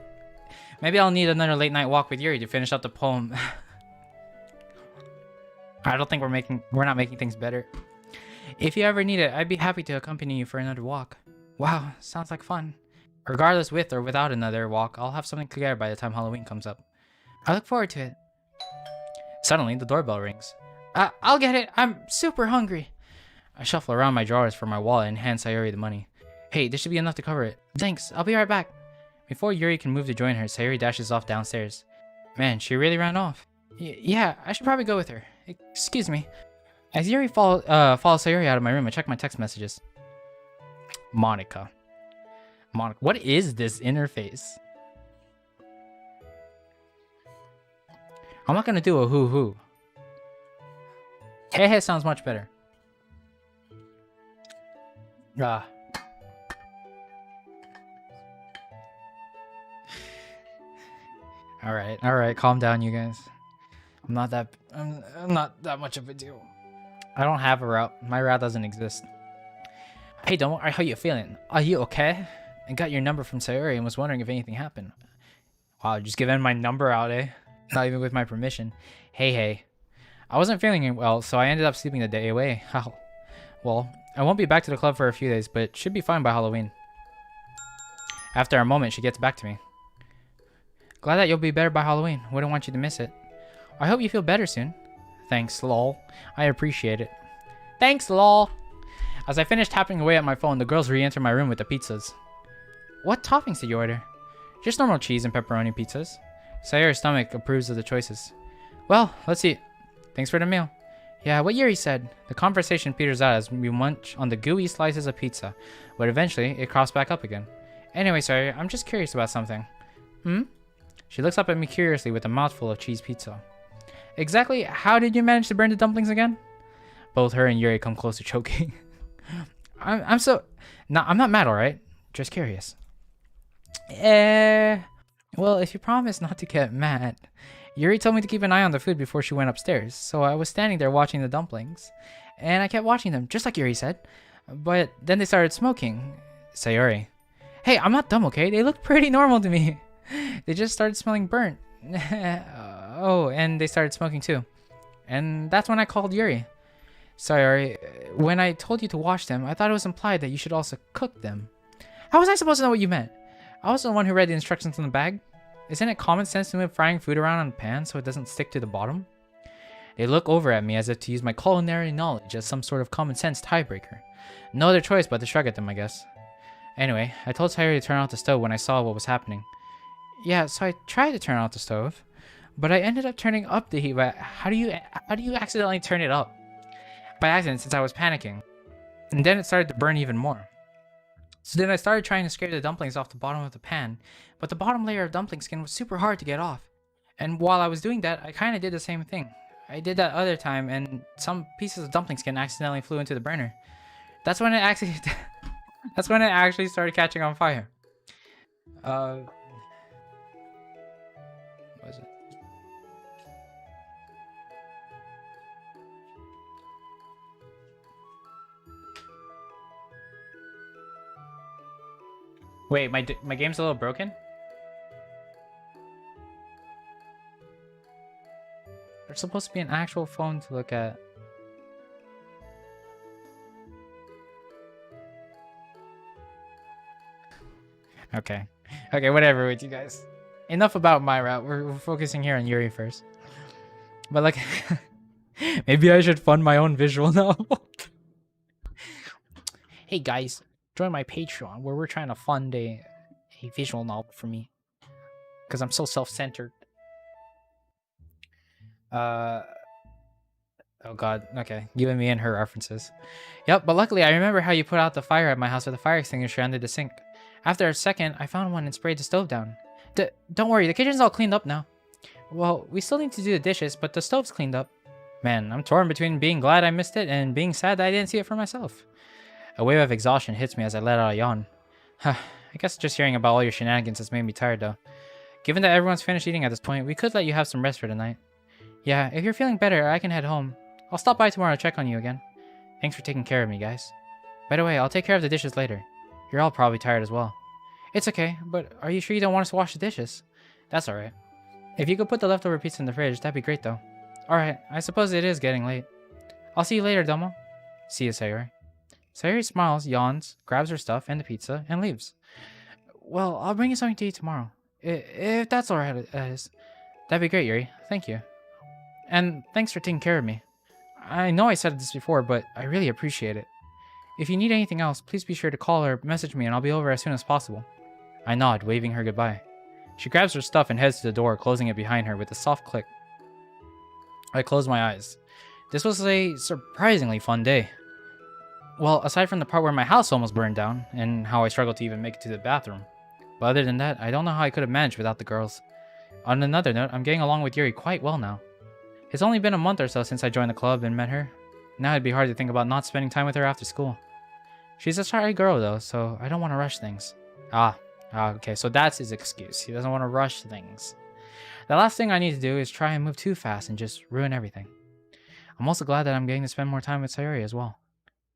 Maybe I'll need another late night walk with Yuri to finish up the poem. I don't think we're not making things better. If you ever need it, I'd be happy to accompany you for another walk. Wow, sounds like fun. Regardless with or without another walk, I'll have something together by the time Halloween comes up. I look forward to it. Suddenly, the doorbell rings. I'll get it. I'm super hungry. I shuffle around my drawers for my wallet and hand Sayori the money. Hey, this should be enough to cover it. Thanks, I'll be right back. Before Yuri can move to join her, Sayori dashes off downstairs. Man, she really ran off. Yeah, I should probably go with her. Excuse me. As Yuri follows Sayori out of my room, I check my text messages. Monica. What is this interface? I'm not gonna do a hoo-hoo. Hey, sounds much better. Alright, calm down, you guys. I'm not that much of a deal. I don't have a route. My route doesn't exist. Hey, don't worry, how you feeling? Are you okay? I got your number from Sayori and was wondering if anything happened. Wow, just giving my number out, eh? Not even with my permission. Hey. I wasn't feeling well, so I ended up sleeping the day away. How? Well, I won't be back to the club for a few days, but should be fine by Halloween. After a moment, she gets back to me. Glad that you'll be better by Halloween. Wouldn't want you to miss it. I hope you feel better soon. Thanks, lol. I appreciate it. Thanks, lol. As I finish tapping away at my phone, the girls re-enter my room with the pizzas. What toppings did you order? Just normal cheese and pepperoni pizzas. Sayori's stomach approves of the choices. Well, let's eat. Thanks for the meal. Yeah, what Yuri said. The conversation peters out as we munch on the gooey slices of pizza, but eventually it crops back up again. Anyway, Sayori, I'm just curious about something. She looks up at me curiously with a mouthful of cheese pizza. Exactly how did you manage to burn the dumplings again? Both her and Yuri come close to choking. I'm not mad, alright? Just curious. Well, if you promise not to get mad. Yuri told me to keep an eye on the food before she went upstairs, so I was standing there watching the dumplings. And I kept watching them, just like Yuri said. But then they started smoking. Sayori. Hey, I'm not dumb, okay? They look pretty normal to me. They just started smelling burnt. Oh, and they started smoking too. And that's when I called Yuri. Sayori, when I told you to wash them, I thought it was implied that you should also cook them. How was I supposed to know what you meant? I was the one who read the instructions on the bag. Isn't it common sense to move frying food around on the pan so it doesn't stick to the bottom? They look over at me as if to use my culinary knowledge as some sort of common sense tiebreaker. No other choice but to shrug at them, I guess. Anyway, I told Sayori to turn off the stove when I saw what was happening. Yeah, so I tried to turn off the stove, but I ended up turning up the heat. But how do you accidentally turn it up? By accident, since I was panicking. And then it started to burn even more. So then I started trying to scrape the dumplings off the bottom of the pan, but the bottom layer of dumpling skin was super hard to get off. And while I was doing that, I kind of did the same thing. I did that other time, and some pieces of dumpling skin accidentally flew into the burner. That's when it actually started catching on fire. What was it? Wait, my game's a little broken? There's supposed to be an actual phone to look at. Okay, whatever with you guys. Enough about my route. We're focusing here on Yuri first. But like, maybe I should fund my own visual novel. Hey guys, join my Patreon where we're trying to fund a visual novel for me. Because I'm so self-centered. Oh god, okay. Giving me and her references. Yep, but luckily I remember how you put out the fire at my house with a fire extinguisher under the sink. After a second, I found one and sprayed the stove down. Don't worry, the kitchen's all cleaned up now. Well, we still need to do the dishes, but the stove's cleaned up. Man, I'm torn between being glad I missed it and being sad that I didn't see it for myself. A wave of exhaustion hits me as I let out a yawn. I guess just hearing about all your shenanigans has made me tired though. Given that everyone's finished eating at this point, we could let you have some rest for tonight. Yeah, if you're feeling better, I can head home. I'll stop by tomorrow to check on you again. Thanks for taking care of me, guys. By the way, I'll take care of the dishes later. You're all probably tired as well. It's okay, but are you sure you don't want us to wash the dishes? That's alright. If you could put the leftover pizza in the fridge, that'd be great though. Alright, I suppose it is getting late. I'll see you later, Domo. See you, Sayori. Sayori smiles, yawns, grabs her stuff and the pizza, and leaves. Well, I'll bring you something to eat tomorrow. If that's alright, that'd be great, Yuri. Thank you. And thanks for taking care of me. I know I said this before, but I really appreciate it. If you need anything else, please be sure to call or message me and I'll be over as soon as possible. I nod, waving her goodbye. She grabs her stuff and heads to the door, closing it behind her with a soft click. I close my eyes. This was a surprisingly fun day. Well, aside from the part where my house almost burned down, and how I struggled to even make it to the bathroom. But other than that, I don't know how I could have managed without the girls. On another note, I'm getting along with Yuri quite well now. It's only been a month or so since I joined the club and met her. Now it'd be hard to think about not spending time with her after school. She's a shy girl though, so I don't want to rush things. Okay, so that's his excuse. He doesn't want to rush things. The last thing I need to do is try and move too fast and just ruin everything. I'm also glad that I'm getting to spend more time with Sayori as well.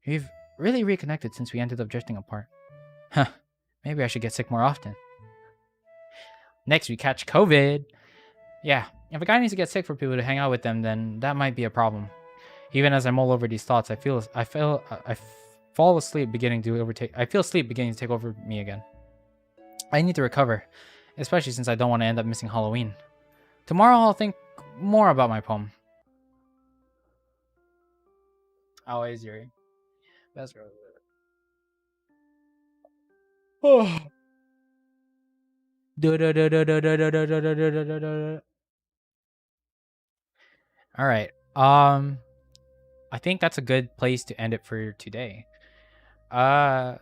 We've really reconnected since we ended up drifting apart. Huh, maybe I should get sick more often. Next, we catch COVID. Yeah, if a guy needs to get sick for people to hang out with them, then that might be a problem. Even as I mull over these thoughts, I feel sleep beginning to take over me again. I need to recover, especially since I don't want to end up missing Halloween. Tomorrow I'll think more about my poem. Always Yuri. Best girl. Oh. All right. I think that's a good place to end it for today. I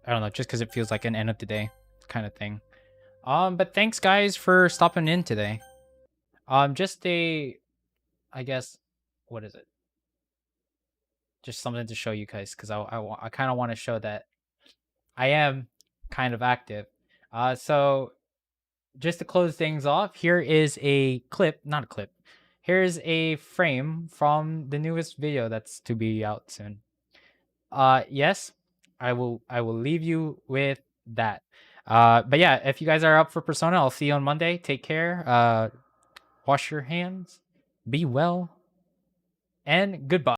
don't know, just because it feels like an end of the day kind of thing. But thanks guys for stopping in today. Just I guess, what is it? Just something to show you guys, because I kind of want to show that I am kind of active. So just to close things off, here is a clip, not a clip. Here's a frame from the newest video that's to be out soon. Yes, I will leave you with that. But yeah, if you guys are up for Persona, I'll see you on Monday. Take care. Wash your hands. Be well. And goodbye.